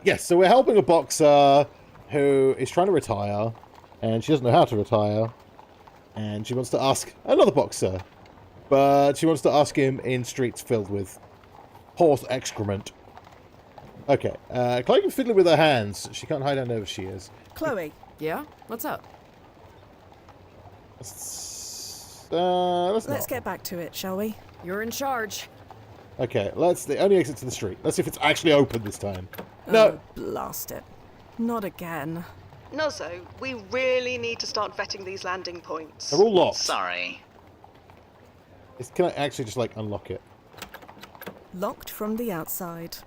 Yes, so we're helping a boxer who is trying to retire, and she doesn't know how to retire, and she wants to ask another boxer, but she wants to ask him in streets filled with horse excrement. Okay, Chloe can fiddle with her hands. She can't hide how nervous she is. Chloe. Yeah? What's up? Let's get back to it, shall we? You're in charge. Okay, the only exit to the street. Let's see if it's actually open this time. No. Oh, blast it. Not again. Nozzo, we really need to start vetting these landing points. They're all locked. Sorry. Can I actually just, like, unlock it? Locked from the outside.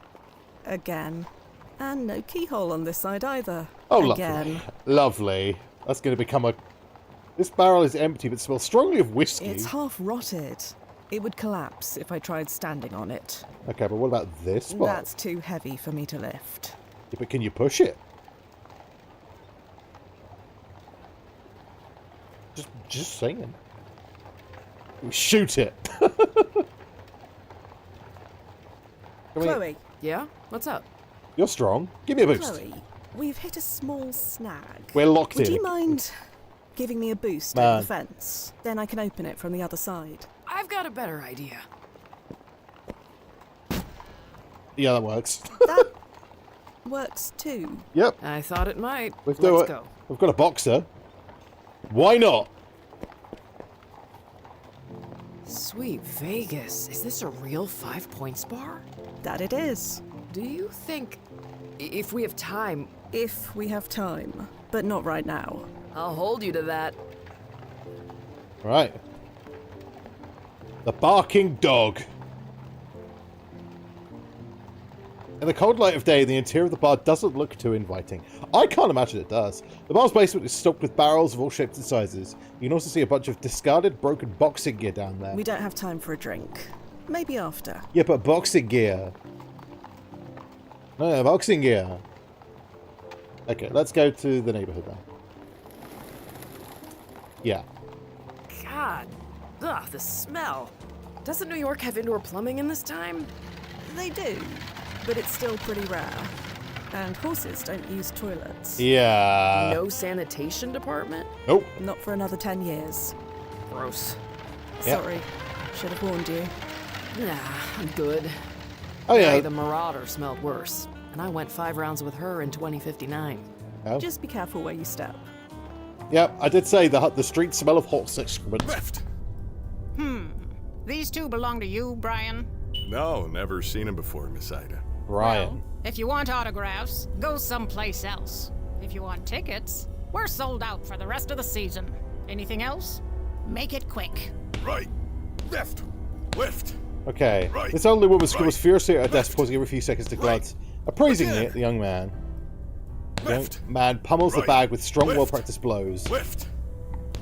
Again. And no keyhole on this side either. Oh, again. Lovely. Lovely. That's going to become a... This barrel is empty, but smells strongly of whiskey. It's half rotted. It would collapse if I tried standing on it. Okay, but what about this spot? That's too heavy for me to lift. Yeah, but can you push it? Just saying. Shoot it. Chloe. Yeah? What's up? You're strong. Give me a boost. Chloe, we've hit a small snag. We're locked in. Would you mind giving me a boost over the fence? Then I can open it from the other side. I've got a better idea. Yeah, that works. That works too. Yep. I thought it might. Let's go. We've got a boxer. Why not? Sweet Vegas. Is this a real 5 Points bar? That it is. Do you think, if we have time... If we have time, but not right now. I'll hold you to that. Right. The barking dog. In the cold light of day, the interior of the bar doesn't look too inviting. I can't imagine it does. The bar's basement is stocked with barrels of all shapes and sizes. You can also see a bunch of discarded, broken boxing gear down there. We don't have time for a drink. Maybe after. Yeah, but boxing gear. No, boxing gear. Okay, let's go to the neighborhood now. Yeah. God. Ugh, the smell. Doesn't New York have indoor plumbing in this time? They do, but it's still pretty rare. And horses don't use toilets. Yeah. No sanitation department? Nope. Not for another 10 years. Gross. Yep. Sorry. Should have warned you. Nah, I'm good. Oh, yeah. Hey, the Marauder smelled worse. And I went 5 rounds with her in 2059. Oh. Just be careful where you step. Yep, I did say the streets smell of horse excrement. Left. These two belong to you, Brian? No, never seen him before, Miss Ida. Brian. Well, if you want autographs, go someplace else. If you want tickets, we're sold out for the rest of the season. Anything else? Make it quick. Right. Left. Left. Okay. Right. This elderly woman screams Right. furiously at her desk, Left. pausing every few seconds to Right. glance appraisingly Again. at the young man. The young Left. man pummels the Right. bag with strong, Left. well-practiced blows. Left.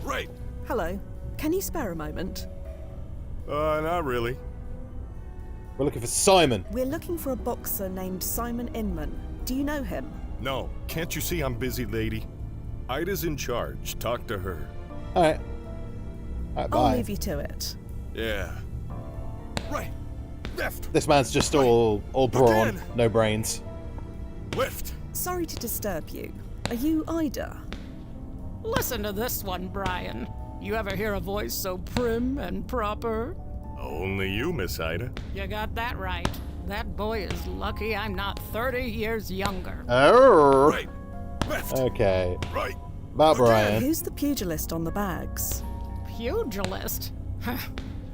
Right. Hello. Can you spare a moment? Not really. We're looking for Simon. We're looking for a boxer named Simon Inman. Do you know him? No. Can't you see I'm busy, lady? Ida's in charge. Talk to her. Alright. Alright, I'll bye. leave you to it. Yeah. Right. Left. This man's just all brawn, Again. no brains. Left. Sorry to disturb you. Are you Ida? Listen to this one, Brian. You ever hear a voice so prim and proper? Only you, Miss Ida. You got that right. That boy is lucky I'm not 30 years younger. Oh. Right. Left. Okay. Right. About Brian. Who's the pugilist on the bags? Pugilist?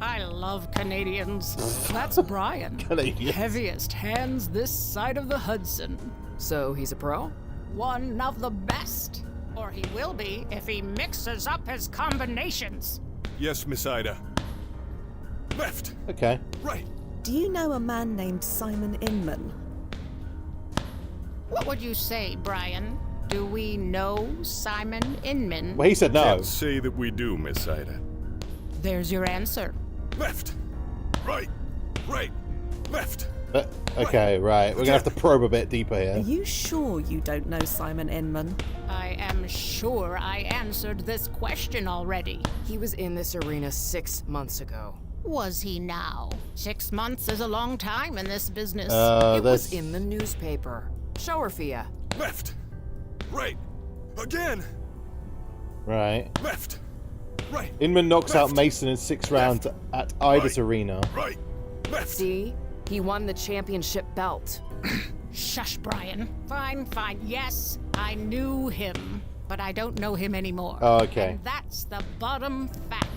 I love Canadians. That's Brian. Canadians. Heaviest hands this side of the Hudson. So he's a pro? One of the best. Or he will be if he mixes up his combinations. Yes, Miss Ida. Left. Okay. Right. Do you know a man named Simon Inman? What would you say, Brian? Do we know Simon Inman? Well, he said no. Can't say that we do, Miss Ida. There's your answer. Left. Right. Right. Left. Okay, right. We're gonna have to probe a bit deeper Are here. you sure you don't know Simon Inman? I am sure I answered this question already. He was in this arena 6 months ago. Was he now? 6 months is a long time in this business. It was This... in the newspaper. Show her, Fia. Left. Right. Again. Right. Left. Right. Inman knocks Left. out Mason in 6 rounds at Ida's Right. arena. Right. Left. See? He won the championship belt. Shush, Brian. Fine. Yes, I knew him, but I don't know him anymore. Oh, okay. And that's the bottom fact.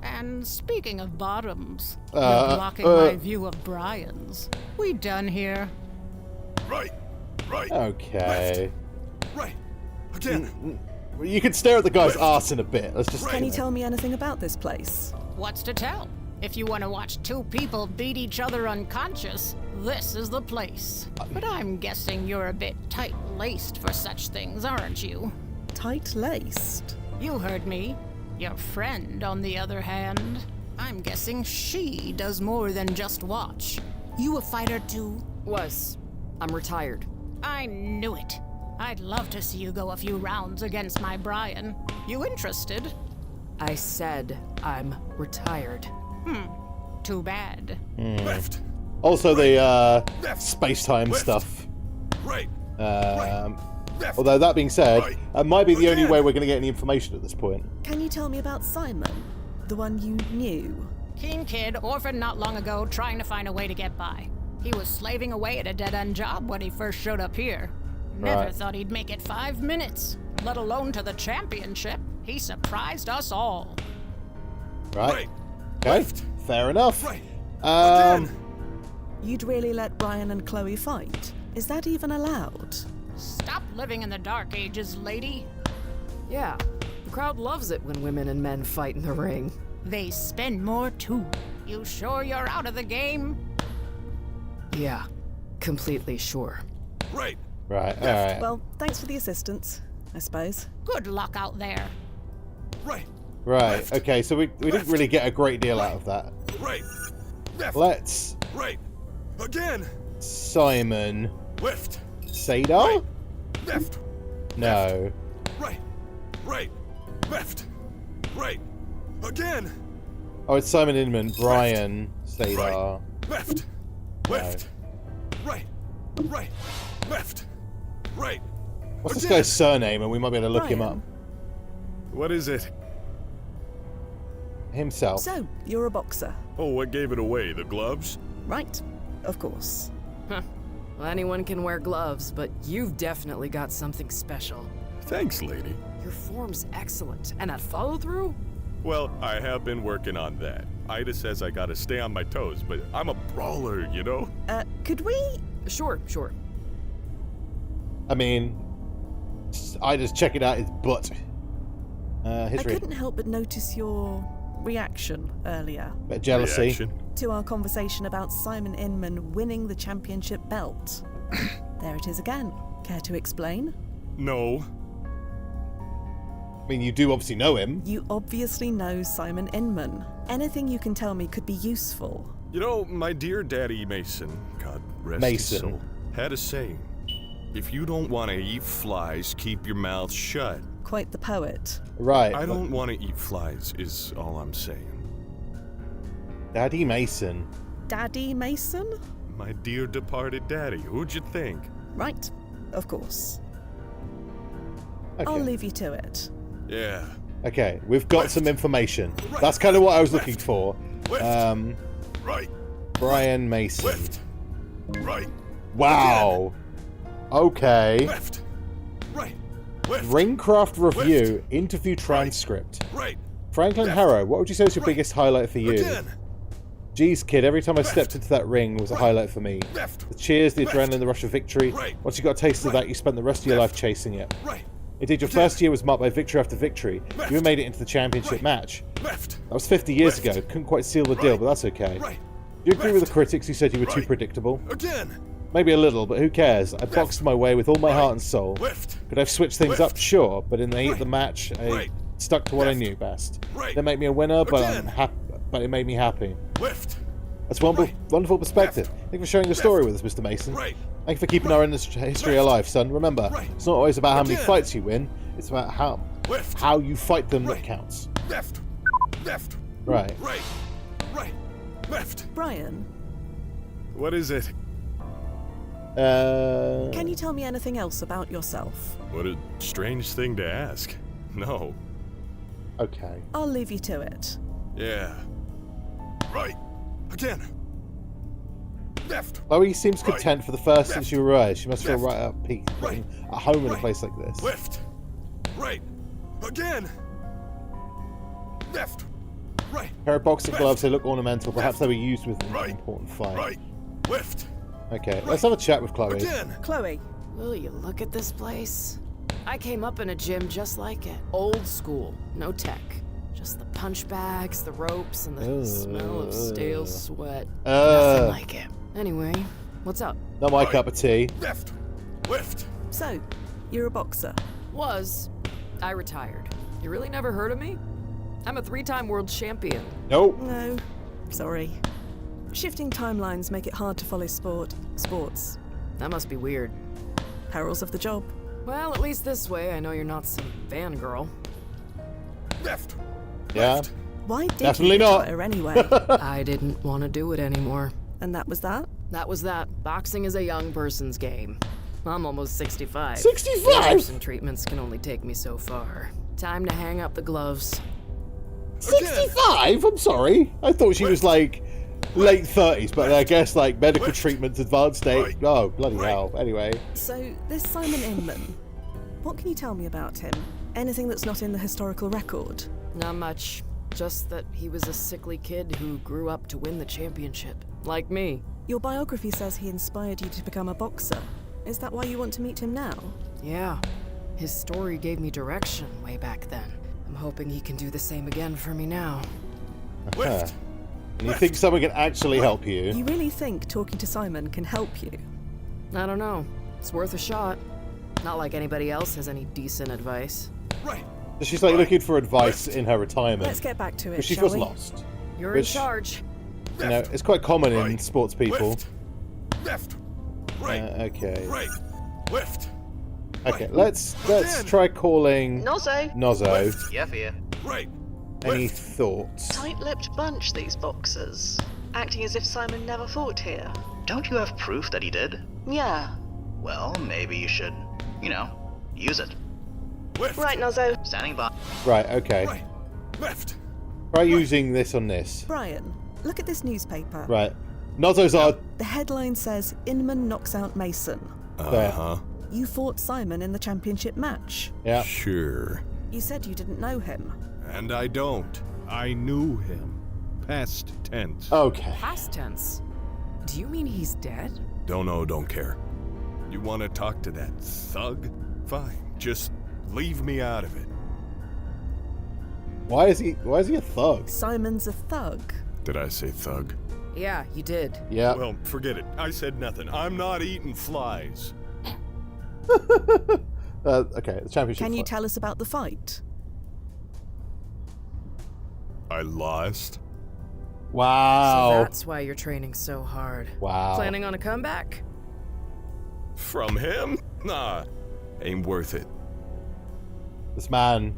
And speaking of bottoms, you're Uh, blocking my view of Brian's. We done here? Right. Right. Okay. Left. Right. Again. You can stare at the guy's Left. arse in a bit. Let's just. Right. Can you tell me anything about this place? What's to tell? If you want to watch two people beat each other unconscious, this is the place. But I'm guessing you're a bit tight-laced for such things, aren't you? Tight-laced? You heard me. Your friend, on the other hand, I'm guessing she does more than just watch. You a fighter too? I'm retired. I knew it. I'd love to see you go a few rounds against my Brian. You interested? I said I'm retired. Too bad. Left. Also, the Left. space-time Left. stuff. Right. Left. Although that being said, Right. that might be the only Again. way we're going to get any information at this point. Can you tell me about Simon? The one you knew? Keen kid, orphaned not long ago, trying to find a way to get by. He was slaving away at a dead-end job when he first showed up here. Never Right. thought he'd make it 5 minutes, let alone to the championship. He surprised us all. Right? Right. Okay. Left. Fair enough. Right. Um. Again. You'd really let Brian and Chloe fight? Is that even allowed? Stop living in the dark ages, lady. Yeah, the crowd loves it when women and men fight in the ring. They spend more too. You sure you're out of the game? Yeah, completely sure. Right. Right. All right. Well, thanks for the assistance, I suppose. Good luck out there. Right. Right. Left. Okay. So we didn't Left. really get a great deal out of that. Right. Left. Let's Right. Again. Simon Left. Sadar. Right. Left. No. Right. Right. Left. Right. Again. Oh, it's Simon Inman, Brian Sadar. Left. Left. Right. Right. Left. Right. What's this Again. guy's surname? And we might be able to look him up. Brian. What is it? Himself. So, you're a boxer, Oh, what gave it away? The gloves? right? Of course. Well, anyone can wear gloves, but you've definitely got something special. Thanks, lady. Your form's excellent, and that follow-through? Well, I have been working on that. Ida says I gotta stay on my toes, but I'm a brawler, you know? Could we? Sure. I mean, I just check it out his butt. I History. couldn't help but notice your reaction earlier Bit of jealousy. Reaction. to our conversation about Simon Inman winning the championship belt. There it is again. Care to explain? No. I mean, you do obviously know him. You obviously know Simon Inman. Anything you can tell me could be useful. You know, my dear Daddy Mason, God rest his Mason. soul, had a saying. If you don't want to eat flies, keep your mouth shut. Quite the poet. Right. I don't want to eat flies, is all I'm saying. Daddy Mason. Daddy Mason? My dear departed daddy, who'd you think? Right, of course. Okay. I'll leave you to it. Yeah. Okay, we've got Left. some information. Right. That's kind of what I was Left. looking for. Left. Right. Brian Mason. Left. Right. Wow. Okay. Left. Right. Left. Ringcraft review interview transcript. Right. Franklin Left. Harrow, what would you say is your Right. biggest highlight for you? Again. Geez, kid, every time I stepped Left. into that ring was a Right. highlight for me. Left. The cheers, the Left. adrenaline, the rush of victory. Right. Once you got a taste of Right. that, you spent the rest of your Left. life chasing it. Right. Indeed, your Again. first year was marked by victory after victory. Left. You made it into the championship Right. match. Left. That was 50 years Left. ago. Couldn't quite seal the deal, Right. but that's okay. Right. Do you agree with Left. the critics who said you were too Right. predictable? Again. Maybe a little, but who cares? I boxed my way with all my Right. heart and soul. Left. Could I have switched things Left. up? Sure, but in the heat of Right. the match, I Right. stuck to what I Left. knew best. Right. Didn't make me a winner, but Again. I'm happy. But it made me happy. Left. That's one Right. wonderful perspective. Left. Thank you for sharing your story with us, Mr. Mason. Right. Thank you for keeping Right. our history Left. alive, son. Remember, Right. it's not always about how many Again. fights you win. It's about Left. how you fight them that Right. counts. Left. Left. Right. Right. Right. Left. Brian, What is it? Can you tell me anything else about yourself? What a strange thing to ask. No. Okay. I'll leave you to it. Yeah. Right. Again. Left. Chloe seems Right. content for the first since Left. she arrived. She must feel Left. right at peace, Right. at home in a Right. place like this. Left. Right. Again. Left. Right. Pair of boxing Left. gloves, they look ornamental. Perhaps Left. they were used with an Right. important fight. Right. Left. Okay, let's have a chat with Chloe. Again. Chloe, Will you look at this place? I came up in a gym just like it. Old school, no tech. Just the punch bags, the ropes, and the smell of stale sweat. Nothing like it. Anyway, what's up? Not my Right. cup of tea. Left. Left. so, you're a boxer. I retired. You really never heard of me? I'm a 3-time world champion. Nope. No, sorry. Shifting timelines make it hard to follow sports. That must be weird. Perils of the job. Well, at least this way I know you're not some fangirl. Left. Yeah. Left. Why did Definitely you not. retire anyway? I didn't want to do it anymore. And that was that? That was that. Boxing is a young person's game. I'm almost 65. 65? Some treatments can only take me so far. Time to hang up the gloves. 65? I'm sorry. I thought she was like late 30s, but I guess like medical Left. treatment's advanced state. Right. Oh, bloody Right. hell. Anyway. So, this Simon Inman, what can you tell me about him? Anything that's not in the historical record? Not much. Just that he was a sickly kid who grew up to win the championship. Like me. Your biography says he inspired you to become a boxer. Is that why you want to meet him now? Yeah. His story gave me direction way back then. I'm hoping he can do the same again for me now. Left. And you think someone can actually help you? You really think talking to Simon can help you? I don't know. It's worth a shot. Not like anybody else has any decent advice. Right. So she's like looking for advice in her retirement. Let's get back to it, Because she shall was we? lost. You're Which- in charge. You know, it's quite common in Right. sports people. Left. Left. Right. Okay. Right. Left. Okay, Right. let's Again. try calling Nozzo. Nozzo. Left. Yeah, Fia. Right. Any Left. thoughts? Tight-lipped bunch, these boxers. Acting as if Simon never fought here. Don't you have proof that he did? Yeah. Well, maybe you should, use it. Left. Right, Nozzo. Standing by. Right, okay. Right. Left. Try using this on this. Brian, look at this newspaper. Right. Nozzo's are The headline says, Inman knocks out Mason. there. Uh-huh. You fought Simon in the championship match. Yeah. Sure. You said you didn't know him. And I don't. I knew him. Past tense. Okay. Past tense. Do you mean he's dead? Don't know, don't care. You want to talk to that thug? Fine. Just leave me out of it. Why is he a thug? Simon's a thug. Did I say thug? Yeah, you did. Yeah. Well, forget it. I said nothing. I'm not eating flies. Okay, the championship. Can you fight. tell us about the fight? I lost. Wow. So that's why you're training so hard. Wow. Planning on a comeback? From him? Nah. Ain't worth it. This man,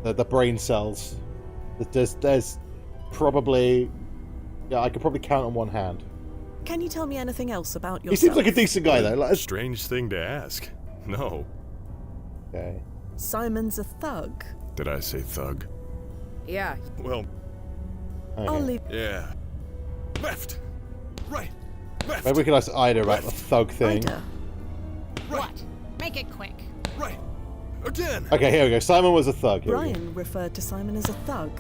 the brain cells. There's probably, yeah, I could probably count on one hand. Can you tell me anything else about yourself? He seems like a decent guy though. Like, Strange thing to ask. No. okay. Simon's a thug. Did I say thug? Yeah. Well, I'll Okay. leave. yeah. Left. Right. Left. Maybe we can ask Ida about the thug thing. Ida. Right. What? Make it quick. Right. Again. Okay, here we go. Simon was a thug. Here we go. Brian referred to Simon as a thug.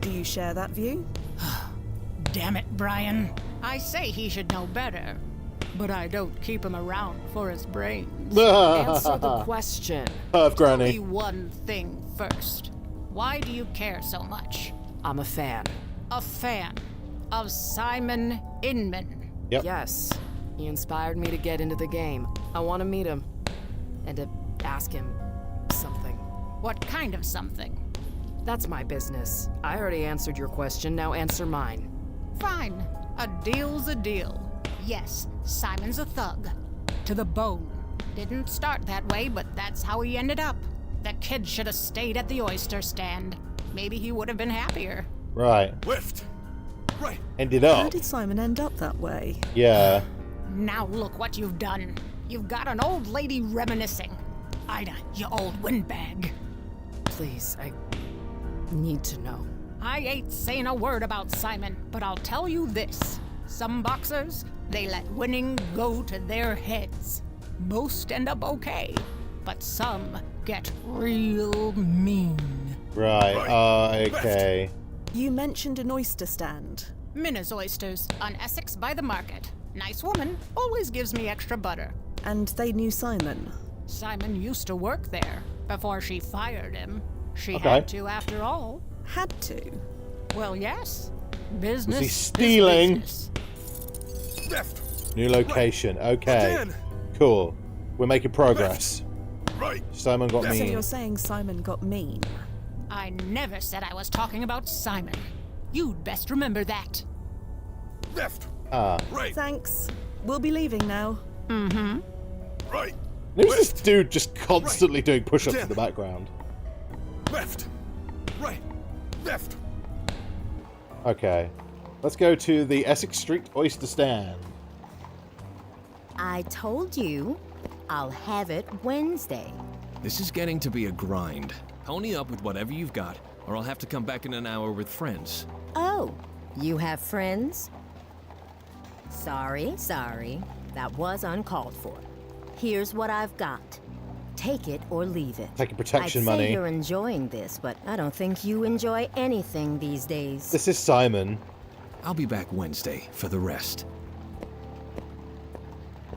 Do you share that view? Damn it, Brian. I say he should know better, but I don't keep him around for his brains. Answer the question. Perv Tell me granny. one thing first. Why do you care so much? I'm a fan. A fan of Simon Inman. Yep. Yes. He inspired me to get into the game. I want to meet him. And to ask him something. What kind of something? That's my business. I already answered your question, now answer mine. Fine. A deal's a deal. Yes, Simon's a thug. To the bone. Didn't start that way, but that's how he ended up. The kid should have stayed at the oyster stand. Maybe he would have been happier. Right. Left. Right. Ended How up. did Simon end up that way? Yeah. Now look what you've done. You've got an old lady reminiscing. Ida, you old windbag. Please, I need to know. I ain't saying a word about Simon, but I'll tell you this. Some boxers, they let winning go to their heads. Most end up okay, but some get real mean. Right, okay. You mentioned an oyster stand. Minna's Oysters, on Essex by the market. Nice woman, always gives me extra butter. And they knew Simon. Simon used to work there before she fired him. She Okay. had to after all. Had to. Well, yes. Business. Was he is stealing? business. Left. New location. Okay. Again. Cool. We're making progress. Right. Simon got So mean. you're saying Simon got mean? I never said I was talking about Simon. You'd best remember that. Left. Ah. Right. Thanks. We'll be leaving now. Mm-hmm. Right. Who's this dude just constantly doing push-ups in Again. the background? Left. Right. Left. Okay. Let's go to the Essex Street Oyster Stand. I told you, I'll have it Wednesday. This is getting to be a grind. Pony up with whatever you've got, or I'll have to come back in an hour with friends. Oh, you have friends? Sorry. That was uncalled for. Here's what I've got. Take it or leave it. Taking protection I'd money. say you're enjoying this, but I don't think you enjoy anything these days. This is Simon. I'll be back Wednesday for the rest.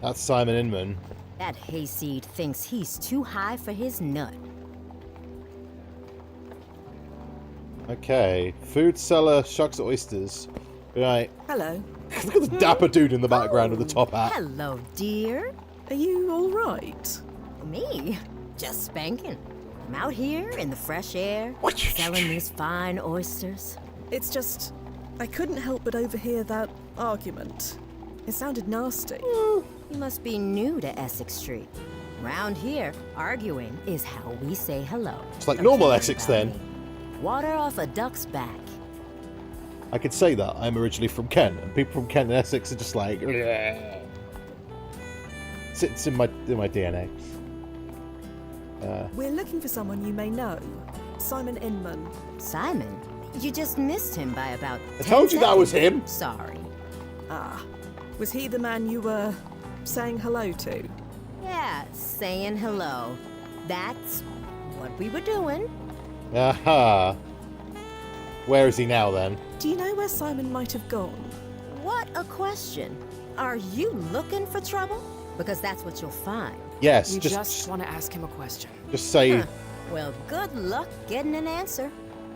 That's Simon Inman. That hayseed thinks he's too high for his nut. Okay. Food seller shucks oysters. Right. Hello. Look at the dapper dude in the background with the top hat. Hello, dear. Are you all right? Me? Just spanking. I'm out here in the fresh air, selling these fine oysters. It's just, I couldn't help but overhear that argument. It sounded nasty. You must be new to Essex Street. Round here, arguing is how we say hello. It's like Don't normal you worry Essex about then. me. Water off a duck's back. I could say that. I'm originally from Kent, and people from Kent and Essex are just like... "Bleh." It's in my DNA. We're looking for someone you may know. Simon Inman. Simon? You just missed him by about I told you that was him. Sorry. Ah. Was he the man you were saying hello to? Yeah, saying hello. That's what we were doing. Aha. Where is he now, then? Do you know where Simon might have gone? What a question. Are you looking for trouble? Because that's what you'll find. Yes, We just just want to ask him a question. say... Huh. Well, good luck getting an answer.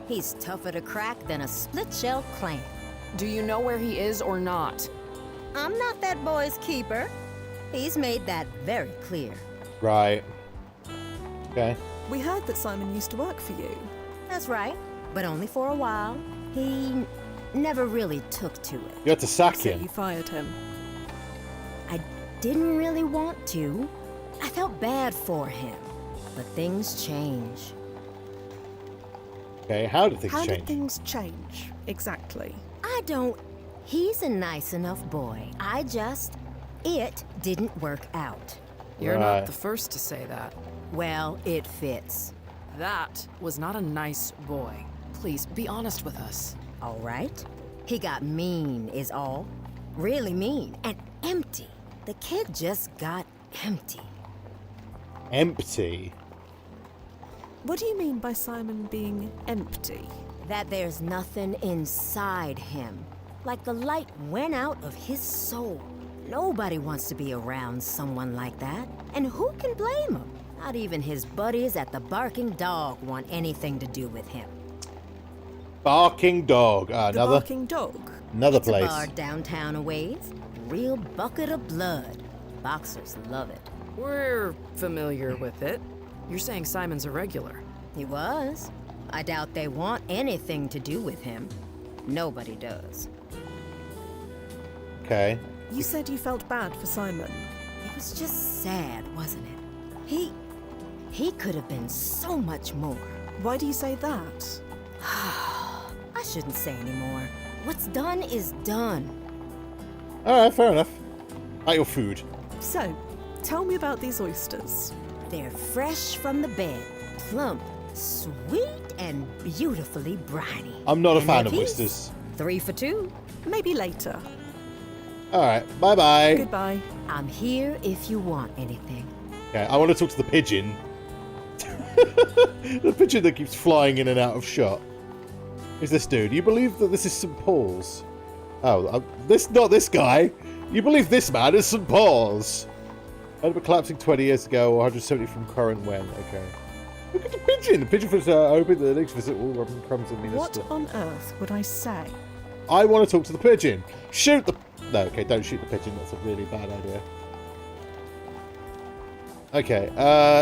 He's tougher to crack than a split-shell clam. Do you know where he is or not? I'm not that boy's keeper. He's made that very clear. Right. Okay. We heard that Simon used to work for you. That's right, but only for a while. He never really took to it. You had to sack So him. you fired him. I didn't really want to. I felt bad for him. But things change. Okay, how did things How change? did things change? Exactly. I don't... He's a nice enough boy. It didn't work out. You're Right. not the first to say that. Well, it fits. That was not a nice boy. Please, be honest with us. All right? He got mean, is all. Really mean. And empty. The kid just got empty. Empty. What do you mean by Simon being empty? That there's nothing inside him. Like the light went out of his soul. Nobody wants to be around someone like that. And who can blame him? Not even his buddies at the Barking Dog want anything to do with him. Barking dog. The Another barking dog. another It's a place. bar downtown a ways. Real bucket of blood. Boxers love it. We're familiar with it. You're saying Simon's a regular. He was. I doubt they want anything to do with him. Nobody does. Okay. You said you felt bad for Simon. It was just sad, wasn't it? He could have been so much more. Why do you say that? I shouldn't say anymore. What's done is done. Alright, fair enough. At your food. So, tell me about these oysters. They're fresh from the bed, plump, sweet, and beautifully briny. I'm not a And fan they're of piece. oysters. 3 for 2. Maybe later. Alright, bye-bye. Goodbye. I'm here if you want anything. Okay, I want to talk to the pigeon. The pigeon that keeps flying in and out of shot. Who's this dude? You believe that this is St. Paul's? Oh, not this guy. You believe this man is St. Paul's? Ended up collapsing 20 years ago, or 170 from current when. Okay. Look at the pigeon. The pigeon was open. The next visit all Robin crumbs and What on earth would I say? I want to talk to the pigeon. Shoot the... No, okay, don't shoot the pigeon. That's a really bad idea. Okay,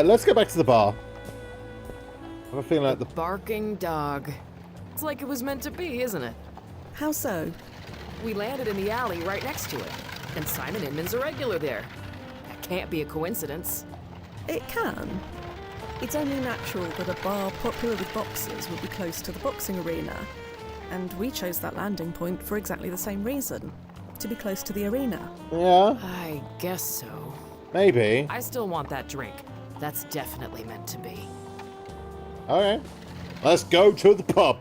let's go back to the bar. I have a feeling like the... Barking dog. It's like it was meant to be, isn't it? How so? We landed in the alley right next to it, and Simon Inman's a regular there. That can't be a coincidence. It can. It's only natural that a bar popular with boxers would be close to the boxing arena. And we chose that landing point for exactly the same reason. To be close to the arena. Yeah, I guess so. maybe. I still want that drink. That's definitely meant to be. Okay. Let's go to the pub.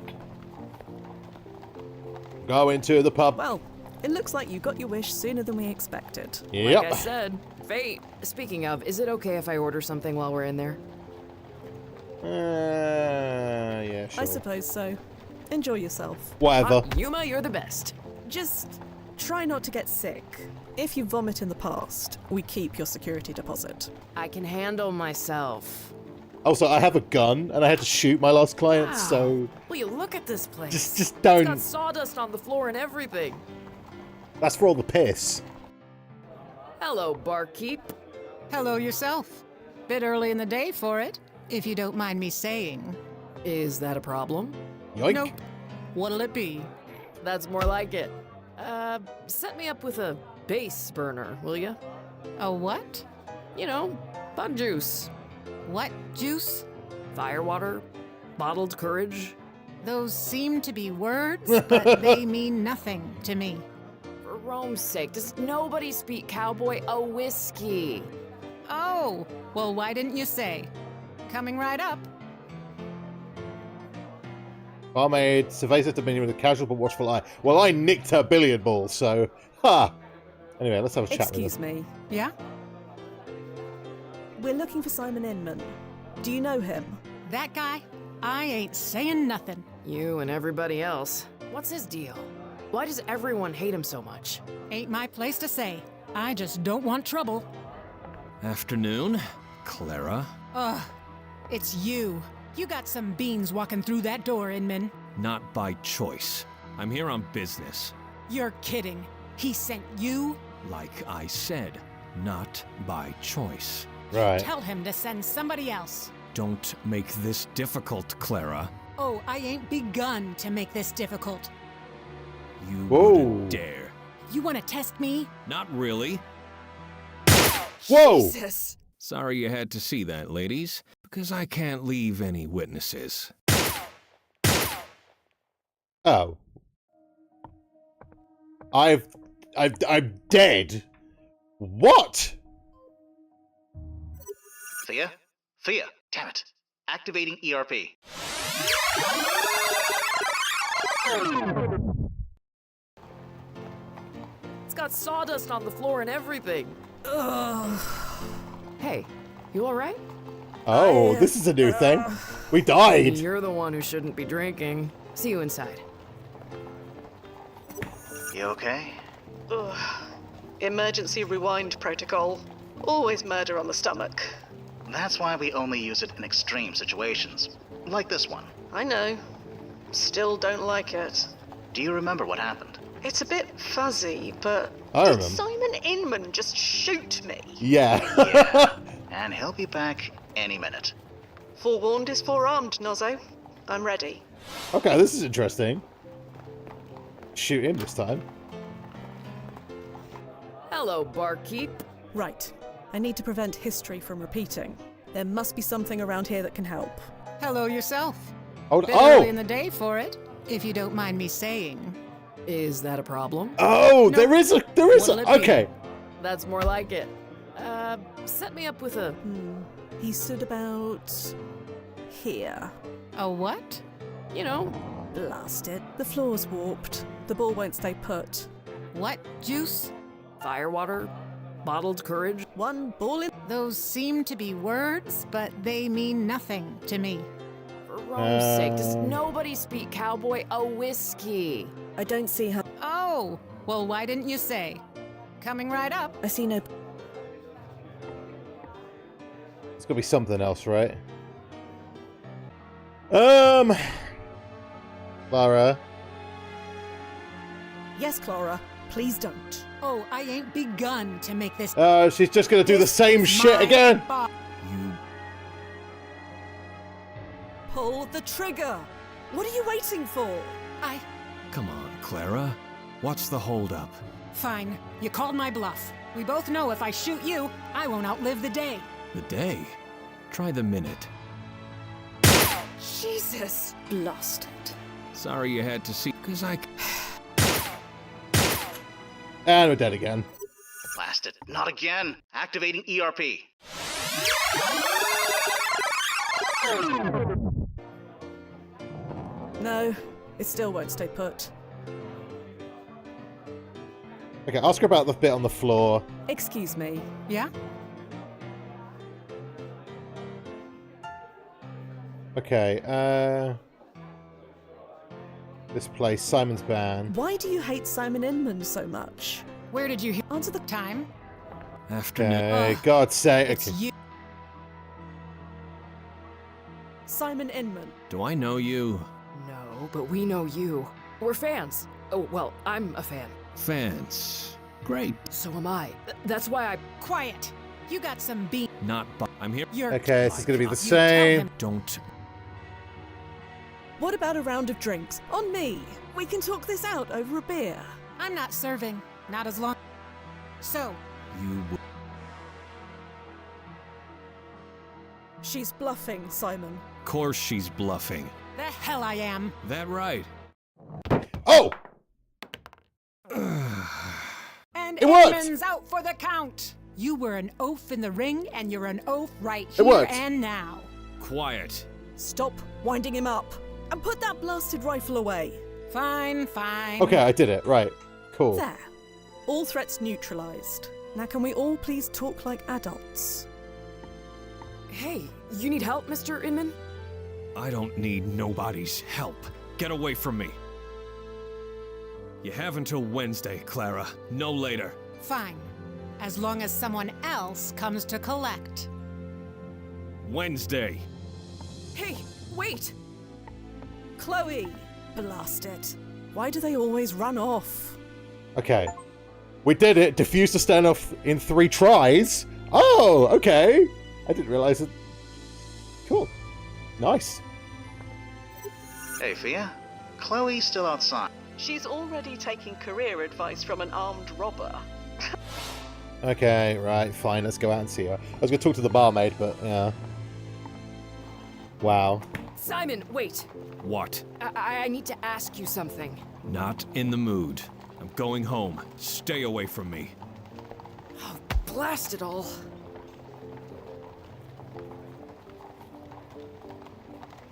Go into the pub. Well, it looks like you got your wish sooner than we expected. Yep. Like I said, fate. Speaking of, is it okay if I order something while we're in there? Yeah, sure. I suppose so. Enjoy yourself. Whatever. Yuma, you're the best. Just try not to get sick. If you vomit in the past, we keep your security deposit. I can handle myself. Also, I have a gun, and I had to shoot my last client, Wow. so... Will you look at this place? Just It's don't... got sawdust on the floor and everything. That's for all the piss. Hello, barkeep. Hello yourself. Bit early in the day for it, if you don't mind me saying. Is that a problem? Yoink. Nope. What'll it be? That's more like it. Set me up with a base burner, will ya? A what? You know, bug juice. What juice? Firewater. Bottled courage. Those seem to be words, but they mean nothing to me. For Rome's sake, does nobody speak cowboy? A whiskey. Oh, well, why didn't you say? Coming right up. Barmaid surveys the dominion with a casual but watchful eye. Well, I nicked her billiard ball, so... Ha! Anyway, let's have a chat with Excuse her. me. Yeah? We're looking for Simon Inman. Do you know him? That guy? I ain't saying nothing. You and everybody else. What's his deal? Why does everyone hate him so much? Ain't my place to say. I just don't want trouble. Afternoon, Clara. Ugh, it's you. You got some beans walking through that door, Inman. Not by choice. I'm here on business. You're kidding. He sent you? Like I said, not by choice. Right. Tell him to send somebody else. Don't make this difficult, Clara. Oh, I ain't begun to make this difficult. You Whoa. wouldn't dare. You want to test me? Not really. Whoa! Jesus! Sorry you had to see that, ladies, because I can't leave any witnesses. Oh. I'm dead. What? Fia? Fia, damn it. Activating ERP. It's got sawdust on the floor and everything. Ugh. Hey, you alright? Oh, this is a new thing. We died. You're the one who shouldn't be drinking. See you inside. You okay? Ugh. Emergency rewind protocol. Always murder on the stomach. That's why we only use it in extreme situations. Like this one. I know. Still don't like it. Do you remember what happened? It's a bit fuzzy, but I did remember. Simon Inman just shoot me? Yeah. Yeah. And he'll be back any minute. Forewarned is forearmed, Nozzo. I'm ready. Okay, this is interesting. Shoot him this time. Hello, barkeep. Right. I need to prevent history from repeating. There must be something around here that can help. Hello yourself. Hold Bit oh! early in the day for it, if you don't mind me saying. Is that a problem? Oh, Nope. there is What'll a it be? okay. That's more like it. Set me up with a... He stood about... here. A what? You know, Blast it. The floor's warped. The ball won't stay put. What juice? firewater, bottled courage. One ball in... Those seem to be words, but they mean nothing to me. For Rome's sake, does nobody speak cowboy? A whiskey. I don't see how... Oh, well, why didn't you say? Coming right up. I see no... It's got to be something else, right? Clara. Yes, Clara. Please don't. Oh, I ain't begun to make this... She's just going to do the same shit again. You... Pull the trigger. What are you waiting for? Come on, Clara. What's the holdup? Fine. You called my bluff. We both know if I shoot you, I won't outlive the day. The day? Try the minute. Jesus. Blasted. Sorry you had to see... Because I... And we're dead again. Blasted. Not again. Activating ERP. No, it still won't stay put. Okay, ask her about the bit on the floor. Excuse me. Yeah? Okay, this place, Simon's Band. Why do you hate Simon Inman so much? Where did you hear... Answer the... Time? Afternoon. Okay, God's sake. It's Okay. you. Simon Inman. Do I know you? No, but we know you. We're fans. Oh, well, I'm a fan. Fans. Great. So am I. That's why I... Quiet. You got some bean... Not I'm here. You're... Okay, this is going to be the You tell same. him. Don't... What about a round of drinks? On me. We can talk this out over a beer. I'm not serving. Not as long... So, You... She's bluffing, Simon. Of course she's bluffing. the hell I am. That right. Oh! And It worked! Inman's out for the count. You were an oaf in the ring, and you're an oaf right It here worked. and now. Quiet. Stop winding him up. And put that blasted rifle away. Fine, fine. Okay, I did it. Right. Cool. There. All threats neutralized. Now can we all please talk like adults? Hey, you need help, Mr. Inman? I don't need nobody's help. Get away from me. You have until Wednesday, Clara. No later. Fine. As long as someone else comes to collect. Wednesday. Hey, wait! Chloe! Blast it. Why do they always run off? Okay. We did it. Defused the standoff in 3 tries. Oh, okay. I didn't realize it. Cool. Nice. Hey, Fia. Chloe's still outside. She's already taking career advice from an armed robber. Okay, right, fine. Let's go out and see her. I was going to talk to the barmaid, but yeah. Wow. Simon, wait! What? I need to ask you something. Not in the mood. I'm going home. Stay away from me. Oh, blast it all.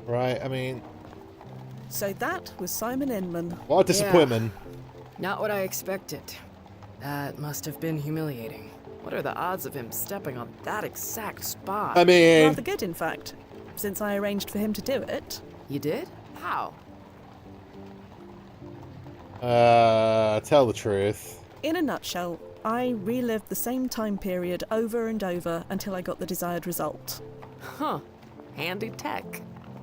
Right, I mean, So that was Simon Inman. what a disappointment. Not what I expected. That must have been humiliating. What are the odds of him stepping on that exact spot? I mean, Rather good, in fact, since I arranged for him to do it. You did? How? tell the truth. In a nutshell, I relived the same time period over and over until I got the desired result. Huh. Handy tech.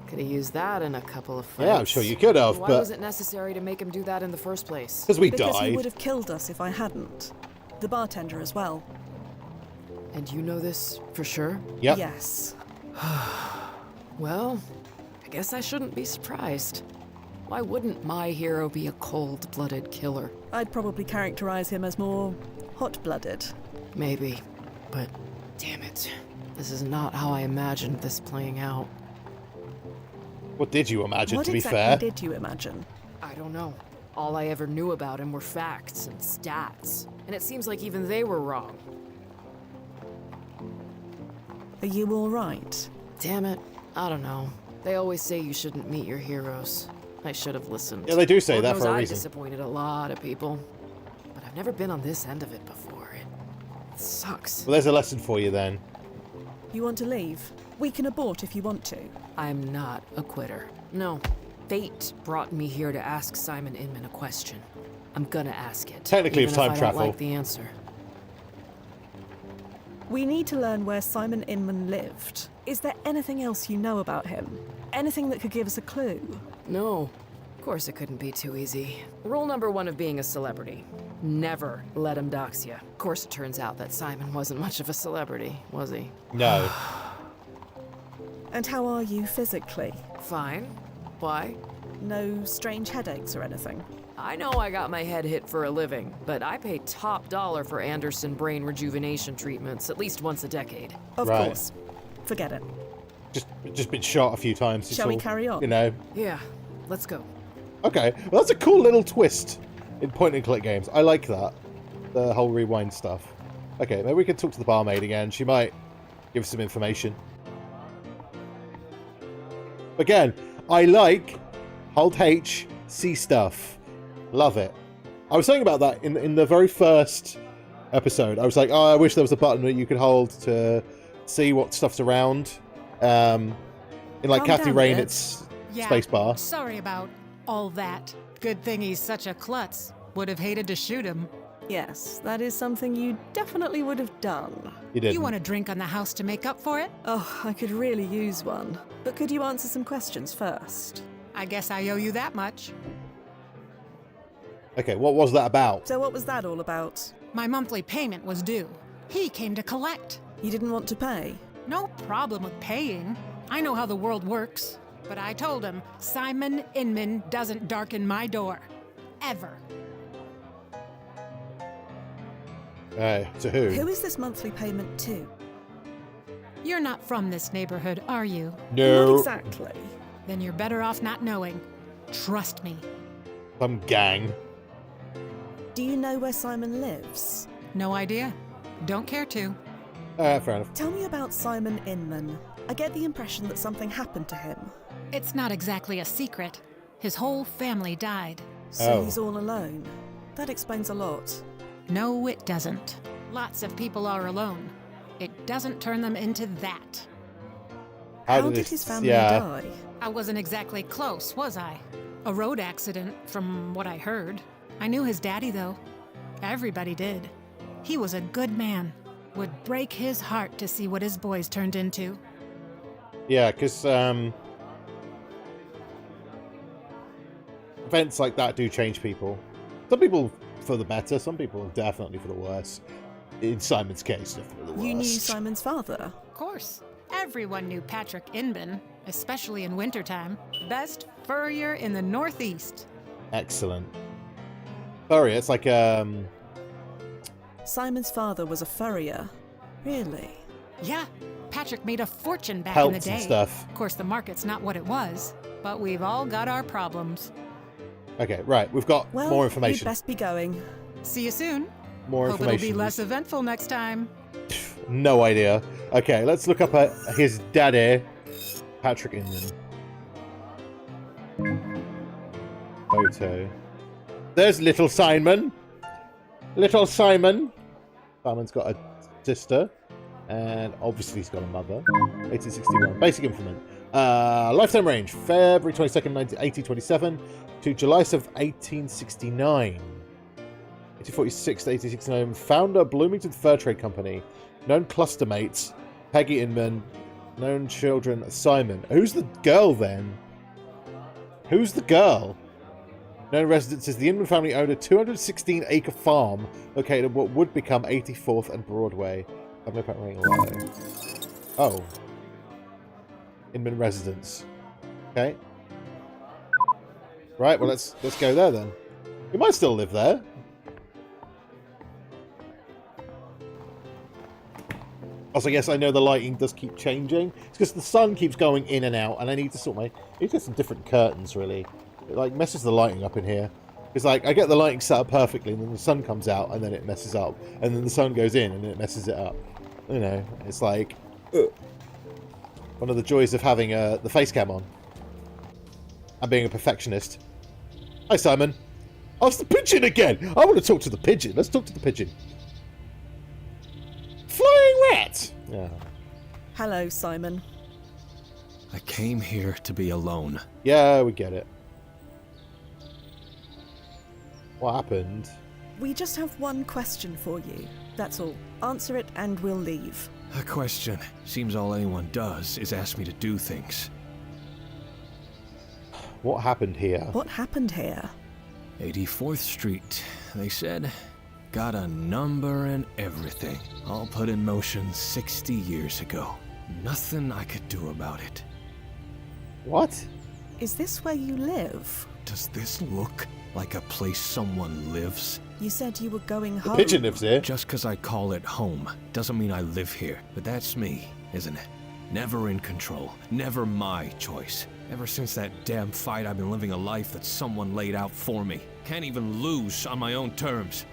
Could have used that in a couple of fights. Yeah, I'm sure you could have, Why but was it necessary to make him do that in the first place? because we Because he died. would have killed us if I hadn't. The bartender as well. And you know this for sure? Yep. Yes. Well, I guess I shouldn't be surprised. Why wouldn't my hero be a cold-blooded killer? I'd probably characterize him as more hot-blooded. Maybe, but damn it. This is not how I imagined this playing out. What did you imagine, What to be exactly fair? did you imagine? I don't know. All I ever knew about him were facts and stats. and it seems like even they were wrong. Are you alright? Damn it, I don't know. They always say you shouldn't meet your heroes. I should have listened. Yeah, they do say Lord that knows for a I reason. disappointed a lot of people, but I've never been on this end of it before. It sucks. Well, there's a lesson for you then. You want to leave? We can abort if you want to. I'm not a quitter. No. Fate brought me here to ask Simon Inman a question. I'm gonna ask it. Technically, even it's time if I travel. don't like the answer. We need to learn where Simon Inman lived. Is there anything else you know about him? Anything that could give us a clue? No. Of course it couldn't be too easy. Rule number 1 of being a celebrity. Never let him dox you. Of course it turns out that Simon wasn't much of a celebrity, was he? No. And how are you physically? Fine. Why? No strange headaches or anything? I know I got my head hit for a living, but I pay top dollar for Anderson brain rejuvenation treatments at least once a decade. Of Right. course. Forget it. Just been shot a few times. It's Shall we all, carry on? You know. Yeah, let's go. Okay. Well, that's a cool little twist in point-and-click games. I like that. The whole rewind stuff. Okay, maybe we can talk to the barmaid again. She might give us some information. Again, I like Hold H, see stuff. Love it. I was saying about that in the very first episode. I was like, oh, I wish there was a button that you could hold to see what stuff's around. In like Calm Kathy down, Rain, Bit. it's Yeah, spacebar. sorry about all that. Good thing he's such a klutz. Would have hated to shoot him. Yes, that is something you definitely would have done. You did. You want a drink on the house to make up for it? Oh, I could really use one. But could you answer some questions first? I guess I owe you that much. Okay, what was that about? So what was that all about? My monthly payment was due. He came to collect. You didn't want to pay? No problem with paying. I know how the world works. But I told him, Simon Inman doesn't darken my door. Ever. To who? Who is this monthly payment to? You're not from this neighborhood, are you? No. Not exactly. Then you're better off not knowing. Trust me. Some gang. Do you know where Simon lives? No idea. Don't care to. Fair enough. Tell me about Simon Inman. I get the impression that something happened to him. It's not exactly a secret. His whole family died. So Oh. he's all alone. That explains a lot. No, it doesn't. Lots of people are alone. It doesn't turn them into that. How did his family yeah. die? I wasn't exactly close, was I? A road accident, from what I heard. I knew his daddy, though. Everybody did. He was a good man. Would break his heart to see what his boys turned into. Yeah, because events like that do change people. Some people for the better, some people definitely for the worse. In Simon's case, definitely the worst. You knew Simon's father? Of course. Everyone knew Patrick Inman, especially in wintertime. Best furrier in the Northeast. Excellent. Sorry, it's like Simon's father was a furrier. Really? Yeah, Patrick made a fortune back in the pelts day. and stuff. Of course, the market's not what it was, but we've all got our problems. Okay, right. We've got Well, more you'd information. best be going. See you soon. More Hope information. it'll be less eventful next time. No idea. Okay, let's look up his daddy, Patrick Inman. Photo. There's little Simon. Little Simon. Simon's got a sister. And obviously he's got a mother. 1861. Basic implement. Lifetime range. February 22nd, 1827 to July 7th, 1869. 1846 to 1869. Founder, Bloomington Fur Trade Company. Known cluster mates, Peggy Inman. Known children, Simon. Who's the girl then? Who's the girl? Known residences, the Inman family owned a 216-acre farm located at what would become 84th and Broadway. Family pet rating low. Oh. Inman residence. Okay. Right, well let's go there then. We might still live there. Also, yes, I know the lighting does keep changing. It's because the sun keeps going in and out, and I need to sort my... I need to get some different curtains, really. It, like, messes the lighting up in here. It's like, I get the lighting set up perfectly, and then the sun comes out, and then it messes up. And then the sun goes in, and it messes it up. You know, it's like... one of the joys of having the face cam on. And being a perfectionist. Hi, Simon. Oh, it's the pigeon again! I want to talk to the pigeon. Let's talk to the pigeon. Flying rat! Yeah. Hello, Simon. I came here to be alone. Yeah, we get it. What happened? We just have one question for you. That's all. Answer it and we'll leave. A question. Seems all anyone does is ask me to do things. What happened here? What happened here? 84th Street, they said. Got a number and everything. All put in motion 60 years ago. Nothing I could do about it. What? Is this where you live? Does this look like a place someone lives? You said you were going home. The pigeon lives here. Just because I call it home doesn't mean I live here. But that's me, isn't it? Never in control. Never my choice. Ever since that damn fight, I've been living a life that someone laid out for me. Can't even lose on my own terms.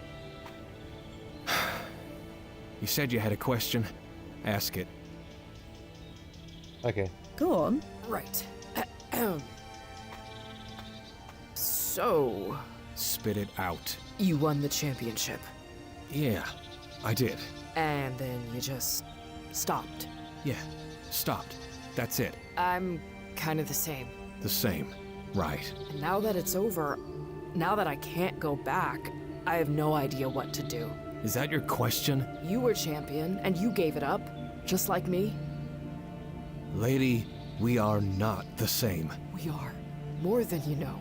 You said you had a question? Ask it. Okay. Go on. Right. So, Spit it out. you won the championship, Yeah, I did. and then you just stopped. Yeah, stopped. That's it. I'm kind of the same. The same. Right. And now that it's over, now that I can't go back, I have no idea what to do. Is that your question? You were champion, and you gave it up, just like me. Lady, we are not the same. We are. More than you know.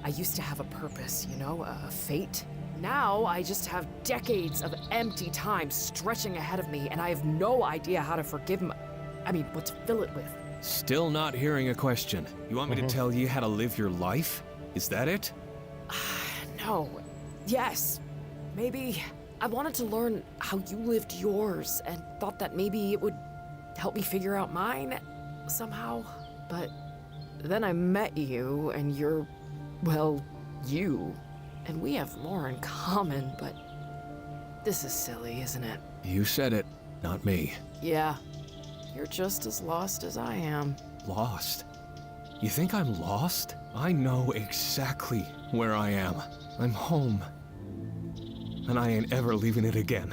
I used to have a purpose, you know, a fate. Now I just have decades of empty time stretching ahead of me, and I have no idea how to forgive what to fill it with. Still not hearing a question. You want me to tell you how to live your life? Is that it? No. Yes. Maybe I wanted to learn how you lived yours and thought that maybe it would help me figure out mine somehow. But then I met you and you're, well, you. And we have more in common, but this is silly, isn't it? You said it, not me. Yeah. You're just as lost as I am. Lost? You think I'm lost? I know exactly where I am. I'm home. And I ain't ever leaving it again.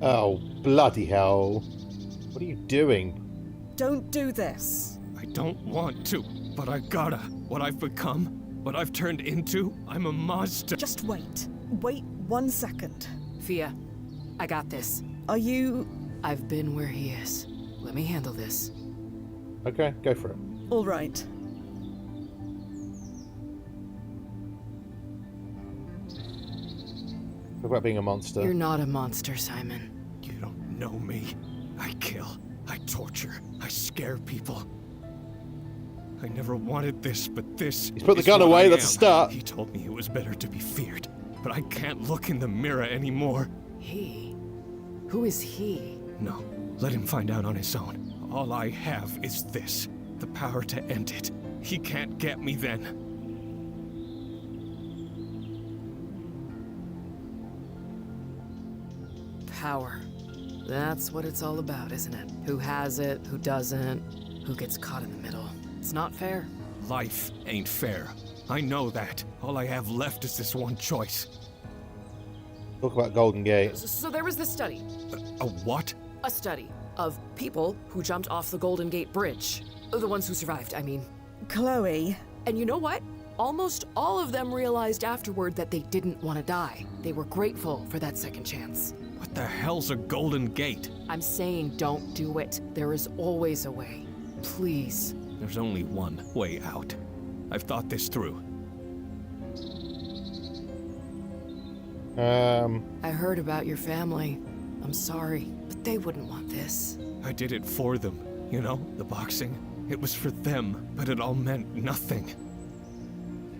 Oh, bloody hell. What are you doing? Don't do this. I don't want to, but I gotta. What I've become, what I've turned into, I'm a monster. Just wait. Wait 1 second. Fia, I got this. Are you... I've been where he is. Let me handle this. Okay, go for it. all right? Talk about being a monster. You're not a monster, Simon. You don't know me. I kill. I torture. I scare people. I never wanted this, but this. He's put the is gun what away, I that's a am. start. He told me it was better to be feared, but I can't look in the mirror anymore. He? Who is he? No, let him find out on his own. All I have is this, the power to end it. He can't get me then. Power. That's what it's all about, isn't it? Who has it, who doesn't, who gets caught in the middle. It's not fair. Life ain't fair. I know that. All I have left is this one choice. Talk about Golden Gate. So there was this study. A what? A study of people who jumped off the Golden Gate Bridge. The ones who survived, I mean. Chloe. And you know what? Almost all of them realized afterward that they didn't want to die. They were grateful for that second chance. What the hell's a Golden Gate? I'm saying don't do it. There is always a way. Please. There's only one way out. I've thought this through. I heard about your family. I'm sorry, but they wouldn't want this. I did it for them. You know, the boxing. It was for them, but it all meant nothing.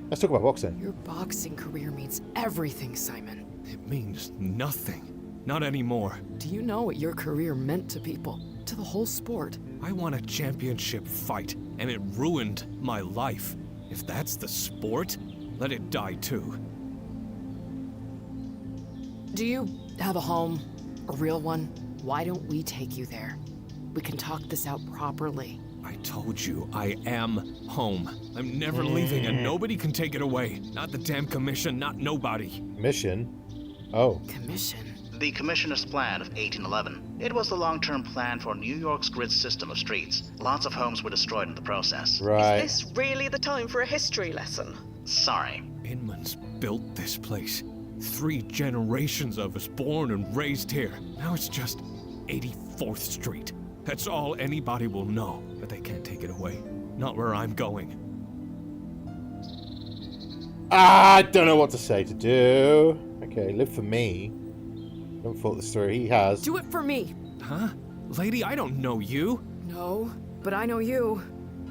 Let's talk about boxing. Your boxing career means everything, Simon. It means nothing. Not anymore. Do you know what your career meant to people? To the whole sport? I won a championship fight, and it ruined my life. If that's the sport, let it die too. Do you have a home? A real one? Why don't we take you there? We can talk this out properly. I told you, I am home. I'm never leaving and nobody can take it away. Not the damn commission, not nobody. Mission? Oh. Commission? The Commissioner's Plan of 1811. It was the long-term plan for New York's grid system of streets. Lots of homes were destroyed in the process. Right. Is this really the time for a history lesson? Sorry. Inman's built this place. 3 generations of us born and raised here. Now it's just 84th Street. That's all anybody will know, but they can't take it away. Not where I'm going. I don't know what to say to do. Okay, live for me. Don't thought this through. He has. Do it for me! Huh? Lady, I don't know you. No, but I know you.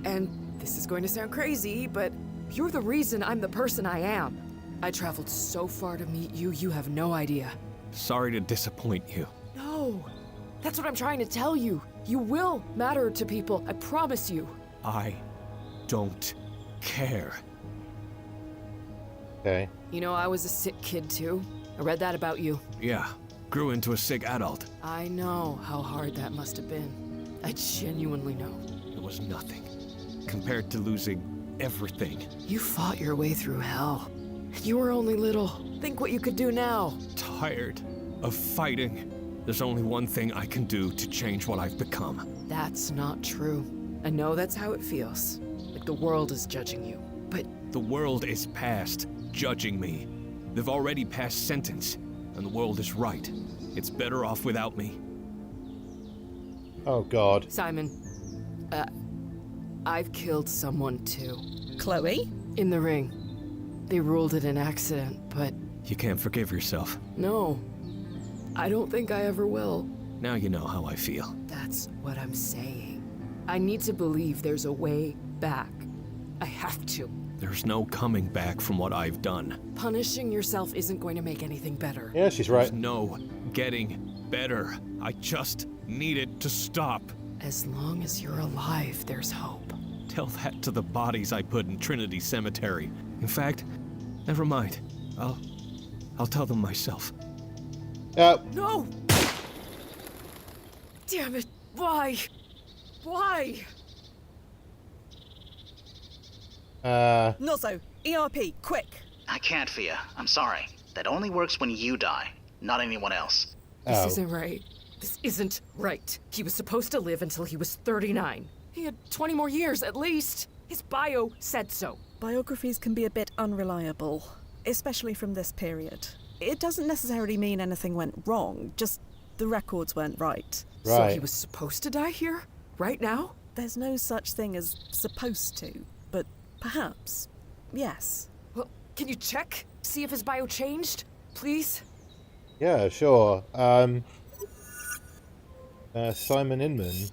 And this is going to sound crazy, but you're the reason I'm the person I am. I traveled so far to meet you, you have no idea. Sorry to disappoint you. No, that's what I'm trying to tell you. You will matter to people, I promise you. I don't care. Okay. You know, I was a sick kid too. I read that about you. Yeah, grew into a sick adult. I know how hard that must have been. I genuinely know. It was nothing compared to losing everything. You fought your way through hell. You were only little. Think what you could do now. Tired of fighting. There's only one thing I can do to change what I've become. That's not true. I know that's how it feels. Like the world is judging you. But the world is past judging me. They've already passed sentence, and the world is right. It's better off without me. Oh, God. Simon, I've killed someone too. Chloe? In the ring. They ruled it an accident, but... You can't forgive yourself. No. I don't think I ever will. Now you know how I feel. That's what I'm saying. I need to believe there's a way back. I have to. There's no coming back from what I've done. Punishing yourself isn't going to make anything better. Yeah, she's right. There's no getting better. I just need it to stop. As long as you're alive, there's hope. Tell that to the bodies I put in Trinity Cemetery. In fact, never mind. I'll tell them myself. No! Damn it! Why? Why? Nozzo, ERP, quick! I can't, Fia. I'm sorry. That only works when you die, not anyone else. This isn't right. This isn't right. He was supposed to live until he was 39. He had 20 more years, at least. His bio said so. Biographies can be a bit unreliable, especially from this period. It doesn't necessarily mean anything went wrong, just the records weren't right. So he was supposed to die here? Right now? There's no such thing as supposed to, but perhaps, yes. Well, can you check? See if his bio changed? Please? Yeah, sure. Simon Inman.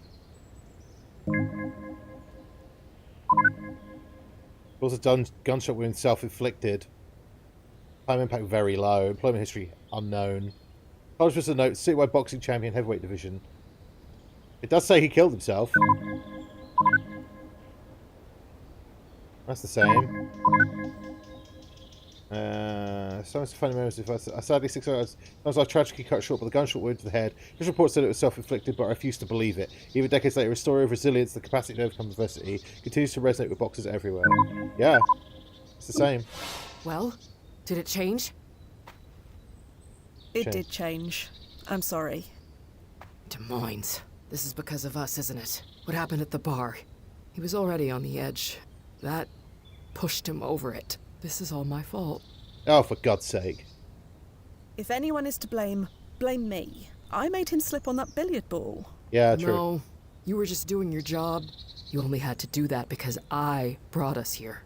Also done gunshot wound self-inflicted. Time impact very low. Employment history unknown. College was a note, citywide boxing champion, heavyweight division. It does say he killed himself. That's the same. Sometimes funny moments. Sadly, 6 hours. Sometimes I was tragically cut short by the gunshot wound to the head. This report said it was self-inflicted, but I refused to believe it. Even decades later, a story of resilience, the capacity to overcome adversity, continues to resonate with boxers everywhere. Yeah, it's the same. Well, did it change? It did change. I'm sorry. Des Moines. This is because of us, isn't it? What happened at the bar? He was already on the edge. That pushed him over it. This is all my fault. Oh, for God's sake. If anyone is to blame, blame me. I made him slip on that billiard ball. Yeah, true. No, you were just doing your job. You only had to do that because I brought us here.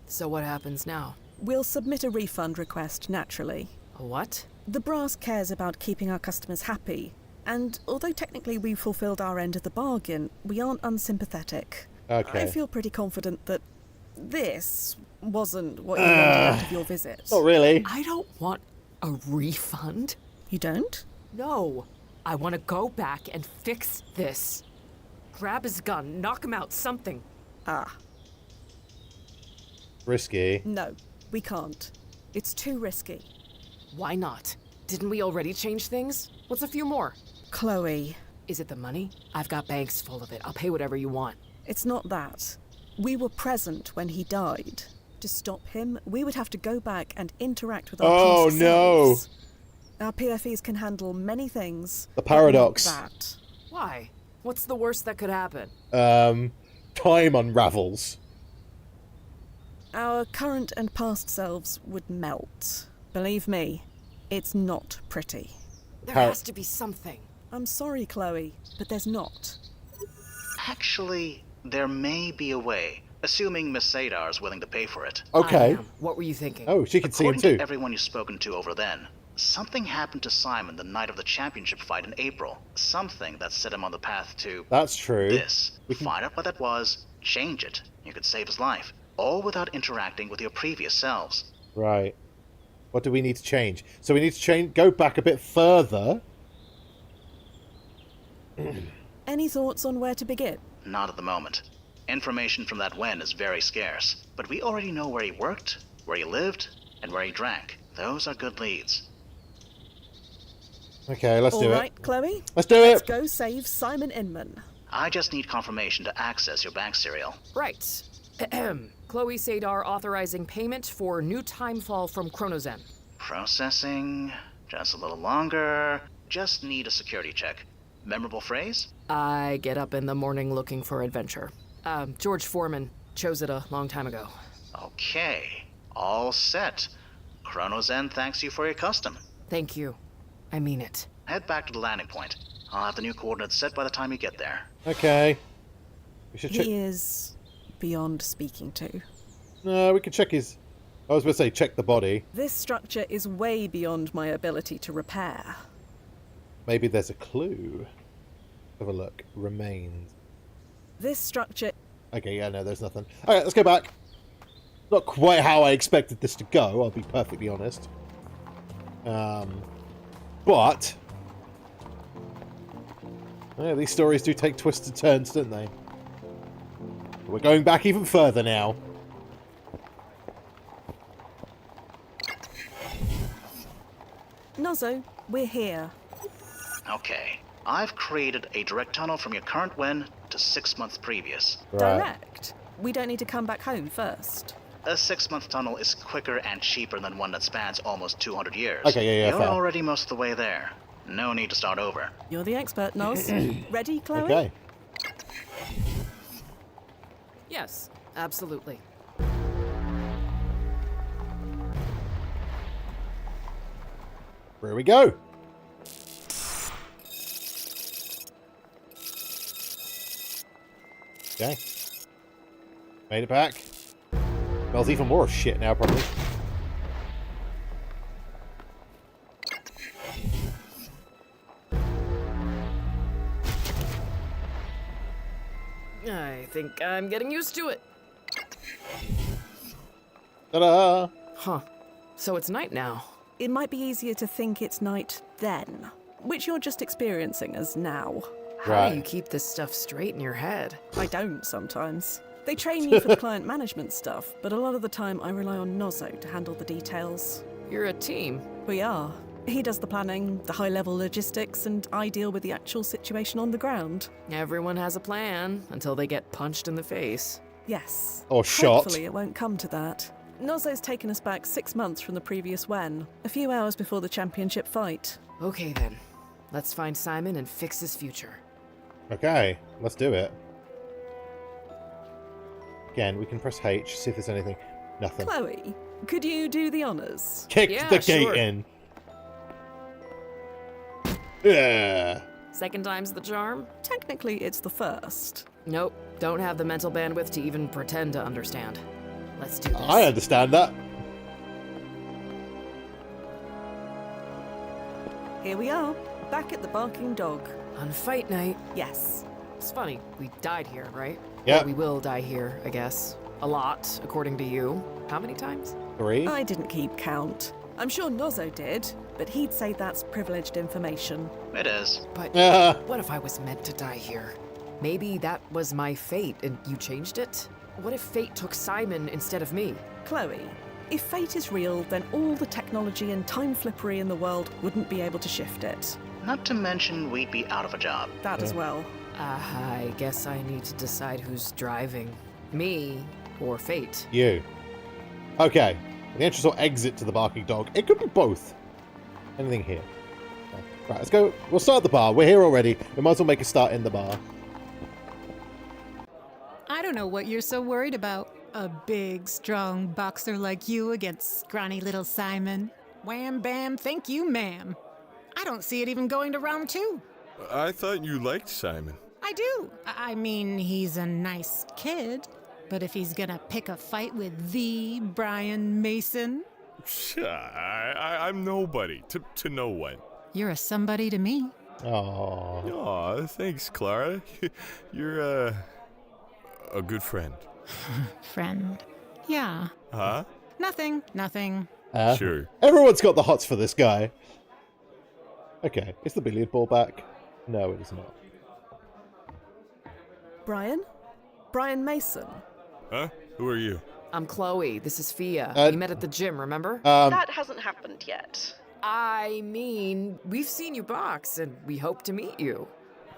So what happens now? We'll submit a refund request, naturally. A what? The brass cares about keeping our customers happy. And although technically we fulfilled our end of the bargain, we aren't unsympathetic. Okay. I feel pretty confident that this wasn't what you wanted out of your visit. Not really. I don't want a refund. You don't? No. I want to go back and fix this. Grab his gun, knock him out, something. Ah. Risky. No, we can't. It's too risky. Why not? Didn't we already change things? What's a few more? Chloe, Is it the money? I've got banks full of it. I'll pay whatever you want. it's not that. We were present when he died. To stop him, we would have to go back and interact with our Oh, past no. selves. Our PFEs can handle many things. The but not paradox. that. Why? What's the worst that could happen? Time unravels. Our current and past selves would melt. Believe me, it's not pretty. There has to be something. I'm sorry, Chloe, but there's not. Actually, there may be a way, assuming Miss Sadar is willing to pay for it. Okay. I am. What were you thinking? Oh, she can see him According too. to everyone you've spoken to over then, something happened to Simon the night of the championship fight in April. Something that set him on the path to That's true. this. Find out what that was, change it. You could save his life, all without interacting with your previous selves. Right. What do we need to change? So we need to go back a bit further. Any thoughts on where to begin? Not at the moment. Information from that Wen is very scarce, but we already know where he worked, where he lived, and where he drank. Those are good leads. Okay, let's do All it. right, Chloe. Let's do Let's it. go save Simon Inman. I just need confirmation to access your bank serial. Right. Chloe Sadar authorizing payment for new timefall from ChronoZen. Processing. Just a little longer. Just need a security check. Memorable phrase? I get up in the morning looking for adventure. George Foreman chose it a long time ago. Okay. All set. ChronoZen thanks you for your custom. Thank you. I mean it. Head back to the landing point. I'll have the new coordinates set by the time you get there. Okay. We should check. He is beyond speaking to. No, we can check his. I was going to say check the body. This structure is way beyond my ability to repair. Maybe there's a clue. Have a look. Remains. This structure... Okay, yeah, no, there's nothing. Alright, let's go back. Not quite how I expected this to go, I'll be perfectly honest. But... yeah, these stories do take twisted turns, don't they? We're going back even further now. Nozzo, we're here. Okay. I've created a direct tunnel from your current Wen to 6 months previous. Right. Direct. We don't need to come back home first. A 6-month tunnel is quicker and cheaper than one that spans almost 200 years. Okay, yeah, You're fair. already most of the way there. No need to start over. You're the expert, Noz. Ready, Chloe? Okay. Yes, absolutely. Here we go. Okay. Made it back. Smells even more shit now, probably. I think I'm getting used to it. Ta-da! Huh. So it's night now. It might be easier to think it's night then, which you're just experiencing as now. How Right. do you keep this stuff straight in your head? I don't sometimes. They train you for the client management stuff, but a lot of the time I rely on Nozzo to handle the details. You're a team. We are. He does the planning, the high-level logistics, and I deal with the actual situation on the ground. Everyone has a plan until they get punched in the face. Yes. Or shot. Hopefully it won't come to that. Nozzo's taken us back 6 months from the previous Wen, a few hours before the championship fight. Okay then. Let's find Simon and fix his future. Okay, let's do it. Again, we can press H, see if there's anything. Nothing. Chloe, could you do the honors? Kick Yeah, the gate sure. in. Yeah. Second time's the charm? Technically, it's the first. Nope. Don't have the mental bandwidth to even pretend to understand. Let's do this. I understand that. Here we are, back at the Barking Dog. On fight night. Yes. It's funny, we died here, right? Yeah. Or we will die here, I guess. A lot, according to you. How many times? 3. I didn't keep count. I'm sure Nozzo did, but he'd say that's privileged information. It is. But Yeah. what if I was meant to die here? Maybe that was my fate and you changed it? What if fate took Simon instead of me? Chloe, if fate is real, then all the technology and time flippery in the world wouldn't be able to shift it. Not to mention we'd be out of a job. That as well. I guess I need to decide who's driving. Me or fate. You. Okay. The entrance or exit to the barking dog. It could be both. Anything here? Okay. Right, let's go. We'll start at the bar. We're here already. We might as well make a start in the bar. I don't know what you're so worried about. A big, strong boxer like you against scrawny little Simon. Wham bam, thank you, ma'am. I don't see it even going to round 2. I thought you liked Simon. I do. I mean, he's a nice kid. But if he's gonna pick a fight with the Brian Mason... I'm nobody to no one. You're a somebody to me. Aww. Aw, thanks, Clara. You're, a good friend. Friend. Yeah. Huh? Nothing. Sure. Everyone's got the hots for this guy. Okay, is the billiard ball back? No, it is not. Brian? Brian Mason. Huh? Who are you? I'm Chloe. This is Fia. We met at the gym, remember? That hasn't happened yet. I mean, we've seen you box, and we hope to meet you.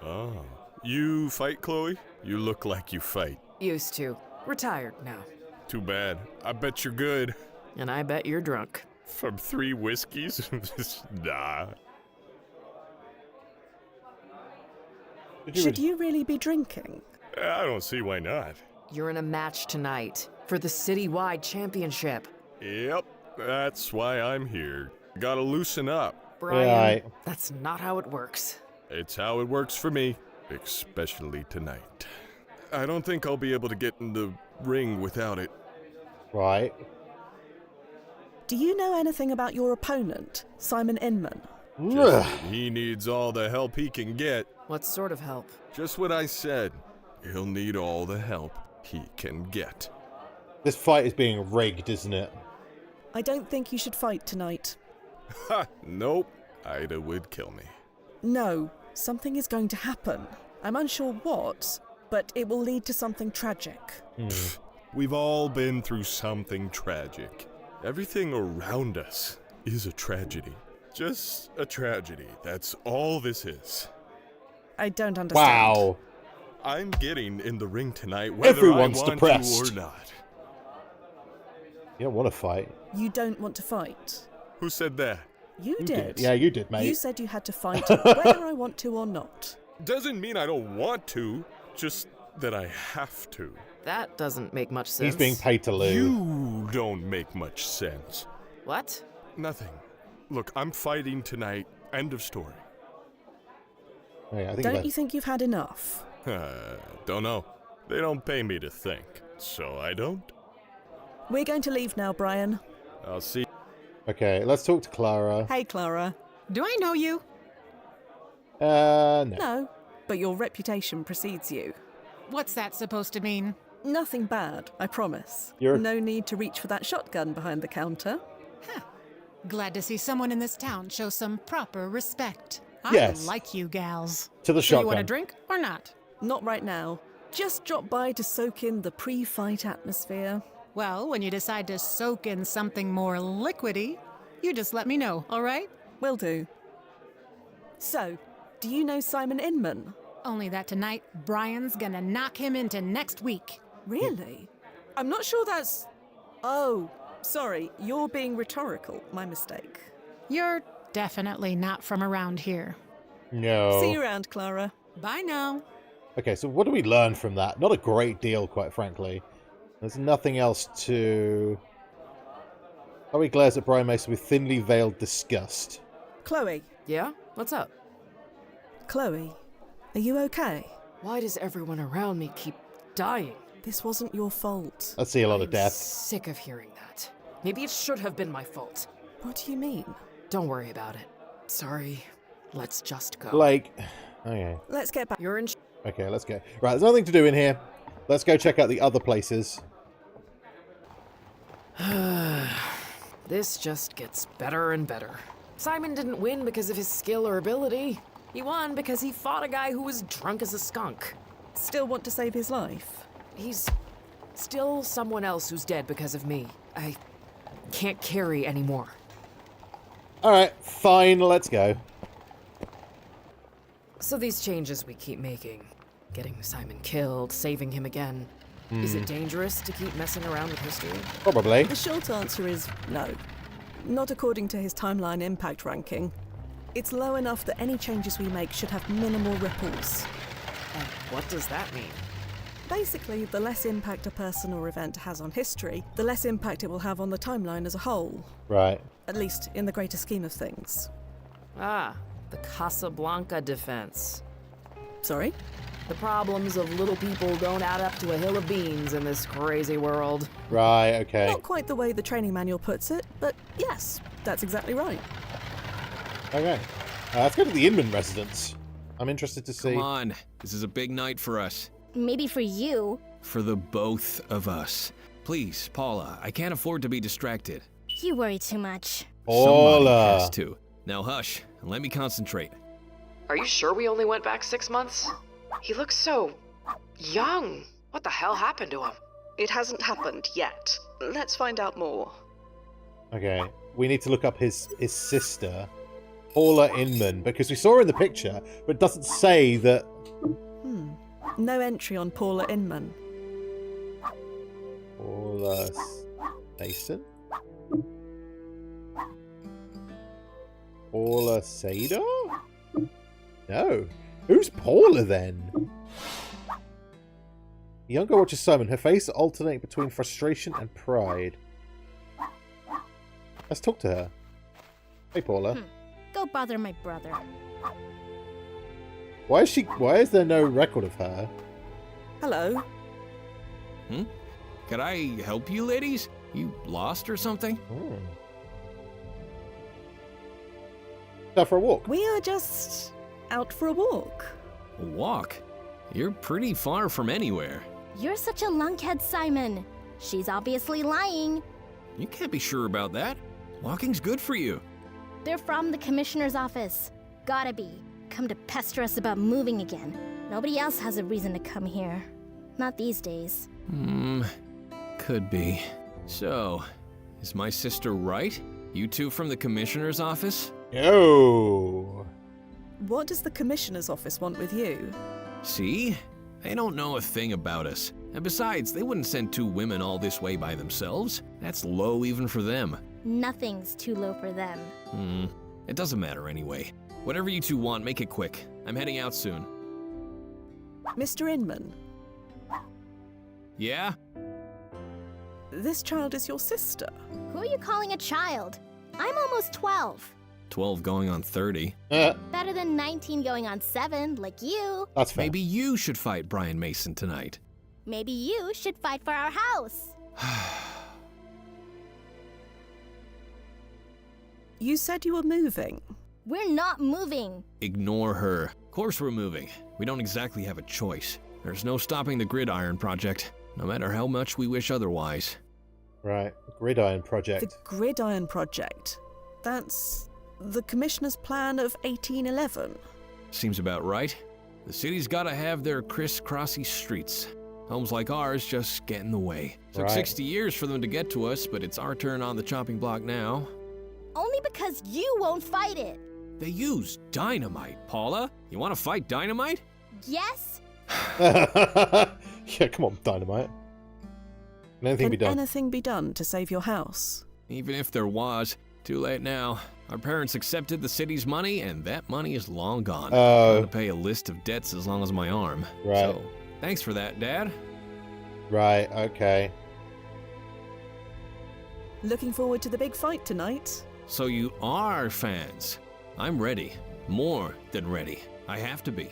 Oh. You fight, Chloe? You look like you fight. Used to. Retired now. Too bad. I bet you're good. And I bet you're drunk. From 3 whiskeys? Nah. Should you really be drinking? I don't see why not. You're in a match tonight for the citywide championship. Yep, that's why I'm here. Gotta loosen up. Brian, Right. that's not how it works. It's how it works for me, especially tonight. I don't think I'll be able to get in the ring without it. Right. Do you know anything about your opponent, Simon Inman? Just that he needs all the help he can get. What sort of help? Just what I said. He'll need all the help he can get. This fight is being rigged, isn't it? I don't think you should fight tonight. Ha! Nope. Ida would kill me. No, something is going to happen. I'm unsure what, but it will lead to something tragic. We've all been through something tragic. Everything around us is a tragedy. Just a tragedy. That's all this is. I don't understand. Wow. I'm getting in the ring tonight whether Everyone's I want depressed. to or not. You don't want to fight. You don't want to fight. Who said that? You did. Yeah, you did, mate. You said you had to fight whether I want to or not. Doesn't mean I don't want to, just that I have to. That doesn't make much sense. He's being paid to lose. You don't make much sense. What? Nothing. Look, I'm fighting tonight. End of story. Oh, yeah, I think Don't you think you've had enough? Don't know. They don't pay me to think, so I don't. We're going to leave now, Brian. I'll see. Okay, let's talk to Clara. Hey, Clara. Do I know you? No. No, but your reputation precedes you. What's that supposed to mean? Nothing bad, I promise. You're- No need to reach for that shotgun behind the counter. Glad to see someone in this town show some proper respect. Yes. I like you gals. To the So you shotgun. want a drink or not? Not right now. Just drop by to soak in the pre-fight atmosphere. Well, when you decide to soak in something more liquidy, you just let me know, all right? Will do. So, do you know Simon Inman? Only that tonight, Brian's gonna knock him into next week. Really? I'm not sure that's... Oh, sorry, you're being rhetorical. My mistake. You're definitely not from around here. No. See you around, Clara. Bye now. Okay, so what do we learn from that? Not a great deal, quite frankly. There's nothing else to... Chloe glares at Brian Mason with thinly veiled disgust. Chloe. Yeah? What's up? Chloe, are you okay? Why does everyone around me keep dying? This wasn't your fault. I see a lot of I'm death. sick of hearing that. Maybe it should have been my fault. What do you mean? Don't worry about it. Sorry. Let's just go. Like... Okay. Let's get back. You're in... Okay, let's go. Right, there's nothing to do in here. Let's go check out the other places. This just gets better and better. Simon didn't win because of his skill or ability. He won because he fought a guy who was drunk as a skunk. Still want to save his life? He's still someone else who's dead because of me. I can't carry anymore. Alright, fine, let's go. So these changes we keep making, getting Simon killed, saving him again, is it dangerous to keep messing around with history? Probably. The short answer is no. Not according to his timeline impact ranking. It's low enough that any changes we make should have minimal ripples. And what does that mean? Basically, the less impact a person or event has on history, the less impact it will have on the timeline as a whole. Right. At least in the greater scheme of things. Ah, the Casablanca defense. Sorry? The problems of little people don't add up to a hill of beans in this crazy world. Right, okay. Not quite the way the training manual puts it, but yes, that's exactly right. Okay. Let's go to the Inman residence. I'm interested to see. Come on, this is a big night for us. Maybe for you. For the both of us. Please, Paula, I can't afford to be distracted. You worry too much. Somebody Paula. has to. Now hush, and let me concentrate. Are you sure we only went back 6 months? He looks so young. What the hell happened to him? It hasn't happened yet. Let's find out more. Okay. We need to look up his sister, Paula Inman, because we saw her in the picture, but it doesn't say that... No entry on Paula Inman. Paula Mason? Paula Sadar? No. Who's Paula then? The younger watches Simon. Her face alternating between frustration and pride. Let's talk to her. Hey, Paula. Go bother my brother. Why is there no record of her? Hello. Could I help you, ladies? You lost or something? Go for a walk. We are just out for a walk. A walk? You're pretty far from anywhere. You're such a lunkhead, Simon. She's obviously lying. You can't be sure about that. Walking's good for you. They're from the commissioner's office. Gotta be. Come to pester us about moving again. Nobody else has a reason to come here. Not these days. Could be. So, is my sister right? You two from the commissioner's office? Yo. What does the commissioner's office want with you? See? They don't know a thing about us. And besides, they wouldn't send two women all this way by themselves. That's low even for them. Nothing's too low for them. It doesn't matter anyway. Whatever you two want, make it quick. I'm heading out soon. Mr. Inman, Yeah? this child is your sister. Who are you calling a child? I'm almost 12. 12 going on 30. Better than 19 going on 7, like you. That's fair. Maybe you should fight Brian Mason tonight. Maybe you should fight for our house. You said you were moving. We're not moving. Ignore her. Of course we're moving. We don't exactly have a choice. There's no stopping the Gridiron Project, no matter how much we wish otherwise. Right. Gridiron Project. The Gridiron Project. That's the commissioner's plan of 1811. Seems about right. The city's gotta have their criss-crossy streets. Homes like ours just get in the way. Took Right. 60 years for them to get to us, but it's our turn on the chopping block now. Only because you won't fight it. They use dynamite, Paula. You want to fight dynamite? Yes? Yeah, come on, Dynamite. Can anything Can be done? anything be done to save your house? Even if there was, too late now. Our parents accepted the city's money, and that money is long gone. Oh. I'm gonna pay a list of debts as long as my arm. Right. So, thanks for that, Dad. Right, okay. Looking forward to the big fight tonight. So you are fans. I'm ready. More than ready. I have to be.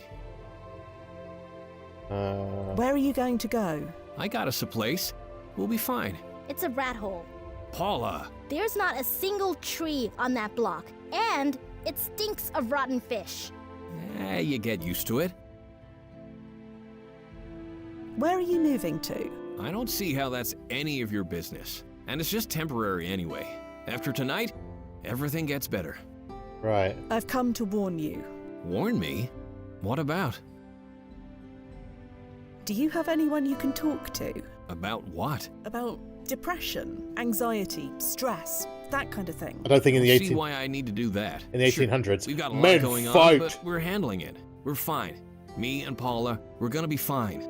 Where are you going to go? I got us a place. We'll be fine. It's a rat hole. Paula! There's not a single tree on that block, and it stinks of rotten fish. You get used to it. Where are you moving to? I don't see how that's any of your business. And it's just temporary anyway. After tonight, everything gets better. Right. I've come to warn you. Warn me? What about? Do you have anyone you can talk to? About what? About Depression, anxiety, stress, that kind of thing. I don't think in the See why I need to do that. in the 1800s, We've got a lot men going fight. on, but we're handling it. We're fine. Me and Paula, we're gonna be fine.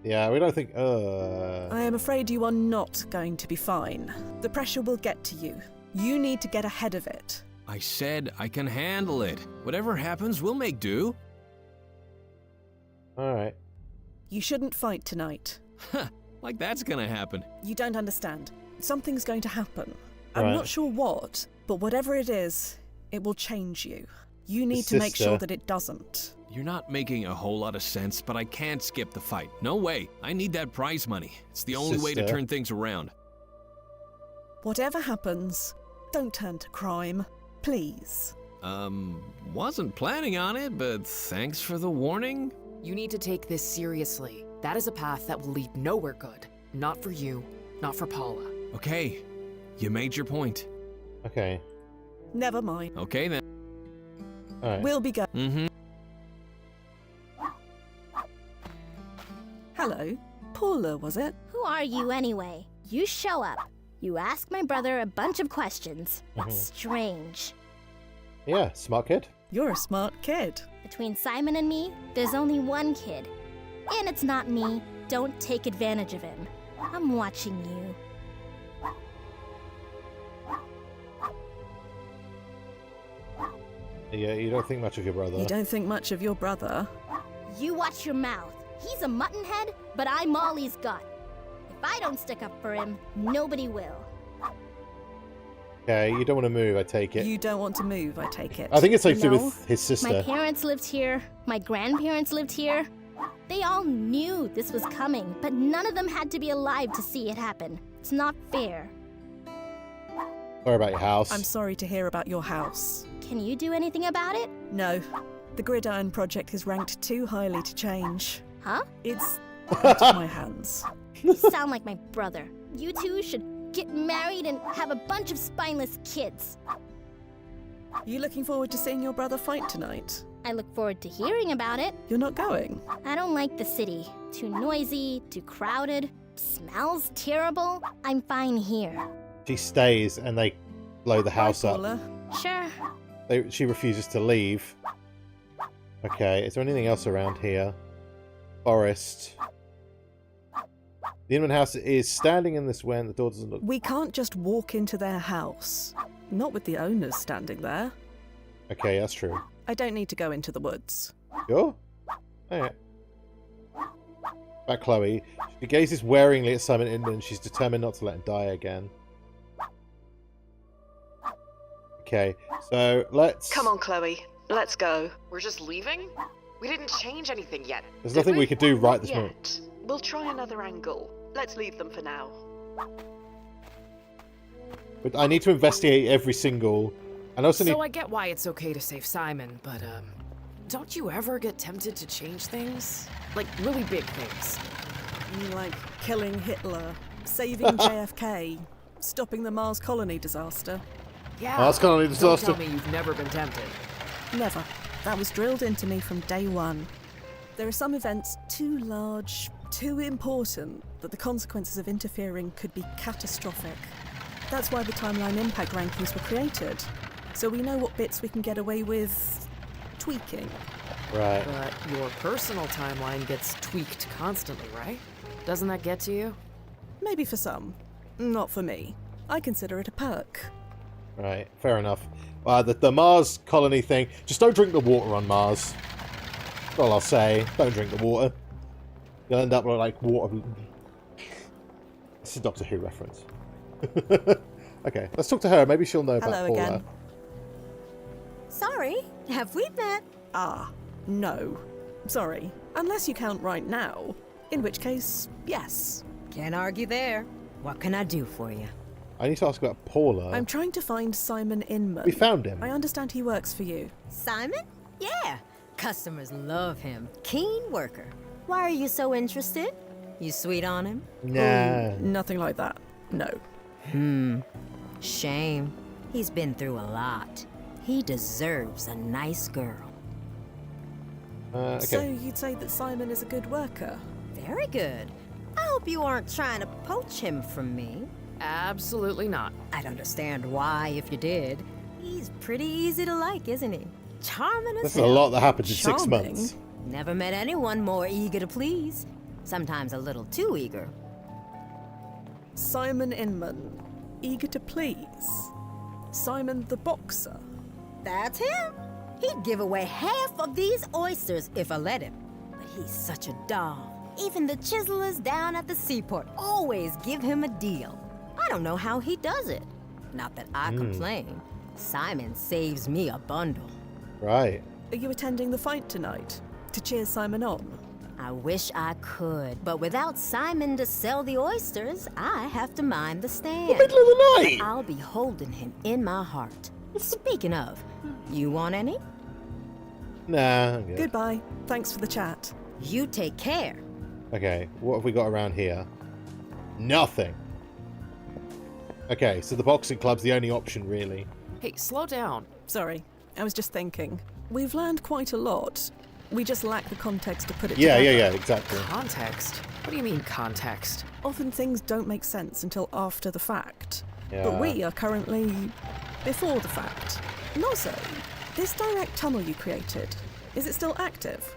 Yeah, we don't think. I am afraid you are not going to be fine. The pressure will get to you. You need to get ahead of it. I said I can handle it. Whatever happens, we'll make do. All right. You shouldn't fight tonight. Like that's gonna happen. You don't understand. Something's going to happen. I'm Right. not sure what, but whatever it is, it will change you. You need to make sure Sister. that it doesn't. You're not making a whole lot of sense, but I can't skip the fight. No way. I need that prize money. It's the only way to Sister. turn things around. Whatever happens, don't turn to crime. Please. Wasn't planning on it, but thanks for the warning. You need to take this seriously. That is a path that will lead nowhere good. Not for you, not for Paula. Okay, you made your point. Okay. Never mind. Okay then. All right. We'll be going. Mm-hmm. Hello. Paula, was it? Who are you anyway? You show up. You ask my brother a bunch of questions. Strange. Yeah, smart kid. You're a smart kid. Between Simon and me, there's only one kid. And it's not me. Don't take advantage of him. I'm watching you. Yeah, you don't think much of your brother. You don't think much of your brother. You watch your mouth. He's a mutton head, but I'm Molly's gut. If I don't stick up for him, nobody will. Okay, you don't want to move, I take it. You don't want to move, I take it. I think it's something to do No. with his My sister. parents lived here. My grandparents lived here. They all knew this was coming, but none of them had to be alive to see it happen. It's not fair. Sorry about your house. I'm sorry to hear about your house. Can you do anything about it? No. The Gridiron Project is ranked too highly to change. Huh? It's out of my hands. You sound like my brother. You two should get married and have a bunch of spineless kids. You looking forward to seeing your brother fight tonight? I look forward to hearing about it. You're not going? I don't like the city. Too noisy, too crowded, smells terrible. I'm fine here. She stays and they blow the house Bye, up. Paula. Sure. She refuses to leave. Okay, is there anything else around here? Forest. The Inman house is standing in this way and the door doesn't look... We can't just walk into their house. Not with the owners standing there. Okay, that's true. I don't need to go into the woods. Sure? Alright. Back Chloe. She gazes waringly at Simon Inman. She's determined not to let him die again. Okay, so let's... Come on, Chloe. Let's go. We're just leaving? We didn't change anything yet. There's Did nothing we can do right this Yet. moment. We'll try another angle. Let's leave them for now. But I need to investigate every single... And also need... So I get why it's okay to save Simon, but don't you ever get tempted to change things? Like really big things. Like killing Hitler, saving JFK, stopping the Mars colony disaster. Yeah. Mars colony disaster. Don't tell me you've never been tempted. Never. That was drilled into me from day one. There are some events too large, too important, that the consequences of interfering could be catastrophic. That's why the timeline impact rankings were created. So we know what bits we can get away with tweaking. Right. But your personal timeline gets tweaked constantly, right? Doesn't that get to you? Maybe for some. Not for me. I consider it a perk. Right, fair enough. The Mars colony thing, just don't drink the water on Mars. That's all I'll say. Don't drink the water. You'll end up like water. This is a Doctor Who reference. Okay, let's talk to her. Maybe she'll know about Hello Paula. again. Sorry, have we met? Ah, no. Sorry. Unless you count right now. In which case, yes. Can't argue there. What can I do for you? I need to ask about Paula. I'm trying to find Simon Inman. We found him. I understand he works for you. Simon? Yeah. Customers love him. Keen worker. Why are you so interested? You sweet on him? Nah. Nothing like that. No. Shame. He's been through a lot. He deserves a nice girl. Okay. So you'd say that Simon is a good worker? Very good. I hope you aren't trying to poach him from me. Absolutely not. I'd understand why if you did. He's pretty easy to like, isn't he? Charming as That's hell. a lot that happens in 6 Charming. months. Never met anyone more eager to please. Sometimes a little too eager. Simon Inman, eager to please. Simon the boxer. That's him. He'd give away half of these oysters if I let him. But he's such a doll. Even the chiselers down at the seaport always give him a deal. I don't know how he does it. Not that I complain. Simon saves me a bundle. Right. Are you attending the fight tonight? To cheer Simon on? I wish I could, but without Simon to sell the oysters, I have to mind the stand. The middle of the night! But I'll be holding him in my heart. Speaking of, you want any? Nah, I'm good. Goodbye. Thanks for the chat. You take care. Okay, what have we got around here? Nothing. Okay, so the boxing club's the only option, really. Hey, slow down. Sorry, I was just thinking. We've learned quite a lot. We just lack the context to put it Yeah, together. yeah, exactly. Context? What do you mean, context? Often things don't make sense until after the fact. Yeah. But we are currently before the fact. Nozzo, this direct tunnel you created, is it still active?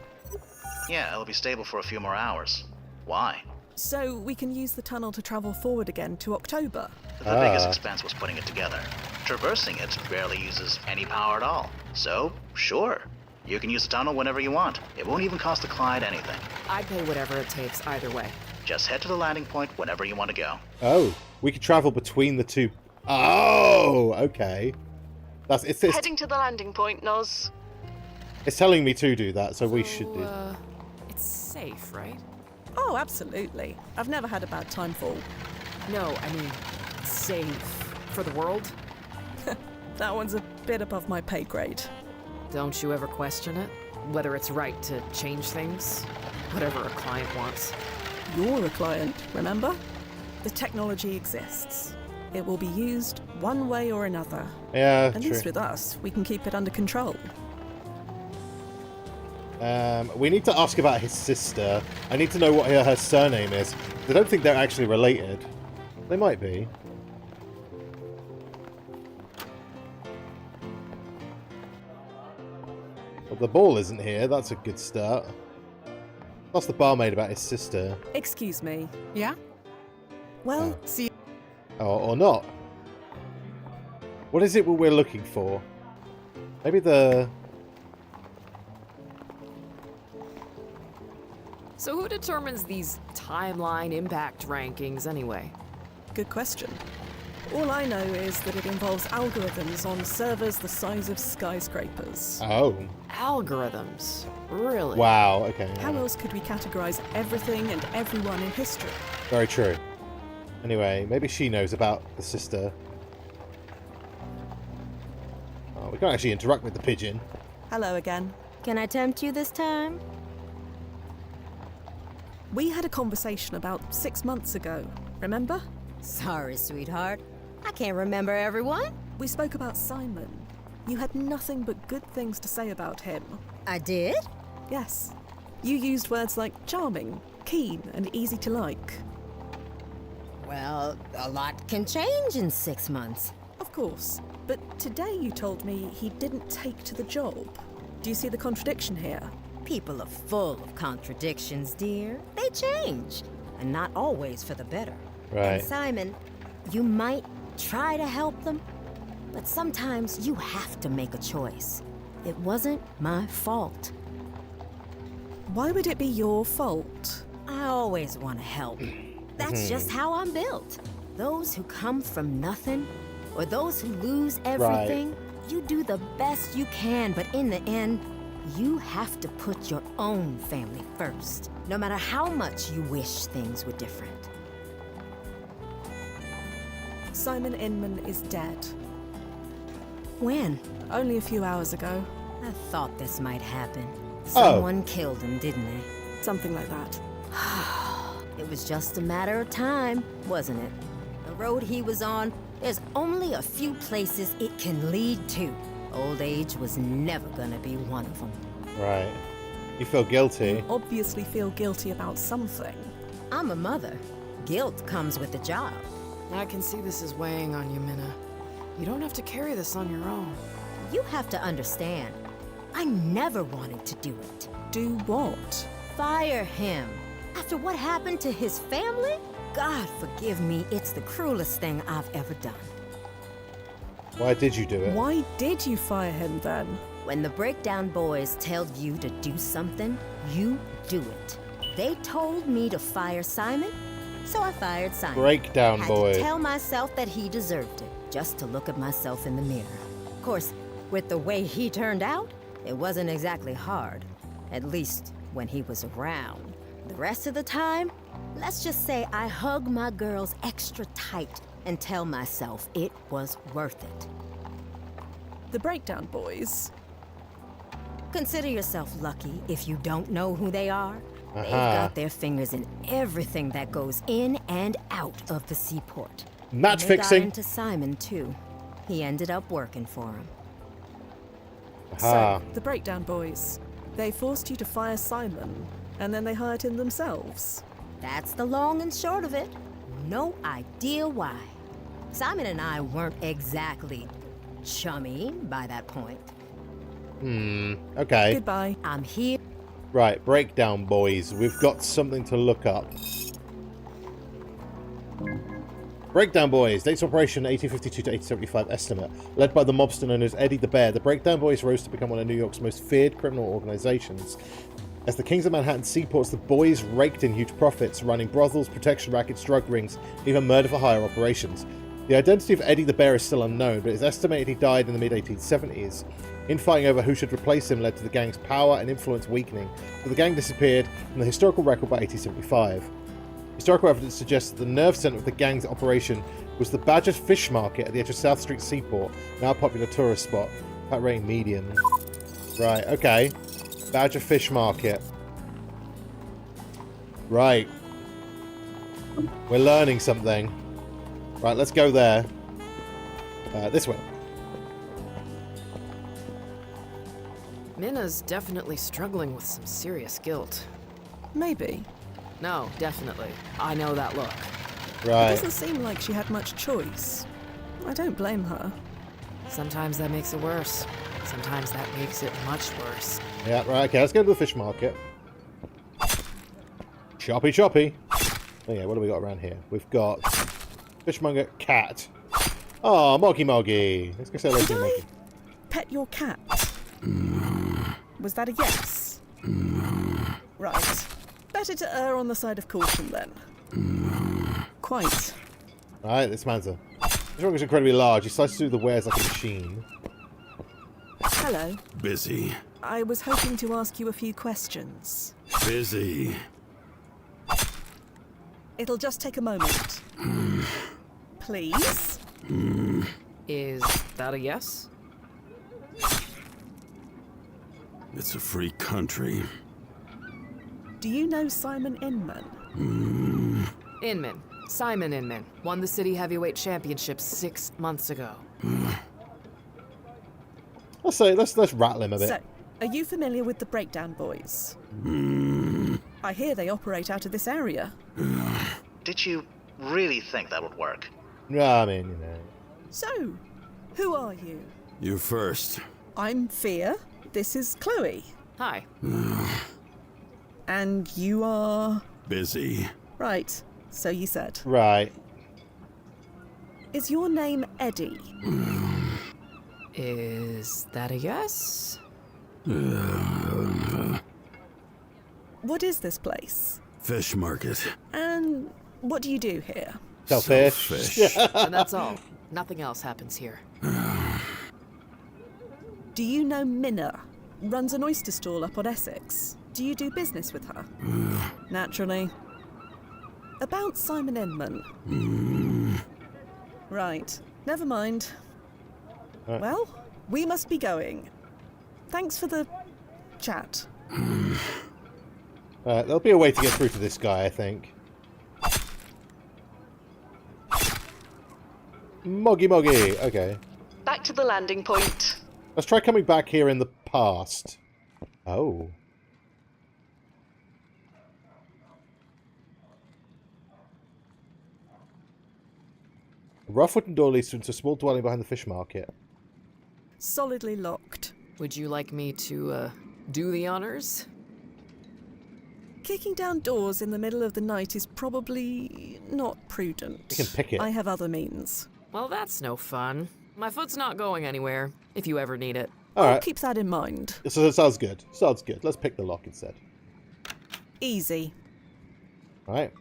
Yeah, it'll be stable for a few more hours. Why? So we can use the tunnel to travel forward again to October. The biggest expense was putting it together. Traversing it barely uses any power at all. So, sure. You can use the tunnel whenever you want. It won't even cost the client anything. I'd pay whatever it takes either way. Just head to the landing point whenever you want to go. Oh, we could travel between the two. Oh, okay. It's Heading to the landing point, Noz. it's telling me to do that, so we should do. It's safe, right? Oh, absolutely. I've never had a bad time fall. No, I mean, safe for the world? That one's a bit above my pay grade. Don't you ever question it? Whether it's right to change things? Whatever a client wants. You're a client, remember? The technology exists. It will be used one way or another. Yeah, At true. least with us, we can keep it under control. We need to ask about his sister. I need to know what her surname is. I don't think they're actually related. They might be. Well, the ball isn't here. That's a good start. Ask the barmaid about his sister. Excuse me. Yeah? Well, See, Or not. What is it we're looking for? Maybe the... So who determines these timeline impact rankings anyway? good question. All I know is that it involves algorithms on servers the size of skyscrapers. Oh. Algorithms? Really? Wow, okay. How else could we categorize everything and everyone in history? Very true. Anyway, maybe she knows about the sister. Oh, we can't actually interact with the pigeon. Hello again. Can I tempt you this time? We had a conversation about 6 months ago, remember? Sorry, sweetheart. I can't remember everyone. We spoke about Simon. You had nothing but good things to say about him. I did? Yes. You used words like charming, keen, and easy to like. Well, a lot can change in 6 months. Of course. But today you told me he didn't take to the job. Do you see the contradiction here? People are full of contradictions, dear. They change, and not always for the better. Right. And Simon, you might try to help them, but sometimes you have to make a choice. It wasn't my fault. Why would it be your fault? I always want to help. That's just how I'm built. Those who come from nothing, or those who lose everything, you do the best you can, but in the end, you have to put your own family first, no matter how much you wish things were different. Simon Inman is dead. When? Only a few hours ago. I thought this might happen. Someone killed him, didn't they? Something like that. It was just a matter of time, wasn't it? The road he was on, there's only a few places it can lead to. Old age was never gonna be one of them. Right. You feel guilty. Obviously feel guilty about something. I'm a mother. Guilt comes with the job. I can see this is weighing on you, Minna. You don't have to carry this on your own. You have to understand, I never wanted to do it. Do what? Fire him. After what happened to his family? God forgive me, it's the cruelest thing I've ever done. Why did you do it? Why did you fire him then? When the Breakdown Boys tell you to do something, you do it. They told me to fire Simon, so I fired Simon. Breakdown Had Boy. to tell myself that he deserved it, just to look at myself in the mirror. Of course, with the way he turned out, it wasn't exactly hard. At least when he was around. The rest of the time, let's just say I hug my girls extra tight and tell myself it was worth it. The Breakdown Boys? Consider yourself lucky if you don't know who they are. They've Uh-huh. got their fingers in everything that goes in and out of the seaport. Match And they fixing. got into Simon, too. He ended up working for him. Aha. So, the Breakdown Boys. They forced you to fire Simon, and then they hired him themselves. That's the long and short of it. No idea why. Simon and I weren't exactly chummy by that point. Okay. Goodbye. I'm here. Right, Breakdown Boys. We've got something to look up. Breakdown Boys, dates of operation 1852 to 1875 estimate. Led by the mobster known as Eddie the Bear, the Breakdown Boys rose to become one of New York's most feared criminal organizations. As the kings of Manhattan seaports, the boys raked in huge profits, running brothels, protection rackets, drug rings, even murder-for-hire operations. The identity of Eddie the Bear is still unknown, but it's estimated he died in the mid-1870s. Infighting over who should replace him led to the gang's power and influence weakening, but the gang disappeared from the historical record by 1875. Historical evidence suggests that the nerve center of the gang's operation was the Badger Fish Market at the edge of South Street Seaport, now a popular tourist spot. That rating medium. Right, okay. Badger Fish Market. Right. We're learning something. Right, let's go there. This way. Minna's definitely struggling with some serious guilt. Maybe. No, definitely. I know that look. It Right. doesn't seem like she had much choice. I don't blame her. Sometimes that makes it worse. Sometimes that makes it much worse. Yeah, right, okay, let's go to the fish market. Choppy, choppy. Oh yeah, what do we got around here? We've got fishmonger cat. Oh, Moggy Moggy. Let's go say hello to Did I Moggy. pet your cat? Was that a yes? Right. Better to err on the side of caution then. Quite. Right, this man's a... This rock is incredibly large. He slices through the wares like a machine. Hello. Busy. I was hoping to ask you a few questions. Busy. It'll just take a moment. Please? Is that a yes? It's a free country. Do you know Simon Inman? Inman. Simon Inman. Won the City Heavyweight Championship 6 months ago. Let's say, let's rattle him a bit. So, are you familiar with the Breakdown Boys? I hear they operate out of this area. Did you really think that would work? Yeah, I mean, you know. So, who are you? You first. I'm Fia. This is Chloe. Hi. And you are... Busy. Right, so you said. Right. Is your name Eddie? Is that a yes? What is this place? Fish market. And what do you do here? Sell Sell fish. fish. And that's all. Nothing else happens here. Do you know Minna? Runs an oyster stall up on Essex. Do you do business with her? Naturally. About Simon Inman. Right. Never mind. Well, we must be going. Thanks for the chat. There'll be a way to get through to this guy, I think. Moggy Moggy. Okay. Back to the landing point. Let's try coming back here in the past. Oh. rough wooden door leads into a small dwelling behind the fish market. Solidly locked. Would you like me to, do the honors? Kicking down doors in the middle of the night is probably not prudent. You can pick it. I have other means. Well, that's no fun. My foot's not going anywhere, if you ever need it. Alright. Keep that in mind. So that sounds good. Sounds good. Let's pick the lock instead. Easy. Alright.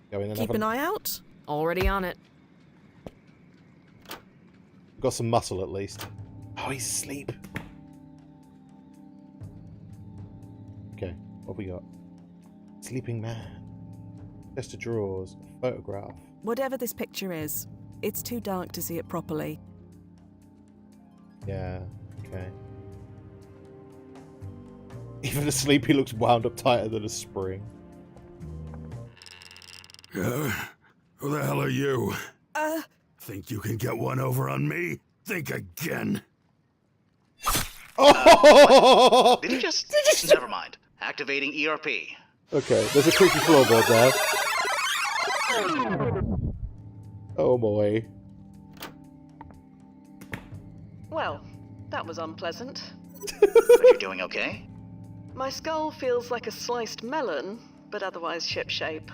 Go in and Keep have an eye out. Already on it. Got some muscle at least. Oh, he's asleep. Okay, what have we got? Sleeping man. Chest of drawers. Photograph. Whatever this picture is, it's too dark to see it properly. Yeah, okay. Even asleep, he looks wound up tighter than a spring. Who the hell are you? Think you can get one over on me? Think again. Oh! Did he just... Never mind. Activating ERP. Okay, there's a creaky floorboard there. Oh boy. Well, that was unpleasant. But you're doing okay? My skull feels like a sliced melon, but otherwise shipshape.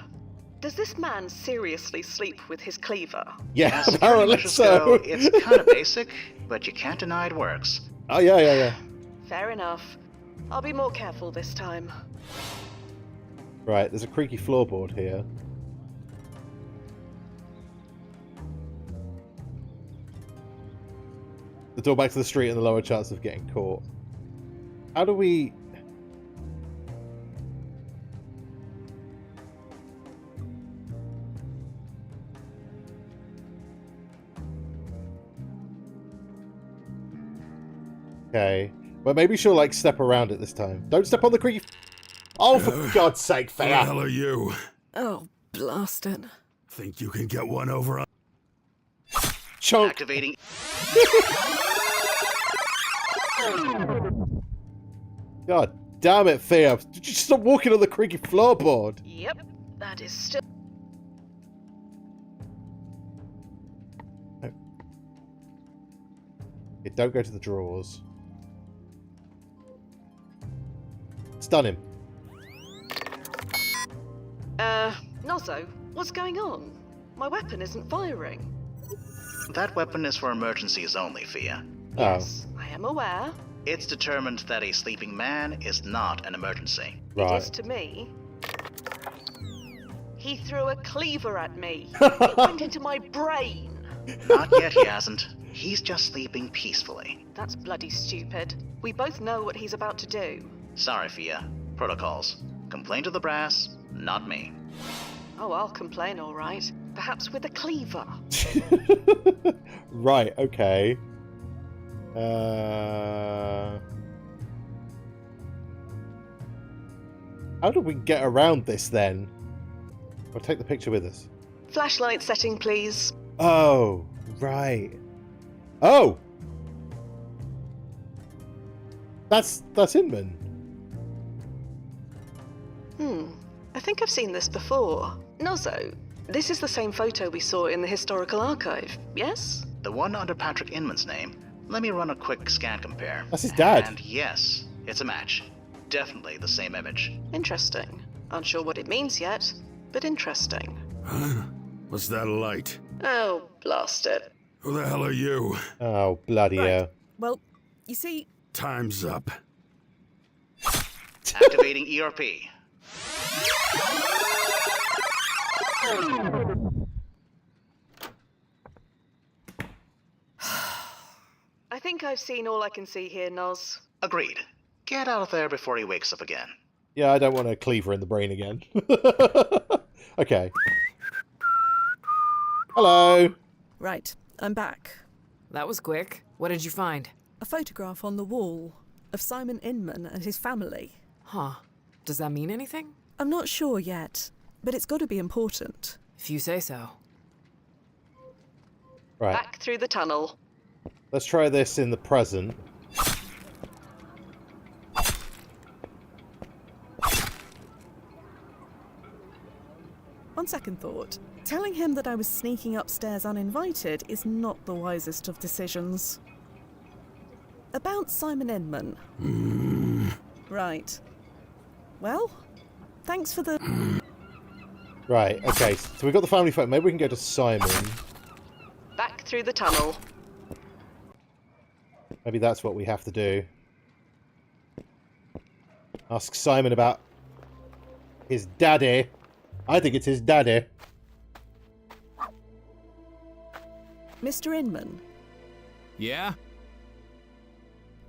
Does this man seriously sleep with his cleaver? Yeah, As apparently measures so. go, it's kind of basic, but you can't deny it works. Oh, yeah. Fair enough. I'll be more careful this time. Right, there's a creaky floorboard here. The door back to the street and the lower chance of getting caught. How do we... Okay. Well, maybe she'll, like, step around it this time. Don't step on the creaky... Oh, for God's sake, Who the Fia! hell are you? Oh, blast it. Think you can get one over on... Chunk! Activating... God damn it, Fia! Did you stop walking on the creaky floorboard? Yep, that is still... Okay, don't go to the drawers. Stun him. Nozzo, what's going on? My weapon isn't firing. That weapon is for emergencies only, Fia. Yes, I am aware. It's determined that a sleeping man is not an emergency. Right. It is to me. He threw a cleaver at me. It went into my brain. Not yet, he hasn't. He's just sleeping peacefully. That's bloody stupid. We both know what he's about to do. Sorry, Fia. Protocols. Complain to the brass, not me. Oh, I'll complain, all right. Perhaps with a cleaver. Right, okay. How do we get around this then? We'll take the picture with us. Flashlight setting, please. Oh, right. Oh! That's Inman. I think I've seen this before. Nozzo, this is the same photo we saw in the historical archive, yes? The one under Patrick Inman's name. Let me run a quick scan compare. That's his dad. And yes, it's a match. Definitely the same image. Interesting. Unsure what it means yet, but interesting. Huh? What's that light? Oh, blast it. Who the hell are you? Oh, bloody hell. Well, you see... Time's up. Activating ERP. I think I've seen all I can see here, Noz. Agreed. Get out of there before he wakes up again. Yeah, I don't want a cleaver in the brain again. Okay. Hello. Right, I'm back. That was quick. What did you find? A photograph on the wall of Simon Inman and his family. Huh. Does that mean anything? I'm not sure yet, but it's got to be important. If you say so. Right. Back through the tunnel. Let's try this in the present. On second thought, telling him that I was sneaking upstairs uninvited is not the wisest of decisions. About Simon Inman. Right. Well, thanks for the... Right, okay, so we've got the family photo. Maybe we can go to Simon. Back through the tunnel. Maybe that's what we have to do. Ask Simon about his daddy. I think it's his daddy. Mr. Inman, Yeah?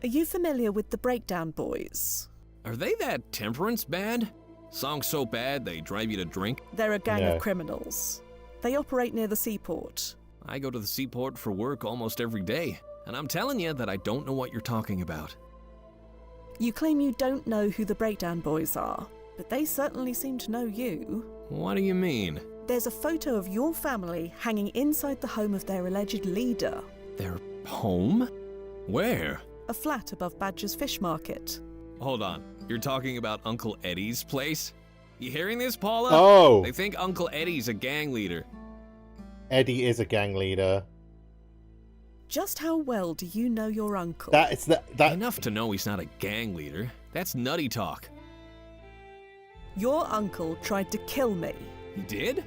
are you familiar with the Breakdown Boys? Are they that temperance band? Song so bad they drive you to drink? They're a gang No. of criminals. They operate near the seaport. I go to the seaport for work almost every day, and I'm telling you that I don't know what you're talking about. You claim you don't know who the Breakdown Boys are, but they certainly seem to know you. What do you mean? There's a photo of your family hanging inside the home of their alleged leader. Their home? Where? A flat above Badger's Fish Market. Hold on, you're talking about Uncle Eddie's place? You hearing this, Paula? Oh! They think Uncle Eddie's a gang leader. Eddie is a gang leader. Just how well do you know your uncle? That Enough to know he's not a gang leader. That's nutty talk. Your uncle tried to kill me. He did?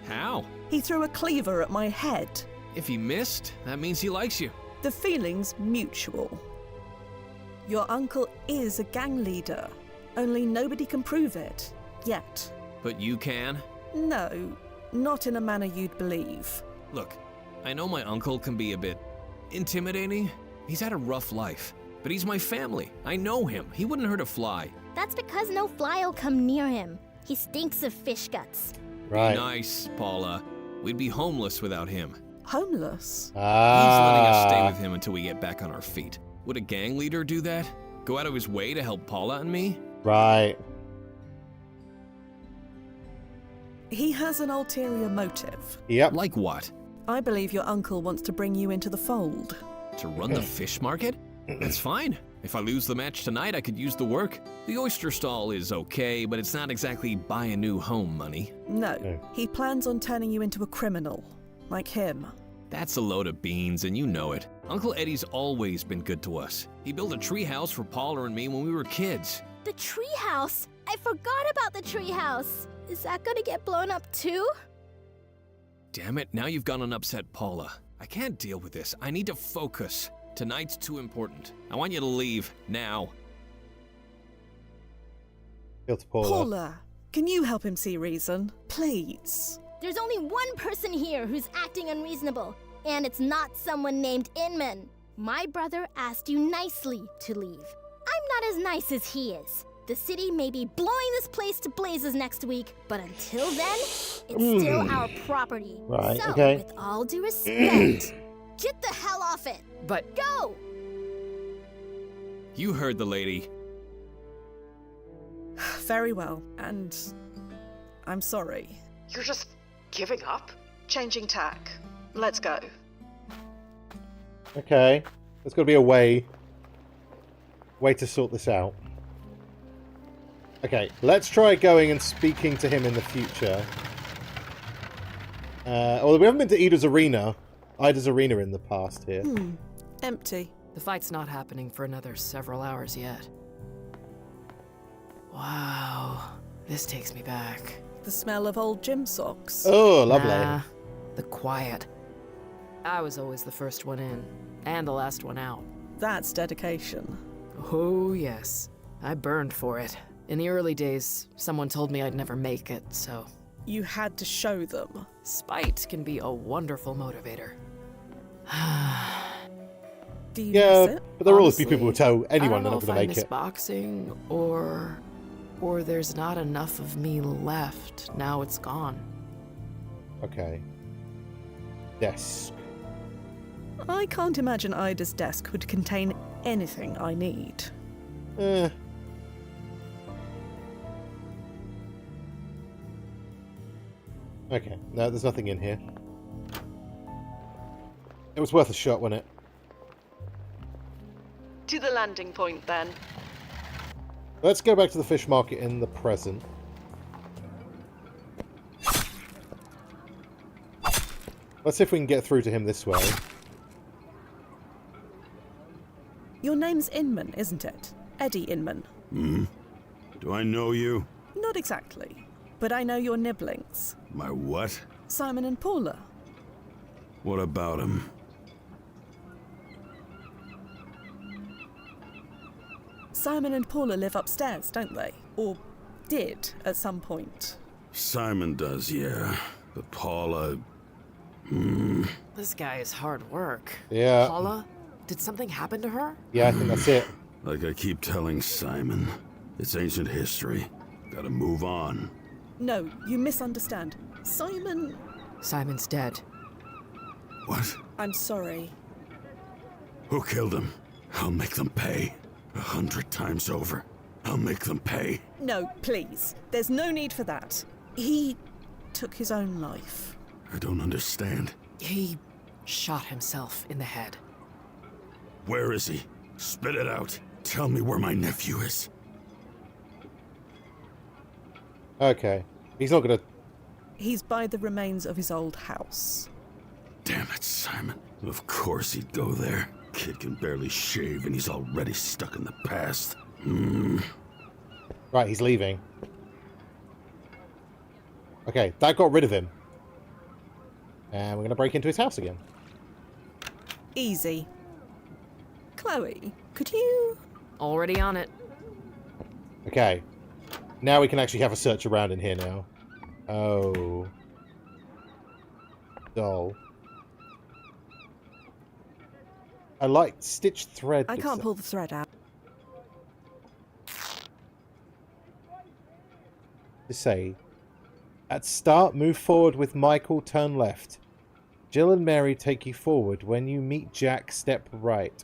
How? He threw a cleaver at my head. If he missed, that means he likes you. The feeling's mutual. Your uncle is a gang leader, only nobody can prove it, yet. But you can? No, not in a manner you'd believe. Look, I know my uncle can be a bit intimidating. He's had a rough life, but he's my family. I know him. He wouldn't hurt a fly. That's because no fly'll come near him. He stinks of fish guts. right. Be nice, Paula. We'd be homeless without him. Homeless? He's letting us stay with him until we get back on our feet. Would a gang leader do that? Go out of his way to help Paula and me? Right. He has an ulterior motive. Yep. Like what? I believe your uncle wants to bring you into the fold. To run the fish market? That's fine. If I lose the match tonight, I could use the work. The oyster stall is okay, but it's not exactly buy a new home money. No, he plans on turning you into a criminal, like him. That's a load of beans, and you know it. Uncle Eddie's always been good to us. He built a treehouse for Paula and me when we were kids. The treehouse! I forgot about the treehouse! Is that gonna get blown up too? Damn it, now you've gone and upset Paula. I can't deal with this. I need to focus. Tonight's too important. I want you to leave, now. Kill to Paula. Paula, can you help him see reason? Please. There's only one person here who's acting unreasonable, and it's not someone named Inman. My brother asked you nicely to leave. I'm not as nice as he is. The city may be blowing this place to blazes next week, but until then, it's still our property. Right, so, okay. with all due respect, get the hell off it. But Go! You heard the lady. Very well, and I'm sorry. You're just giving up? Changing tack. Let's go. Okay. There's got to be a way to sort this out. Okay, let's try going and speaking to him in the future. Although we haven't been to Ida's Arena in the past here. Empty. the fight's not happening for another several hours yet. Wow, this takes me back. The smell of old gym socks. Oh, lovely. Nah, the quiet. I was always the first one in, and the last one out. That's dedication. Oh, yes. I burned for it. In the early days, someone told me I'd never make it, so... You had to show them. Spite can be a wonderful motivator. Do you Yeah, miss it? but there will always be Honestly, people who tell anyone I they're don't not know going to if I make miss it. boxing, or there's not enough of me left. Now it's gone. Okay. Desk. I can't imagine Ida's desk would contain anything I need. Okay, no, there's nothing in here. It was worth a shot, wasn't it? To the landing point, then. Let's go back to the fish market in the present. Let's see if we can get through to him this way. Your name's Inman, isn't it? Eddie Inman. Hmm? Do I know you? Not exactly, but I know your nibblings. My what? Simon and Paula. What about him? Simon and Paula live upstairs, don't they? Or did at some point. Simon does, yeah. But Paula... This guy is hard work. Yeah. Paula? Did something happen to her? Yeah, I think that's it. Like I keep telling Simon, it's ancient history. Gotta move on. No, you misunderstand. Simon's dead. What? I'm sorry. Who killed him? I'll make them pay. 100 times over. I'll make them pay. No, please. There's no need for that. He took his own life. I don't understand. He shot himself in the head. Where is he? Spit it out. Tell me where my nephew is. Okay. He's not gonna... He's by the remains of his old house. Damn it, Simon. Of course he'd go there. Kid can barely shave and he's already stuck in the past. Right, he's leaving. Okay, that got rid of him. And we're gonna break into his house again. Easy. Chloe, could you... Already on it. Okay. Now we can actually have a search around in here now. Oh. Doll. I like stitched thread. I can't pull the thread out. To say, at start, move forward with Michael, turn left. Jill and Mary take you forward. When you meet Jack, step right.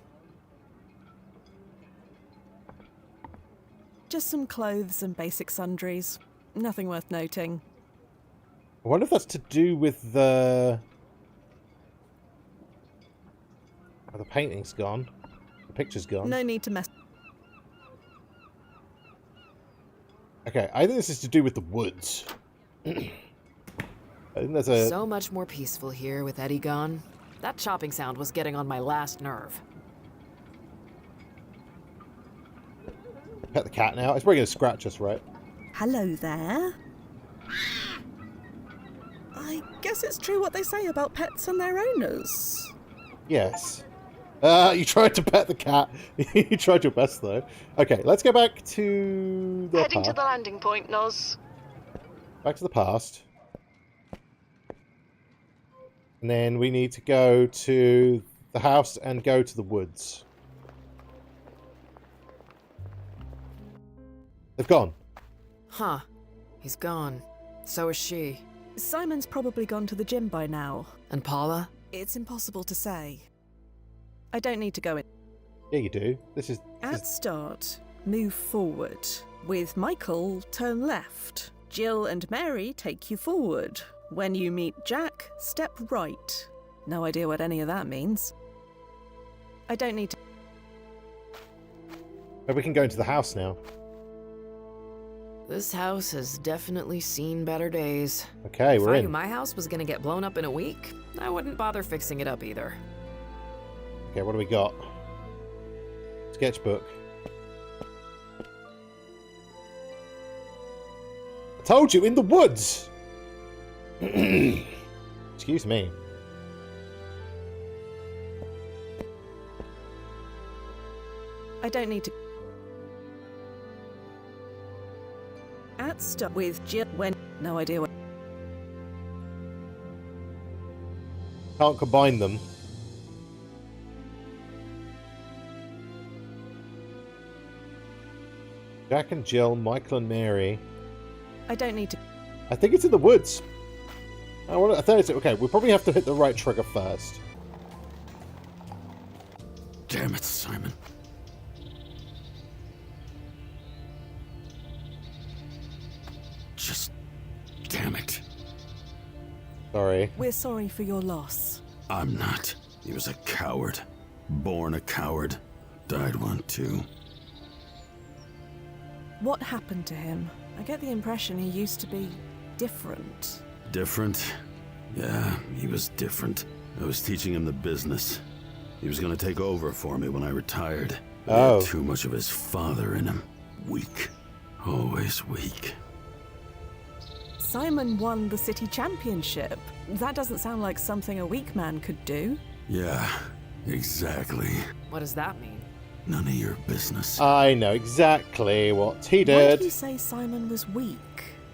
Just some clothes and basic sundries. Nothing worth noting. I wonder if that's to do with the... Oh, the painting's gone. The picture's gone. No need to mess... Okay, I think this is to do with the woods. I think there's a... So much more peaceful here with Eddie gone. That chopping sound was getting on my last nerve. Pet the cat now. It's probably going to scratch us, right? Hello there. I guess it's true what they say about pets and their owners. Yes. You tried to pet the cat. You tried your best, though. Okay, let's go back to the Heading past. to the landing point, Noz. Back to the past. And then we need to go to the house and go to the woods. They've gone. Huh. He's gone. So is she. Simon's probably gone to the gym by now. And Paula? It's impossible to say. I don't need to go in. Yeah, you do. This is... At start, move forward. With Michael, turn left. Jill and Mary take you forward. When you meet Jack, step right. No idea what any of that means. I don't need to... Maybe we can go into the house now. This house has definitely seen better days. Okay, we're If I in. knew my house was gonna get blown up in a week, I wouldn't bother fixing it up either. Okay, what do we got? Sketchbook. I told you, in the woods! Excuse me. I don't need to... At start with Jill when... No idea what... Can't combine them. Jack and Jill, Michael and Mary. I don't need to... I think it's in the woods. I thought it's... Okay, we probably have to hit the right trigger first. Damn it, Simon. Just... damn it. Sorry. We're sorry for your loss. I'm not. He was a coward. Born a coward. Died one too. What happened to him? I get the impression he used to be different. Different? Yeah, he was different. I was teaching him the business. He was gonna take over for me when I retired. But he had too much of his father in him. Weak. Always weak. Simon won the city championship. That doesn't sound like something a weak man could do. Yeah, exactly. What does that mean? None of your business. I know exactly what he Why did. did you say Simon was weak?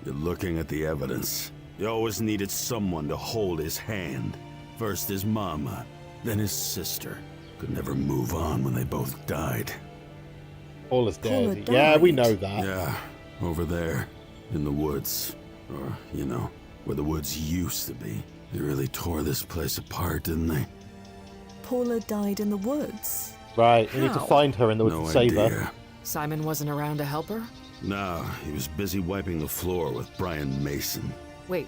You're looking at the evidence. He always needed someone to hold his hand. First his mama, then his sister. Could never move on when they both died. Paula's Paula dead. Yeah, we died. know that. Yeah, over there, in the woods. Or, you know, where the woods used to be. They really tore this place apart, didn't they? Paula died in the woods. Right, we need to How? find her in the woods No and save her. idea. Simon wasn't around to help her? No, he was busy wiping the floor with Brian Mason. Wait,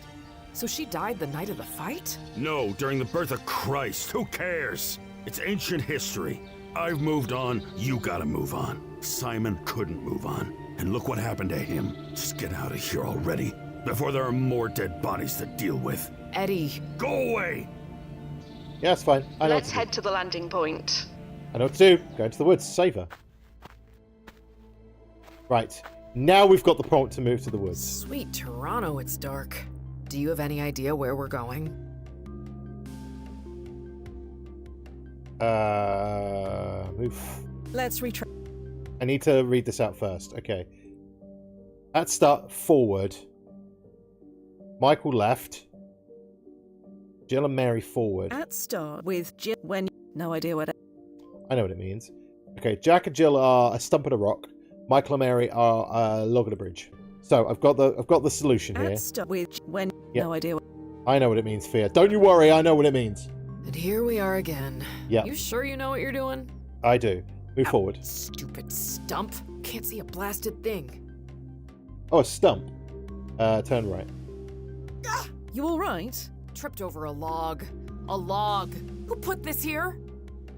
so she died the night of the fight? No, during the birth of Christ. Who cares? It's ancient history. I've moved on, you gotta move on. Simon couldn't move on. And look what happened to him. Just get out of here already, before there are more dead bodies to deal with. Eddie. Go away! Yeah, it's fine. I know Let's what to head to the landing point. do. I know what to do. Go into the woods. Save her. Right. Now we've got the prompt to move to the woods. Sweet Toronto, it's dark. Do you have any idea where we're going? Move. Let's retrace. I need to read this out first. Okay. At start, forward. Michael left. Jill and Mary forward. At start with Jill when... No idea what... I know what it means. Okay, Jack and Jill are a stump and a rock. Michael and Mary are a log on a bridge. So I've got the solution here. At start with when... Yep. No idea what... I know what it means, Fia. Don't you worry, I know what it means. And here we are again. Yeah. You sure you know what you're doing? I do. Move forward. Stupid stump. Can't see a blasted thing. Oh, a stump. Turn right. You alright? Tripped over a log. A log. Who put this here?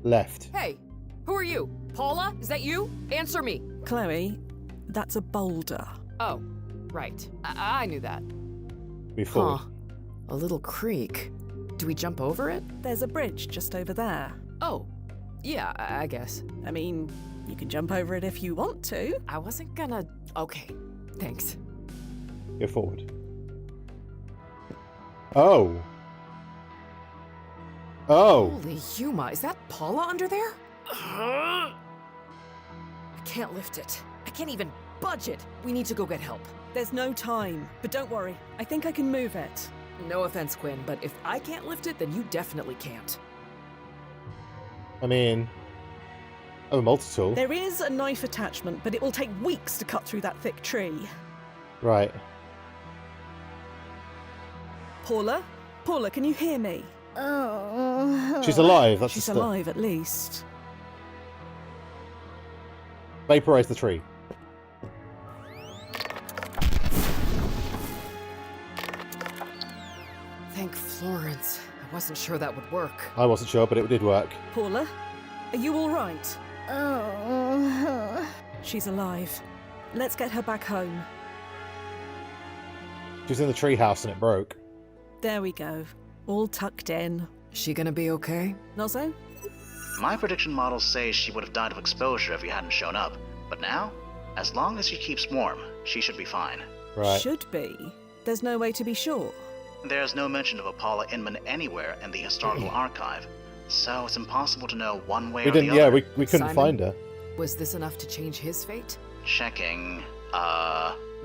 Left. Hey, who are you? Paula? Is that you? Answer me. Chloe, that's a boulder. Oh, right. I knew that. Move forward. Huh. A little creek. Do we jump over it? There's a bridge just over there. Oh, yeah, I guess. I mean, you can jump over it if you want to. I wasn't gonna... Okay, thanks. Go forward. Oh. Oh. Holy Yuma, is that Paula under there? I can't lift it. I can't even budge it. We need to go get help. There's no time, but don't worry. I think I can move it. No offense, Quinn, but if I can't lift it, then you definitely can't. I mean, I'm a multi-tool. There is a knife attachment, but it will take weeks to cut through that thick tree. Right. Paula? Paula, can you hear me? Oh. She's alive. That's She's a start. alive, at least. Vaporize the tree. Thank Florence. I wasn't sure that would work. I wasn't sure, but it did work. Paula? Are you alright? Oh. She's alive. Let's get her back home. She was in the tree house and it broke. There we go. All tucked in. Is she gonna be okay? Nozo? My prediction models say she would have died of exposure if you hadn't shown up. But now, as long as she keeps warm, she should be fine. Right. Should be. There's no way to be sure. There's no mention of a Paula Inman anywhere in the historical archive, so it's impossible to know one way We or didn't. the Yeah, other. we couldn't Simon? find her. Was this enough to change his fate? Checking.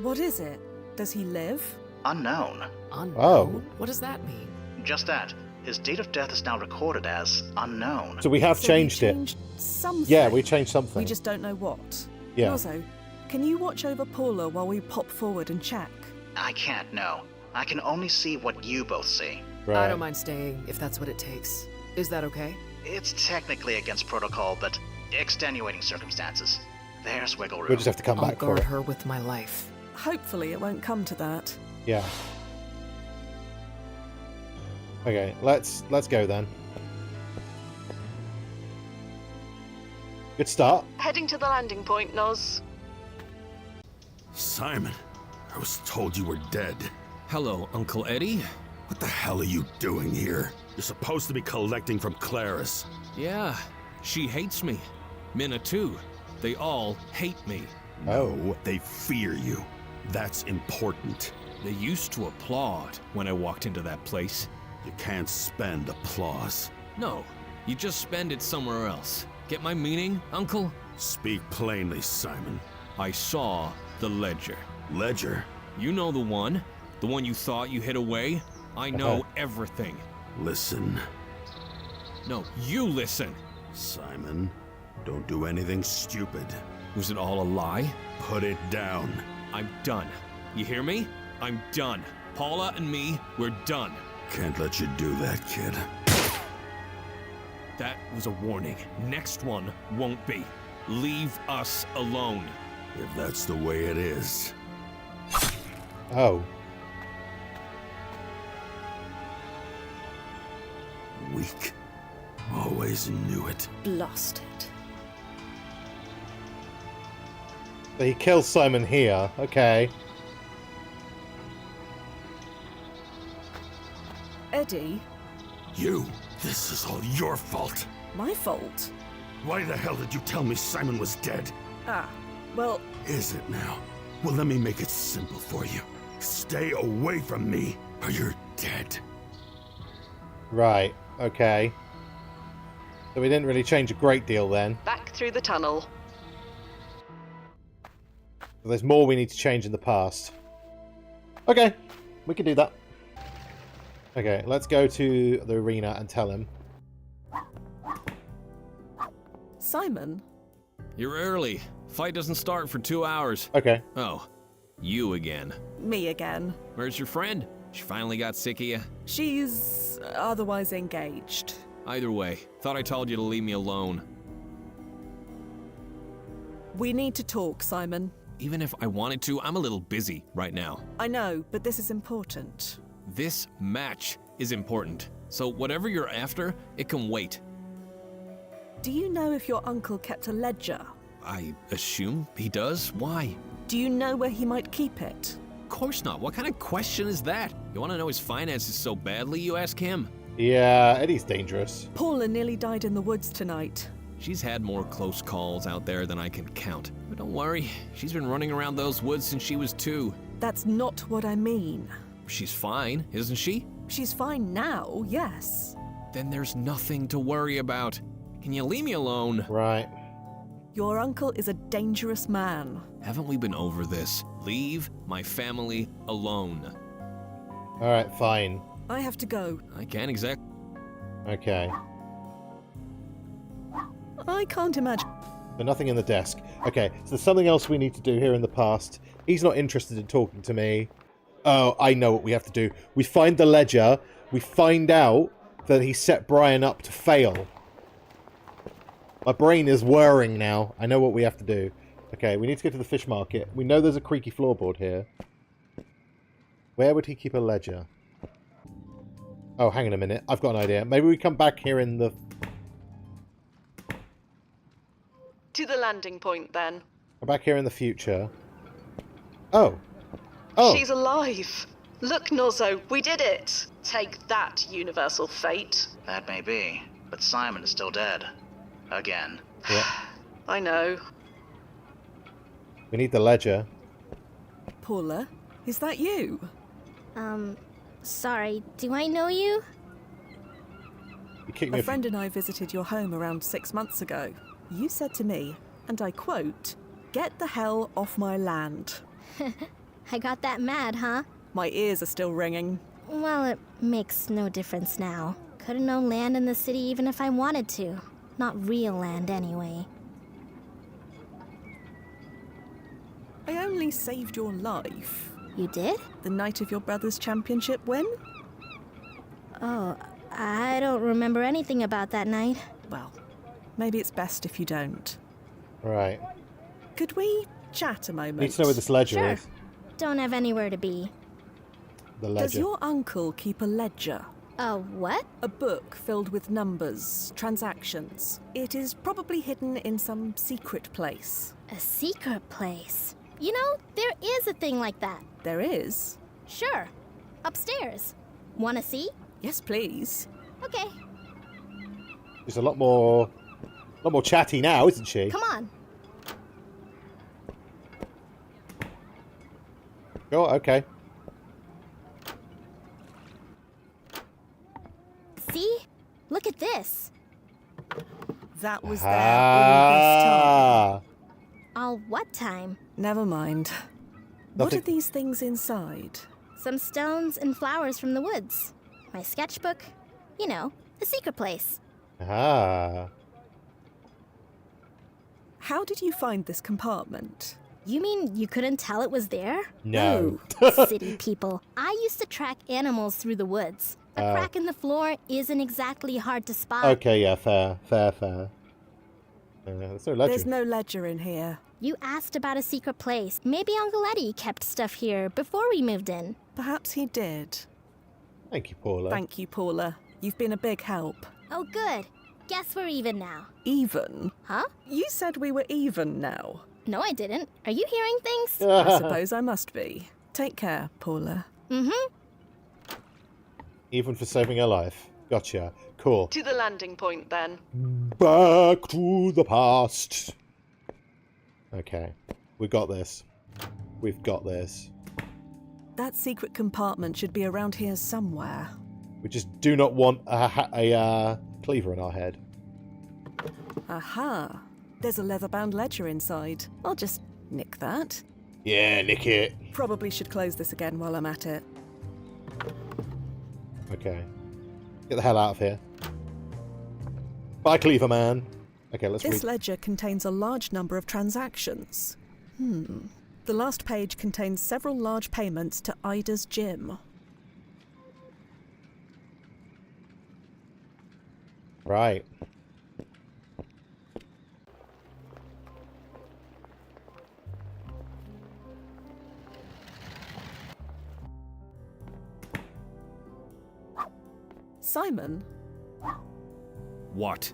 What is it? Does he live? Unknown. Unknown? Oh. What does that mean? Just that. His date of death is now recorded as unknown. So we have So changed we it. changed something. Yeah, we changed something. We just don't know what. Yeah. Nozo, can you watch over Paula while we pop forward and check? I can't know. I can only see what you both see. Right. I don't mind staying if that's what it takes. Is that okay? It's technically against protocol, but extenuating circumstances. There's wiggle room. We'll just have to come I'll back for guard it. her with my life. Hopefully it won't come to that. Yeah. Okay, let's go then. Good start. Heading to the landing point, Noz. Simon, I was told you were dead. Hello, Uncle Eddie. What the hell are you doing here? You're supposed to be collecting from Claris. Yeah, she hates me. Minna too. They all hate me. No, they fear you. That's important. They used to applaud when I walked into that place. You can't spend applause. No, you just spend it somewhere else. Get my meaning, Uncle? Speak plainly, Simon. I saw the ledger. Ledger? You know the one you thought you hid away? I know everything. Listen. No, you listen. Simon, don't do anything stupid. Was it all a lie? Put it down. I'm done. You hear me? I'm done. Paula and me, we're done. Can't let you do that, kid. That was a warning. Next one won't be. Leave us alone. If that's the way it is. Oh. Weak. Always knew it. Blasted. So he kills Simon here. Okay. Eddie? You? This is all your fault. My fault? Why the hell did you tell me Simon was dead? Ah, well... Is it now? Well, let me make it simple for you. Stay away from me, or you're dead. Right. Okay. So we didn't really change a great deal then. Back through the tunnel. So there's more we need to change in the past. Okay. We can do that. Okay, let's go to the arena and tell him. Simon? You're early. Fight doesn't start for 2 hours. Okay. Oh, you again. Me again. Where's your friend? She finally got sick of you? She's otherwise engaged. Either way, thought I told you to leave me alone. We need to talk, Simon. Even if I wanted to, I'm a little busy right now. I know, but this is important. This match is important. So whatever you're after, it can wait. Do you know if your uncle kept a ledger? I assume he does. Why? Do you know where he might keep it? Of course not. What kind of question is that? You want to know his finances so badly, you ask him? Yeah, Eddie's dangerous. Paula nearly died in the woods tonight. She's had more close calls out there than I can count. But don't worry, she's been running around those woods since she was 2. That's not what I mean. She's fine, isn't she? She's fine now, yes. Then there's nothing to worry about. Can you leave me alone? Right. Your uncle is a dangerous man. Haven't we been over this? Leave my family alone. Alright, fine. I have to go. I can't exactly. Okay. I can't imagine. But nothing in the desk. Okay, so there's something else we need to do here in the past. He's not interested in talking to me. Oh, I know what we have to do. We find the ledger. We find out that he set Brian up to fail. My brain is whirring now. I know what we have to do. Okay, we need to go to the fish market. We know there's a creaky floorboard here. Where would he keep a ledger? Oh, hang on a minute. I've got an idea. Maybe we come back here in the... To the landing point, then. Come back here in the future. Oh. Oh. She's alive. Look, Nozzo, we did it. Take that, universal fate. That may be, but Simon is still dead. Again. Yeah. I know. We need the ledger. Paula, is that you? Sorry, do I know you? You kicked me A friend and I visited your home around 6 months ago. You said to me, and I quote, "Get the hell off my land." I got that mad, huh? My ears are still ringing. Well, it makes no difference now. Couldn't own land in the city even if I wanted to. Not real land, anyway. I only saved your life. You did? The night of your brother's championship win? Oh, I don't remember anything about that night. Well, maybe it's best if you don't. Right. Could we chat a moment? Need to know where this ledger Sure. is. Don't have anywhere to be. The ledger. Does your uncle keep a ledger? What? A book filled with numbers, transactions. It is probably hidden in some secret place. A secret place? You know, there is a thing like that. There is? Sure. Upstairs. Wanna see? Yes, please. Okay, She's a lot more chatty now, isn't she? come on. Oh, okay. See? Look at this. That was there all this time. All what time? Never mind. What Nothing. are these things inside? Some stones and flowers from the woods. My sketchbook. You know, a secret place. Ah. How did you find this compartment? You mean you couldn't tell it was there? No. City people. I used to track animals through the woods. A crack in the floor isn't exactly hard to spot. Okay, yeah, fair. There's no ledger. There's no ledger in here. You asked about a secret place. Maybe Uncle Eddie kept stuff here before we moved in. Perhaps he did. Thank you, Paula. Thank you, Paula. You've been a big help. Oh, good. Guess we're even now. Even? Huh? You said we were even now. No, I didn't. Are you hearing things? I suppose I must be. Take care, Paula. Mm-hmm. Even for saving her life. Gotcha. Cool. To the landing point, then. Back to the past. Okay. We got this. We've got this. That secret compartment should be around here somewhere. We just do not want a cleaver in our head. Aha. There's a leather-bound ledger inside. I'll just nick that. Yeah, nick it. Probably should close this again while I'm at it. Okay. Get the hell out of here. Bye, Cleaver Man. Okay, let's This read. ledger contains a large number of transactions. The last page contains several large payments to Ida's gym. Right. Simon, What?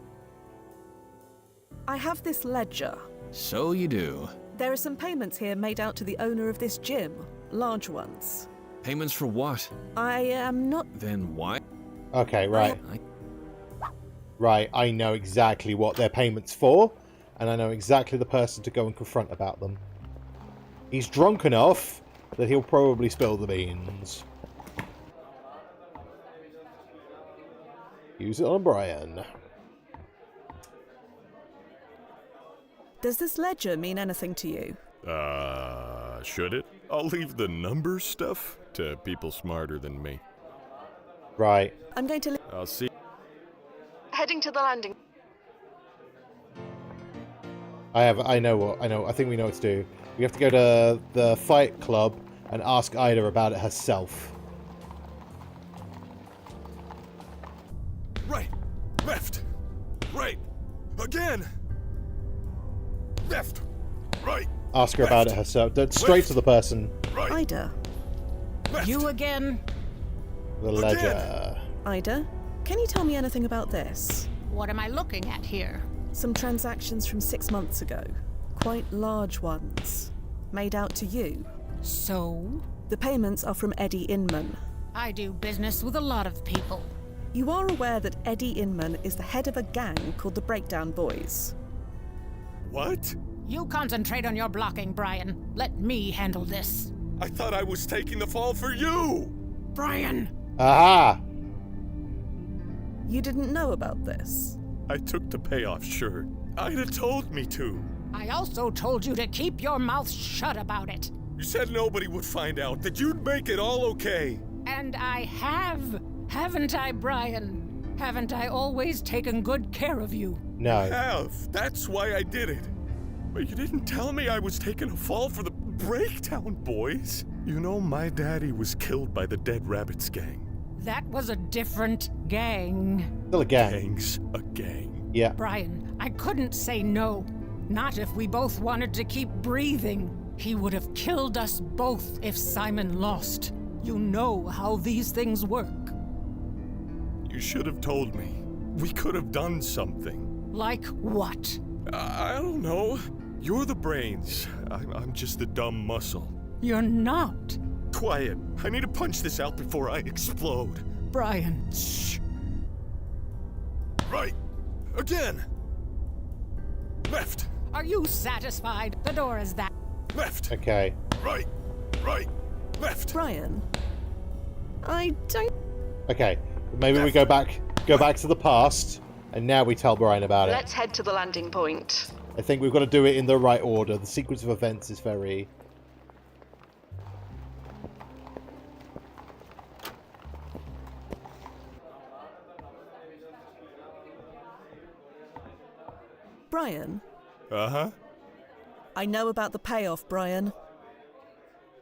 I have this ledger. So you do. There are some payments here made out to the owner of this gym. Large ones. Payments for what? I am not... Then why? Okay, right. I Right, I know exactly what their payment's for, and I know exactly the person to go and confront about them. He's drunk enough that he'll probably spill the beans. Use it on Brian. Does this ledger mean anything to you? Should it? I'll leave the number stuff to people smarter than me. Right. I'm going to... I'll see. Heading to the landing. I think we know what to do. We have to go to the fight club and ask Ida about it herself. Right, left, right, again. Left, right. Ask her about it herself. Straight to the person. Right. Ida. Left. You again? The ledger. Ida, can you tell me anything about this? What am I looking at here? Some transactions from 6 months ago. Quite large ones. Made out to you. So? The payments are from Eddie Inman. I do business with a lot of people. You are aware that Eddie Inman is the head of a gang called the Breakdown Boys. What? You concentrate on your blocking, Brian. Let me handle this. I thought I was taking the fall for you. Brian! Aha! You didn't know about this? I took the payoff shirt. Ida told me to. I also told you to keep your mouth shut about it. You said nobody would find out, that you'd make it all okay. And I have, haven't I, Brian? Haven't I always taken good care of you? No. I have. That's why I did it. But you didn't tell me I was taking a fall for the Breakdown Boys. You know, my daddy was killed by the Dead Rabbits gang. That was a different gang. Still a gang. Gang's a gang. Yeah. Brian, I couldn't say no. Not if we both wanted to keep breathing. He would have killed us both if Simon lost. You know how these things work. You should have told me. We could have done something. Like what? I don't know. You're the brains. I'm just the dumb muscle. You're not. Quiet. I need to punch this out before I explode. Brian. Shh. Right. Again. Left. Are you satisfied? The door is that. Left. Okay. Right. Right. Left. Brian, I don't... Okay. Maybe we go back to the past, and now we tell Brian about it. Let's head to the landing point. I think we've got to do it in the right order. The sequence of events is very... Brian, Uh-huh. I know about the payoff, Brian.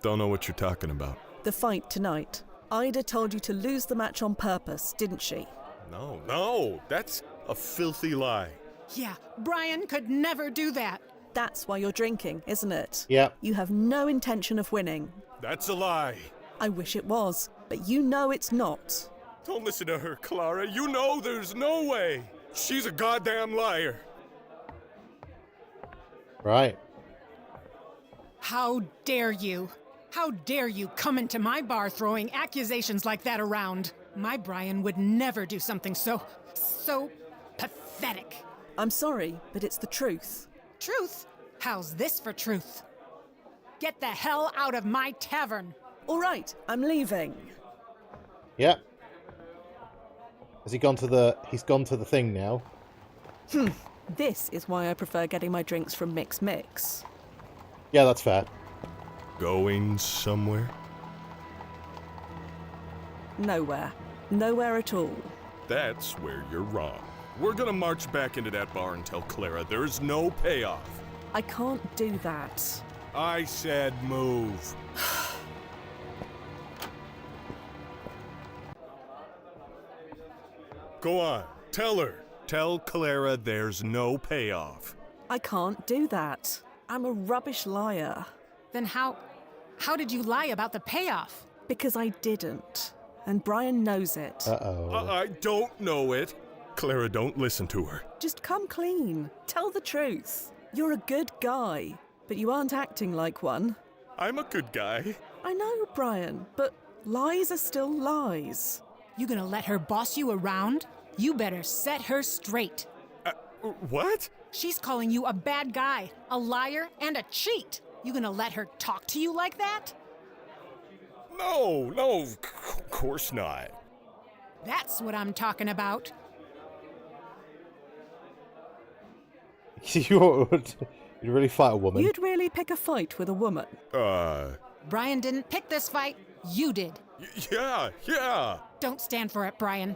Don't know what you're talking about. The fight tonight. Ida told you to lose the match on purpose, didn't she? No. That's a filthy lie. Yeah, Brian could never do that. That's why you're drinking, isn't it? Yep. You have no intention of winning. That's a lie. I wish it was, but you know it's not. Don't listen to her, Clara. You know there's no way. She's a goddamn liar. Right. How dare you? How dare you come into my bar throwing accusations like that around? My Brian would never do something so pathetic. I'm sorry, but it's the truth. Truth? How's this for truth? Get the hell out of my tavern. All right, I'm leaving. Yep. Has he gone to the... He's gone to the thing now. This is why I prefer getting my drinks from Mix. Yeah, that's fair. Going somewhere? Nowhere. Nowhere at all. That's where you're wrong. We're gonna march back into that bar and tell Clara there's no payoff. I can't do that. I said move. Go on, tell her. Tell Clara there's no payoff. I can't do that. I'm a rubbish liar. Then how did you lie about the payoff? Because I didn't. And Brian knows it. Uh-oh. I don't know it. Clara, don't listen to her. Just come clean. Tell the truth. You're a good guy, but you aren't acting like one. I'm a good guy. I know, Brian, but lies are still lies. You gonna let her boss you around? You better set her straight. What? She's calling you a bad guy, a liar, and a cheat. You gonna let her talk to you like that? No, of course not. That's what I'm talking about. You'd really fight a woman. You'd really pick a fight with a woman. Brian didn't pick this fight. You did. Yeah. Don't stand for it, Brian.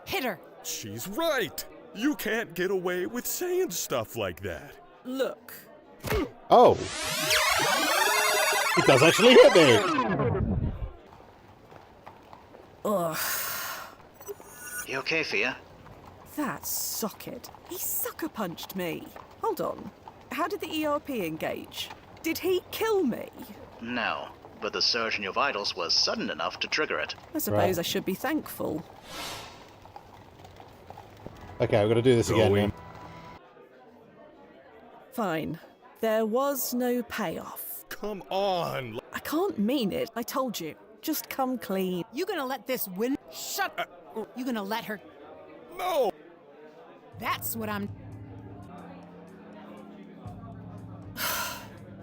Hit her. She's right. You can't get away with saying stuff like that. Look. Oh. He does actually hit me. Ugh. You okay, Fia? That socket. He sucker punched me. Hold on. How did the ERP engage? Did he kill me? No, but the surge in your vitals was sudden enough to trigger it. I suppose I should be thankful. Okay, we're going to do this again. Going. Yeah. Fine. There was no payoff. Come on. I can't mean it. I told you. Just come clean. You gonna let this win? Shut. You gonna let her? No. That's what I'm.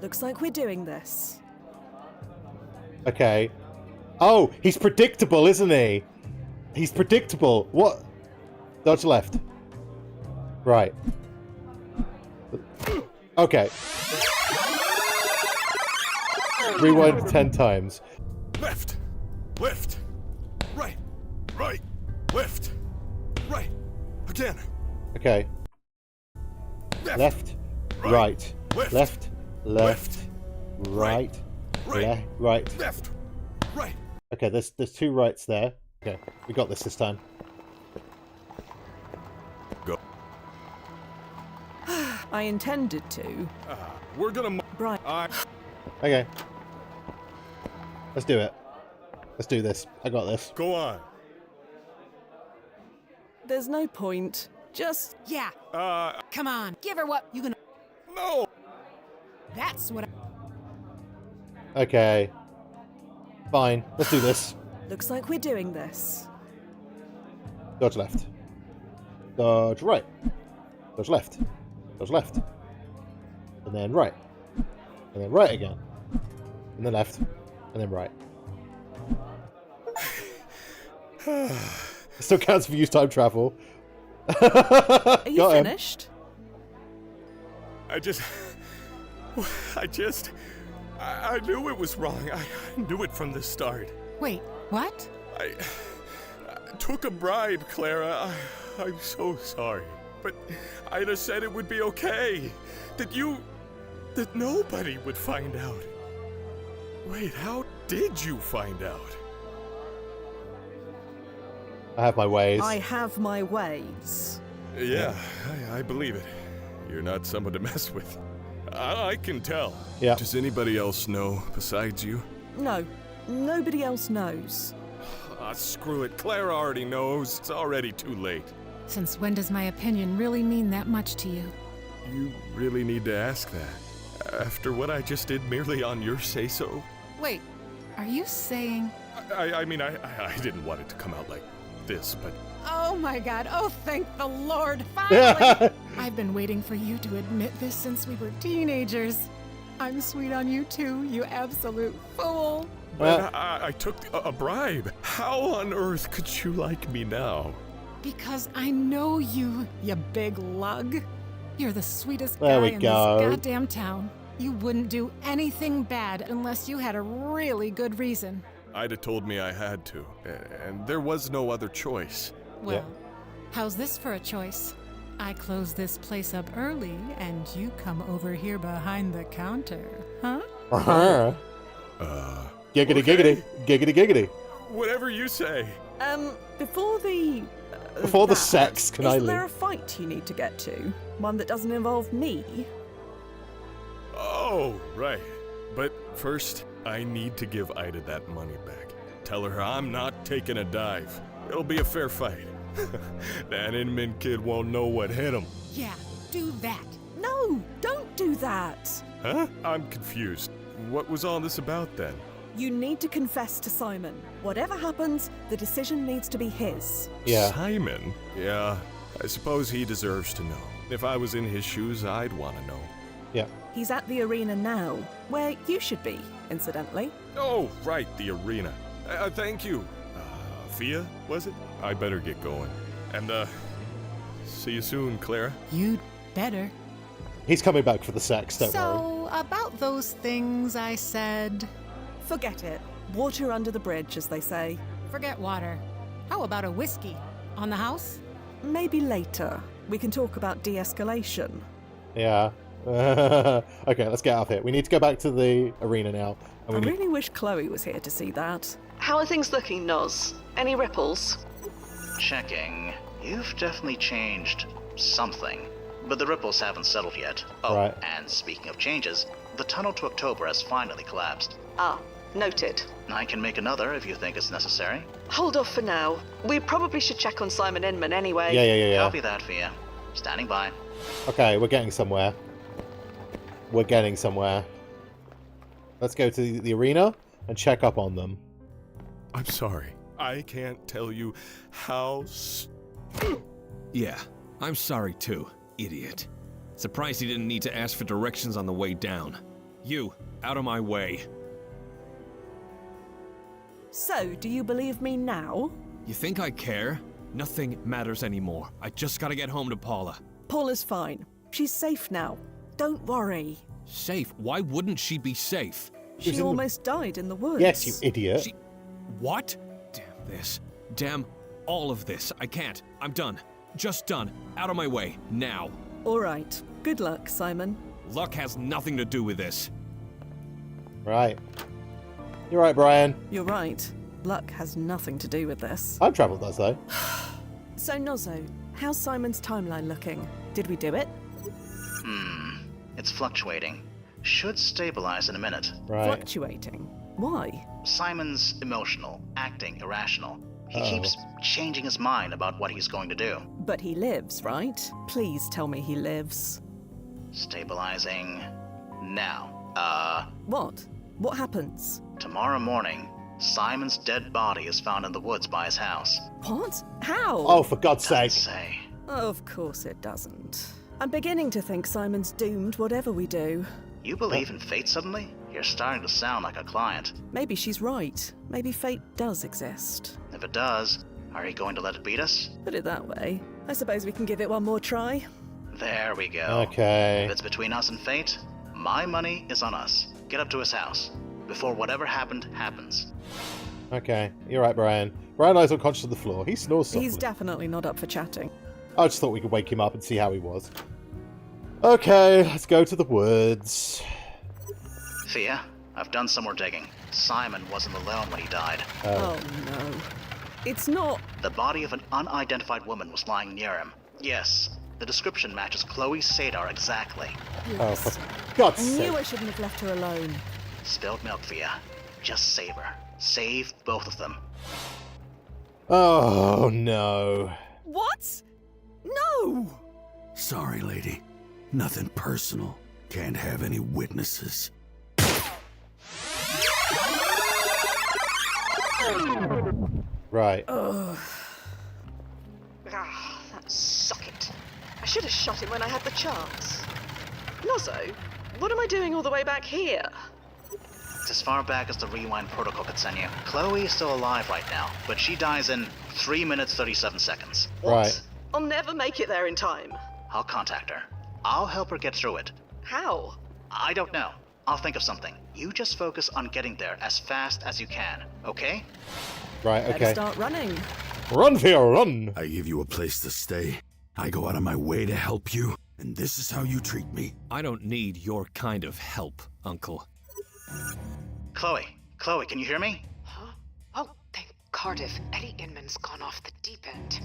Looks like we're doing this. Okay. Oh, he's predictable, isn't he? He's predictable. What? Dodge left. Right. Okay. Rewind 10 times. Left. Right. Left. Right. Again. Okay. Left. Right. Left. Right. Right. Left. Right. Okay, there's two rights there. Okay, we got this time. Go. I intended to. We're gonna. Brian. Okay. Let's do it. Let's do this. I got this. Go on. There's no point. Just... Yeah. Come on. Give her what you gonna... No. That's what Okay. Fine. Let's do this. Looks like we're doing this. Dodge left. Dodge right. Dodge left. Dodge left. And then right. And then right again. And then left. And then right. It still counts for use time travel. Are you finished? I knew it was wrong. I knew it from the start. Wait, what? I took a bribe, Clara. I'm so sorry. But Ida said it would be okay. That nobody would find out. Wait, how did you find out? I have my ways. I have my ways. Yeah, I believe it. You're not someone to mess with. I can tell. Yeah. Does anybody else know besides you? No, nobody else knows. Screw it. Clara already knows. It's already too late. Since when does my opinion really mean that much to you? You really need to ask that. After what I just did merely on your say-so? Wait, are you saying... I mean, I didn't want it to come out like this, but... Oh my god, oh thank the Lord, finally! I've been waiting for you to admit this since we were teenagers. I'm sweet on you too, you absolute fool. But I took a bribe. How on earth could you like me now? Because I know you, you big lug. You're the sweetest There guy we in go. this goddamn town. You wouldn't do anything bad unless you had a really good reason. Ida told me I had to, and there was no other choice. Well, how's this for a choice? I close this place up early, and you come over here behind the counter, huh? Giggity, okay. giggity, giggity, giggity. Whatever you say. Before the... Before the sex, can I Isn't there leave? a fight you need to get to? One that doesn't involve me? Oh, right. But first, I need to give Ida that money back. Tell her I'm not taking a dive. It'll be a fair fight. That Inman kid won't know what hit him. Yeah, do that. No, don't do that. Huh? I'm confused. What was all this about then? You need to confess to Simon. Whatever happens, the decision needs to be his. Yeah. Simon? Yeah, I suppose he deserves to know. If I was in his shoes, I'd want to know. Yeah. He's at the arena now, where you should be, incidentally. Oh, right, the arena. Thank you. Fia, was it? I better get going. And, see you soon, Clara. You'd better. He's coming back for the sex, don't worry. So, about those things I said... Forget it. Water under the bridge, as they say. Forget water. How about a whiskey? On the house? Maybe later. We can talk about de-escalation. Yeah. Okay, let's get out of here. We need to go back to the arena now. I really wish Chloe was here to see that. How are things looking, Noz? Any ripples? Checking. You've definitely changed something. But the ripples haven't settled yet. Oh, Right. and speaking of changes, the tunnel to October has finally collapsed. Ah, noted. I can make another if you think it's necessary. Hold off for now. We probably should check on Simon Inman anyway. Yeah. Copy that, Fia. Standing by. Okay, we're getting somewhere. We're getting somewhere. Let's go to the arena and check up on them. I'm sorry. I can't tell you how... Yeah, I'm sorry too, idiot. Surprised he didn't need to ask for directions on the way down. You, out of my way. So, do you believe me now? You think I care? Nothing matters anymore. I just gotta get home to Paula. Paula's fine. She's safe now. Don't worry. Safe? Why wouldn't she be safe? She almost died in the woods. Yes, you idiot. What? Damn this. Damn all of this. I can't. I'm done. Just done. Out of my way. Now. All right. Good luck, Simon. Luck has nothing to do with this. Right. You're right, Brian. You're right. Luck has nothing to do with this. Time travel does, though. So, Nozzo, how's Simon's timeline looking? Did we do it? It's fluctuating. Should stabilize in a minute. Right. Fluctuating. Why? Simon's emotional, acting irrational. He Uh-oh. keeps changing his mind about what he's going to do. But he lives, right? Please tell me he lives. Stabilizing now. What? What happens? Tomorrow morning, Simon's dead body is found in the woods by his house. What? How? Oh, for God's Doesn't sake. say. Of course it doesn't. I'm beginning to think Simon's doomed whatever we do. You believe in fate suddenly? You're starting to sound like a client. Maybe she's right. Maybe fate does exist. If it does, are you going to let it beat us? Put it that way. I suppose we can give it one more try. There we go. Okay. If it's between us and fate, my money is on us. Get up to his house before whatever happened happens. Okay, you're right, Brian. Brian lies unconscious on the floor. He snores softly. He's definitely not up for chatting. I just thought we could wake him up and see how he was. Okay, let's go to the woods. Fia, I've done some more digging. Simon wasn't alone when he died. Oh no. It's not. The body of an unidentified woman was lying near him. Yes, the description matches Chloe Sadar exactly. Oh, for God's I sake. knew I shouldn't have left her alone. Spilled milk, Fia. Just save her. Save both of them. Oh, no. What? No! Sorry, lady. Nothing personal. Can't have any witnesses. Right. Ah, that socket. I should have shot him when I had the chance. Nozzo, what am I doing all the way back here? It's as far back as the rewind protocol could send you. Chloe is still alive right now, but she dies in 3 minutes 37 seconds. What? Right. I'll never make it there in time. I'll contact her. I'll help her get through it. How? I don't know. I'll think of something. You just focus on getting there as fast as you can, okay? Right, Better okay. start running. Run, Fia, run! I give you a place to stay. I go out of my way to help you, and this is how you treat me. I don't need your kind of help, Uncle. Chloe, can you hear me? Huh? Oh, thank Cardiff. Eddie Inman's gone off the deep end.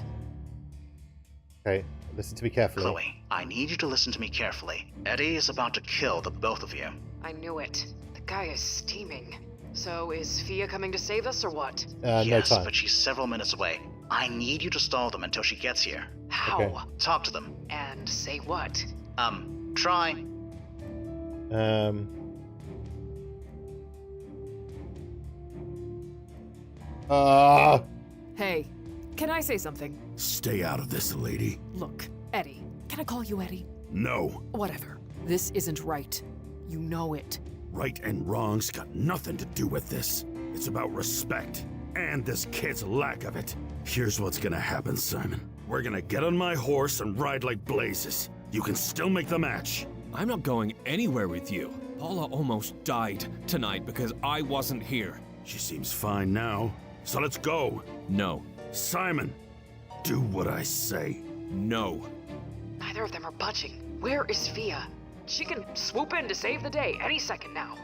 Okay, listen to me carefully. Chloe, I need you to listen to me carefully. Eddie is about to kill the both of you. I knew it. The guy is steaming. So is Fia coming to save us or what? No Yes, time. but she's several minutes away. I need you to stall them until she gets here. How? Okay. Talk to them. And say what? Try. Hey, can I say something? Stay out of this, lady. Look, Eddie. Can I call you Eddie? No. Whatever. This isn't right. You know it. Right and wrong's got nothing to do with this. It's about respect, and this kid's lack of it. Here's what's gonna happen, Simon. We're gonna get on my horse and ride like blazes. You can still make the match. I'm not going anywhere with you. Paula almost died tonight because I wasn't here. She seems fine now, so let's go. No. Simon, do what I say. No. Neither of them are budging. Where is Fia? She can swoop in to save the day any second now.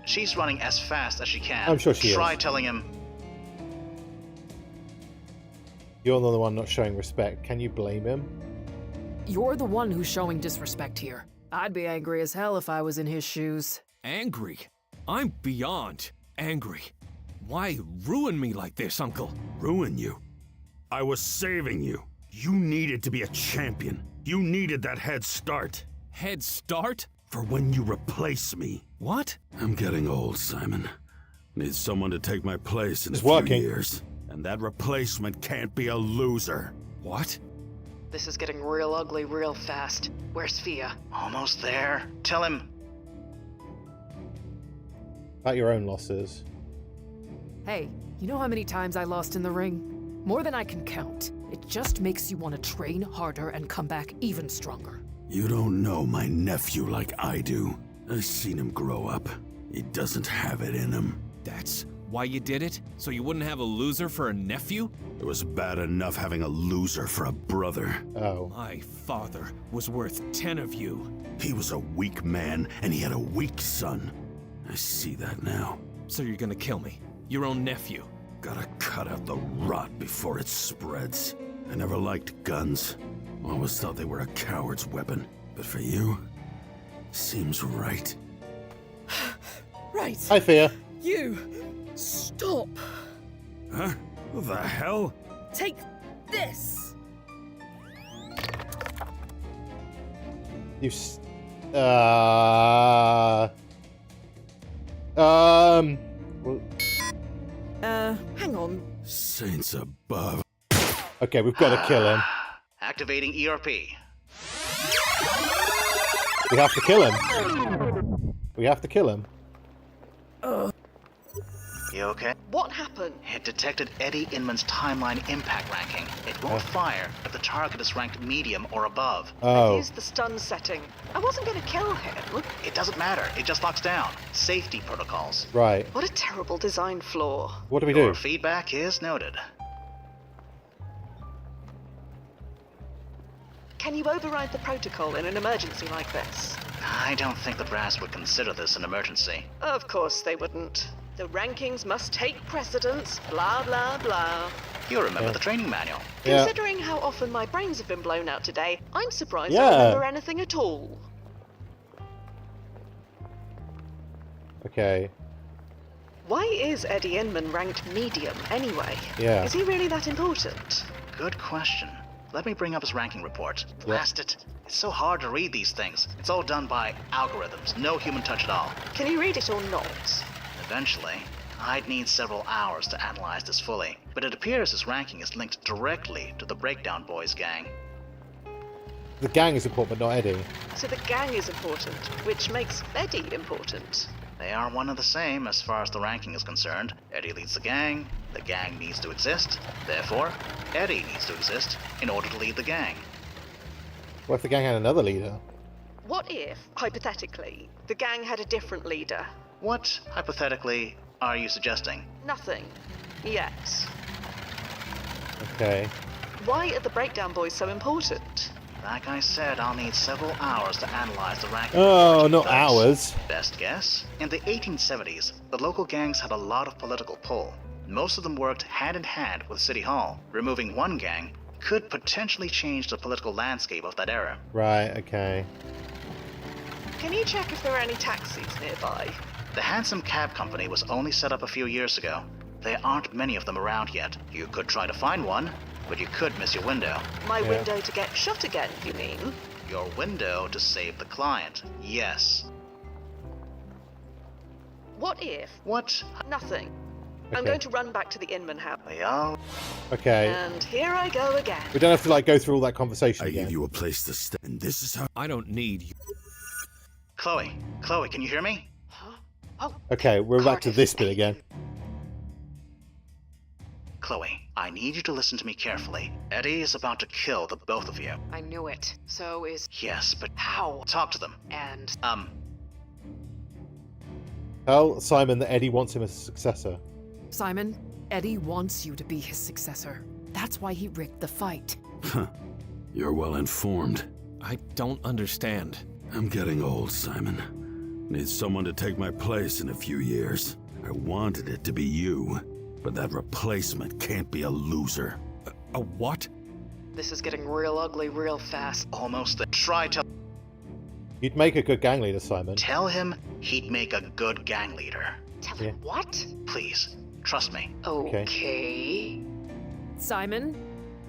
She's running as fast as she can. I'm sure she Try is. telling him. You're the one not showing respect. Can you blame him? You're the one who's showing disrespect here. I'd be angry as hell if I was in his shoes. Angry? I'm beyond angry. Why ruin me like this, Uncle? Ruin you? I was saving you. You needed to be a champion. You needed that head start. Head start? For when you replace me. What? I'm getting old, Simon. Need someone to take my place in It's a few working. years. And that replacement can't be a loser. What? This is getting real ugly real fast. Where's Fia? Almost there. Tell him. About your own losses. Hey, you know how many times I lost in the ring? More than I can count. It just makes you want to train harder and come back even stronger. You don't know my nephew like I do. I've seen him grow up. He doesn't have it in him. That's why you did it? So you wouldn't have a loser for a nephew? It was bad enough having a loser for a brother. Oh. My father was worth 10 of you. He was a weak man, and he had a weak son. I see that now. So you're gonna kill me? Your own nephew? Gotta cut out the rot before it spreads. I never liked guns. Always thought they were a coward's weapon. But for you, seems right. Right. Hi, Fia. You. Stop. Huh? What the hell? Take this. You well, Hang on. Saints above. Okay, we've got to kill him. Activating ERP. We have to kill him. We have to kill him. You okay? What happened? It detected Eddie Inman's timeline impact ranking. It won't fire if the target is ranked medium or above. Oh. Use the stun setting. I wasn't going to kill him. It doesn't matter. It just locks down. Safety protocols. Right. What a terrible design flaw. What do we Your do? feedback is noted. Can you override the protocol in an emergency like this? I don't think the brass would consider this an emergency. Of course they wouldn't. The rankings must take precedence, blah blah blah. You remember the training manual. Yeah. Considering how often my brains have been blown out today, I'm surprised Yeah. I remember anything at all. Okay. Why is Eddie Inman ranked medium anyway? Yeah. Is he really that important? Good question. Let me bring up his ranking report. Blast it. It's so hard to read these things. It's all done by algorithms. No human touch at all. Can you read it or not? Eventually, I'd need several hours to analyze this fully, but it appears his ranking is linked directly to the Breakdown Boys gang. The gang is important, but not Eddie. So the gang is important, which makes Eddie important. They are one and the same as far as the ranking is concerned. Eddie leads the gang needs to exist, therefore, Eddie needs to exist in order to lead the gang. What if the gang had another leader? What if, hypothetically, the gang had a different leader? What, hypothetically, are you suggesting? Nothing. Yet. Okay. Why are the Breakdown Boys so important? Like I said, I'll need several hours to analyze the ranking. Oh, report. not But hours. Best guess? In the 1870s, the local gangs had a lot of political pull. Most of them worked hand in hand with City Hall. Removing one gang could potentially change the political landscape of that era. Right, okay. Can you check if there are any taxis nearby? The Handsome Cab Company was only set up a few years ago. There aren't many of them around yet. You could try to find one, but you could miss your window. My window to get shot again, you mean? Your window to save the client, yes. What if? What? Nothing. Okay. I'm going to run back to the Inman house. Well, Okay. And here I go again. We don't have to, like, go through all that conversation I again. give you a place to stay, and this is how. I don't need you. Chloe, can you hear me? Huh? Oh, Okay, we're back to Cardiff. this bit again. Chloe, I need you to listen to me carefully. Eddie is about to kill the both of you. I knew it. So is Yes, but how? talk to them. And Tell Simon that Eddie wants him as a successor. Simon, Eddie wants you to be his successor. That's why he rigged the fight. You're well informed. I don't understand. I'm getting old, Simon. Need someone to take my place in a few years. I wanted it to be you, but that replacement can't be a loser. A what? This is getting real ugly real fast. Almost there. Try to You'd make a good gang leader, Simon. tell him he'd make a good gang leader. Tell him what? Please, trust me. Okay. Simon,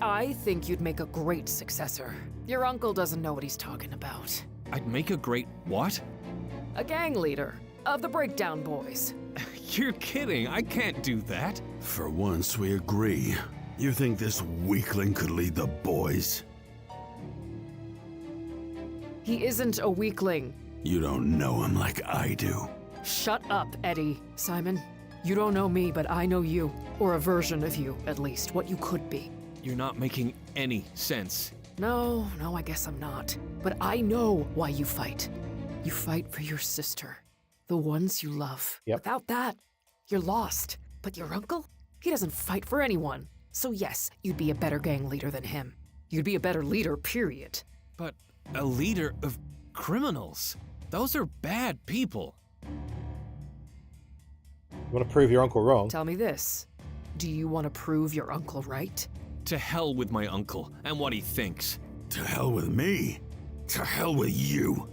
I think you'd make a great successor. Your uncle doesn't know what he's talking about. I'd make a great what? A gang leader of the Breakdown Boys. You're kidding. I can't do that. For once, we agree. You think this weakling could lead the boys? He isn't a weakling. You don't know him like I do. Shut up, Eddie. Simon, you don't know me, but I know you. Or a version of you, at least, what you could be. You're not making any sense. No, I guess I'm not. But I know why you fight. You fight for your sister. The ones you love. Yep. Without that, you're lost. But your uncle? He doesn't fight for anyone. So yes, you'd be a better gang leader than him. You'd be a better leader, period. But a leader of criminals? Those are bad people. You want to prove your uncle wrong? Tell me this. Do you want to prove your uncle right? To hell with my uncle and what he thinks. To hell with me. To hell with you.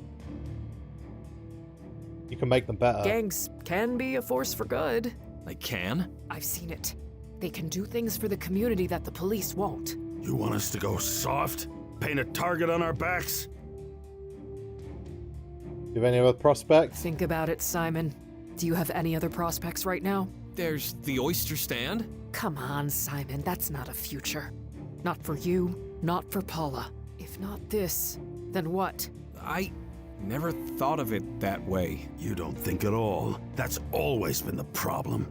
You can make them better. Gangs can be a force for good. I can? I've seen it. They can do things for the community that the police won't. You want us to go soft? Paint a target on our backs? Do you have any other prospects? Think about it, Simon. Do you have any other prospects right now? There's the oyster stand. Come on, Simon, that's not a future. Not for you, not for Paula. If not this, then what? I never thought of it that way. You don't think at all. That's always been the problem.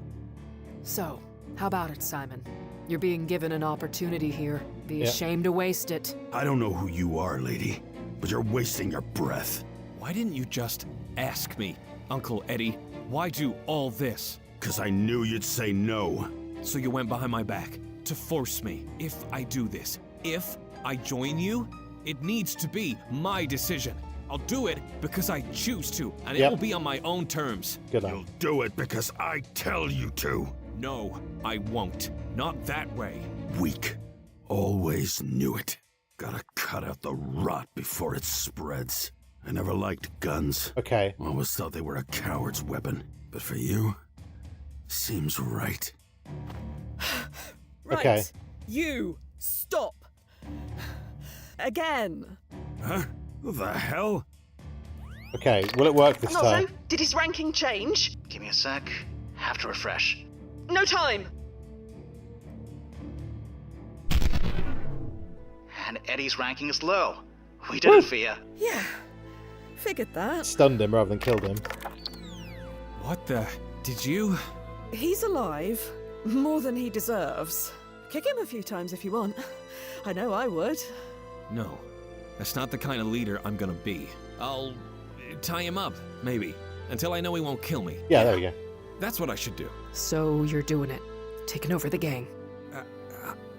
So, how about it, Simon? You're being given an opportunity here. Be ashamed to waste it. I don't know who you are, lady, but you're wasting your breath. Why didn't you just ask me, Uncle Eddie? Why do all this? 'Cause I knew you'd say no. So you went behind my back to force me. If I do this, if I join you, it needs to be my decision. I'll do it because I choose to, and it will be on my own terms. Good luck. You'll do it because I tell you to. No, I won't. Not that way. Weak. Always knew it. Gotta cut out the rot before it spreads. I never liked guns. Okay. Always thought they were a coward's weapon. But for you, seems right. Right. Okay. You stop. Again. Huh? What the hell? Okay, will it work this Not time? so. Did his ranking change? Give me a sec. Have to refresh. No time. And Eddie's ranking is low. We did it, Fia. Yeah. Figured that. Stunned him rather than killed him. What the? Did you? He's alive. More than he deserves. Kick him a few times if you want. I know I would. No. That's not the kind of leader I'm gonna be. I'll tie him up, maybe. Until I know he won't kill me. Yeah, there we go. That's what I should do. So you're doing it. Taking over the gang.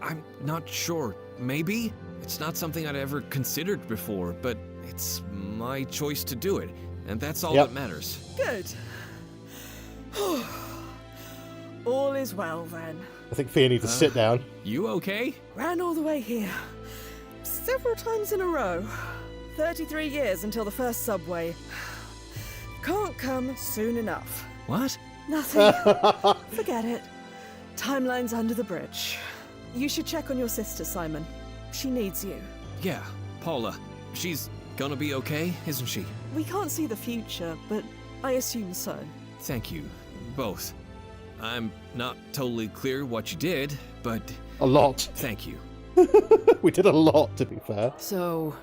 I'm not sure. Maybe? It's not something I'd ever considered before, but it's my choice to do it. And that's all that matters. Good. All is well then. I think Fia needs to sit down. You okay? Ran all the way here. Several times in a row. 33 years until the first subway. Can't come soon enough. What? Nothing. Forget it. Timeline's under the bridge. You should check on your sister, Simon. She needs you. Yeah, Paula. She's gonna be okay, isn't she? We can't see the future, but I assume so. Thank you, both. I'm not totally clear what you did, but... A lot. Thank you. We did a lot, to be fair. So,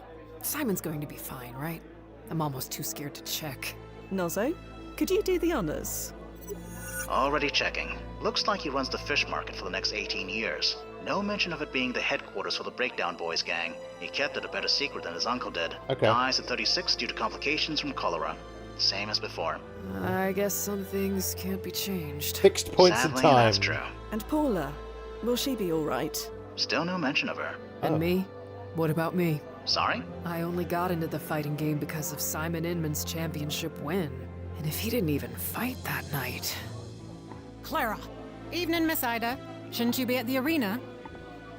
Simon's going to be fine, right? I'm almost too scared to check. Nozzo, could you do the honors? Already checking. Looks like he runs the fish market for the next 18 years. No mention of it being the headquarters for the Breakdown Boys gang. He kept it a better secret than his uncle did. Okay. Dies at 36 due to complications from cholera. Same as before. I guess some things can't be changed. Fixed points Sadly, in time. that's true. And Paula, will she be all right? Still no mention of her. And me? What about me? Sorry? I only got into the fighting game because of Simon Inman's championship win. And if he didn't even fight that night... Clara. Evening, Miss Ida. Shouldn't you be at the arena?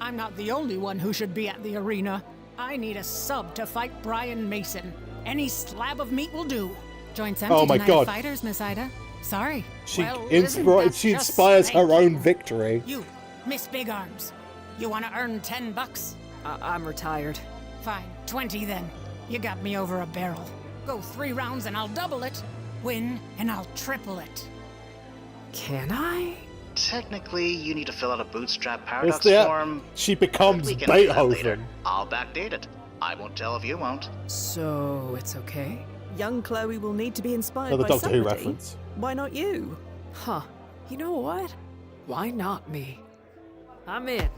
I'm not the only one who should be at the arena. I need a sub to fight Brian Mason. Any slab of meat will do. Joints empty my tonight God. of fighters, Miss Ida. Sorry. She, Well, isn't that she just inspires her spanky? own victory. You, Miss Big Arms. You want to earn $10? I'm retired. Fine, 20 then. You got me over a barrel. Go 3 rounds and I'll double it. Win and I'll triple it. Can I? Technically, you need to fill out a bootstrap It's paradox the- form. She becomes We can do that later. Beethoven. I'll backdate it. I won't tell if you won't. So, it's okay? Young Chloe will need to be inspired Another by Doctor Who somebody. reference. Why not you? Huh. You know what? Why not me? I'm in.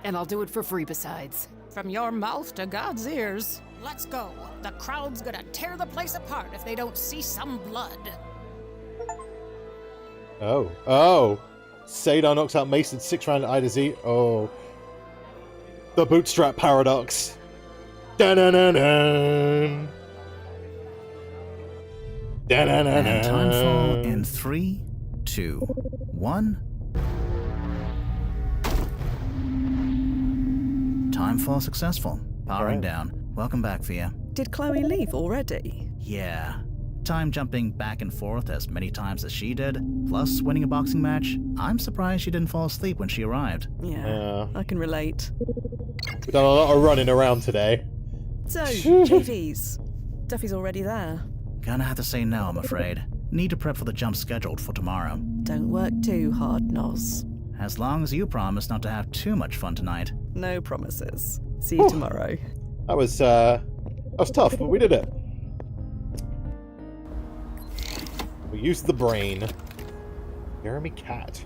And I'll do it for free besides. From your mouth to God's ears. Let's go. The crowd's gonna tear the place apart if they don't see some blood. Oh. Sadar knocks out Mason's 6-round Ida Z. Oh. The bootstrap paradox. Da-na-na-na. Da-na-na-na. And timefall in 3, 2, 1. Timefall successful. Powering down. Welcome back, Fia. Did Chloe leave already? Yeah. Time jumping back and forth as many times as she did, plus winning a boxing match. I'm surprised she didn't fall asleep when she arrived. Yeah, I can relate. We've done a lot of running around today. So, JVs. Duffy's already there. Gonna have to say no, I'm afraid. Need to prep for the jump scheduled for tomorrow. Don't work too hard, Nos. As long as you promise not to have too much fun tonight. No promises. See you tomorrow. That was tough, but we did it. We used the brain. Jeremy Cat.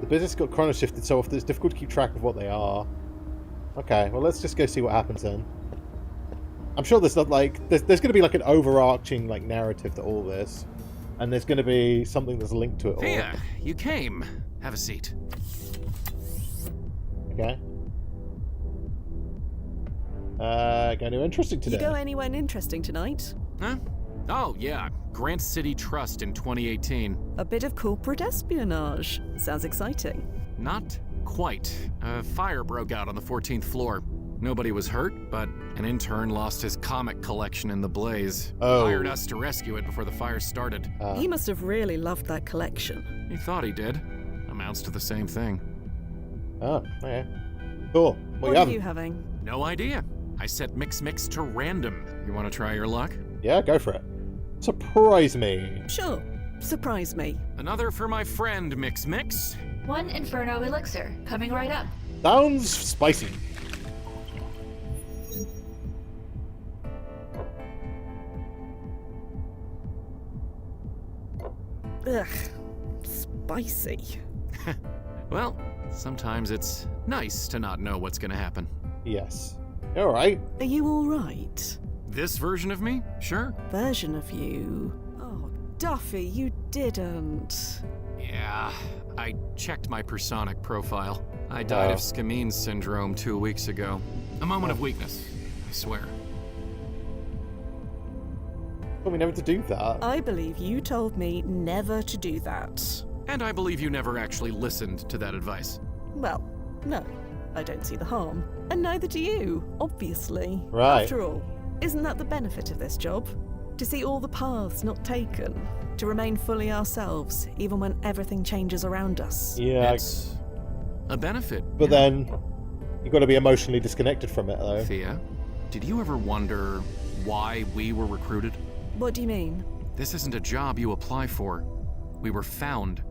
The business got chrono shifted so often it's difficult to keep track of what they are. Okay, well let's just go see what happens then. I'm sure there's not like there's going to be like an overarching like narrative to all this, and there's going to be something that's linked to it all. Fia, you came. Have a seat. Okay. Going to interesting today. You go anywhere interesting tonight? Huh? Oh yeah, Grant City Trust in 2018. A bit of corporate espionage. Sounds exciting. Not quite. A fire broke out on the 14th floor. Nobody was hurt, but an intern lost his comic collection in the blaze. Oh. Hired us to rescue it before the fire started. He must have really loved that collection. He thought he did. Amounts to the same thing. Oh, okay. Cool. What are you having? No idea. I set Mix to random. You want to try your luck? Yeah, go for it. Surprise me. Sure. Surprise me. Another for my friend, Mix. 1 Inferno Elixir, coming right up. Sounds spicy. Ugh. Spicy. Well, sometimes it's nice to not know what's gonna happen. Yes. Alright. Are you alright? This version of me? Sure. Version of you? Oh, Duffy, you didn't. Yeah, I checked my personic profile. I died of Scamine syndrome 2 weeks ago. A moment of weakness, I swear. Told me never to do that. I believe you told me never to do that. And I believe you never actually listened to that advice. Well, no. I don't see the harm. And neither do you, obviously. Right. After all, isn't that the benefit of this job? To see all the paths not taken. To remain fully ourselves, even when everything changes around us. Yeah. It's a benefit. But then, you've got to be emotionally disconnected from it, though. Fia, did you ever wonder why we were recruited? What do you mean? This isn't a job you apply for. We were found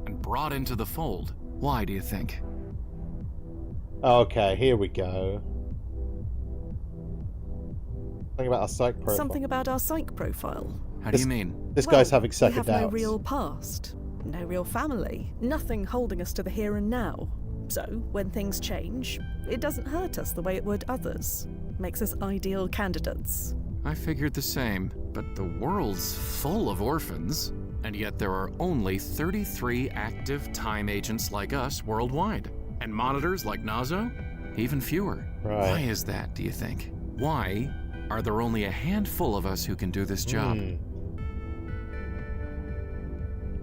and brought into the fold. Why, do you think? Okay, here we go. Something about our psych profile. Something about our psych profile. How do you mean? This guy's having second we have doubts. no real past, no real family, nothing holding us to the here and now. So, when things change, it doesn't hurt us the way it would others. Makes us ideal candidates. I figured the same, but the world's full of orphans, and yet there are only 33 active time agents like us worldwide. And monitors like Nazo, even fewer. Right. Why is that, do you think? Why are there only a handful of us who can do this job?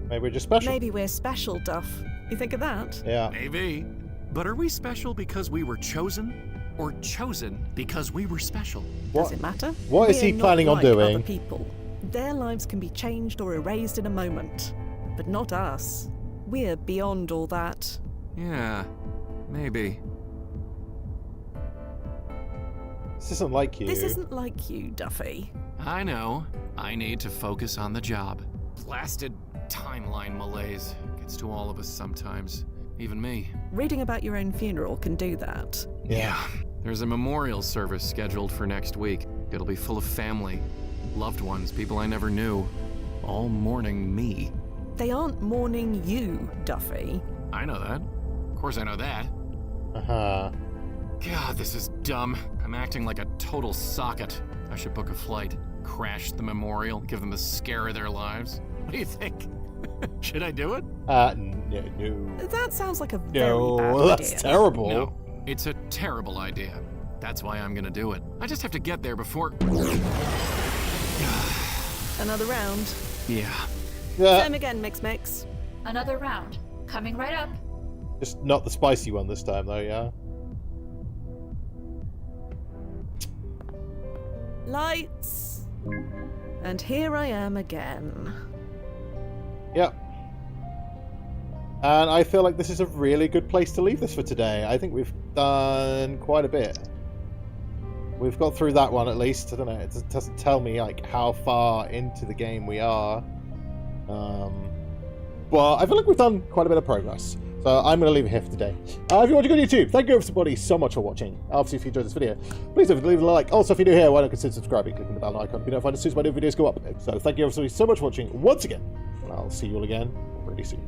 Maybe we're just special. Maybe we're special, Duff. You think of that? Yeah. Maybe. But are we special because we were chosen? Or chosen because we were special? Does it matter? What is We're he planning not on like doing? Other people. Their lives can be changed or erased in a moment. But not us. We're beyond all that. Yeah, maybe. This isn't like you. This isn't like you, Duffy. I know. I need to focus on the job. Blasted timeline malaise gets to all of us sometimes. Even me. Reading about your own funeral can do that. Yeah. There's a memorial service scheduled for next week. It'll be full of family, loved ones, people I never knew, all mourning me. They aren't mourning you, Duffy. I know that. Of course I know that. Uh-huh. God, this is dumb. I'm acting like a total socket. I should book a flight, crash the memorial, give them the scare of their lives. What do you think? Should I do it? No. That sounds like a very bad No, that's idea. terrible. No, it's a terrible idea. That's why I'm gonna do it. I just have to get there before... Another round. Yeah. Same again, Mix. Another round, coming right up. Just not the spicy one this time, though, yeah? Lights. And here I am again. Yep. And I feel like this is a really good place to leave this for today. I think we've done quite a bit. We've got through that one at least. I don't know, it doesn't tell me like how far into the game we are. But I feel like we've done quite a bit of progress. So I'm going to leave it here for today. If you're watching on YouTube, thank you everybody so much for watching. Obviously, if you enjoyed this video, please don't forget to leave a like. Also, if you're new here, why not consider subscribing, clicking the bell icon to be notified as soon as my new videos go up. So thank you everybody so much for watching once again, and I'll see you all again really soon.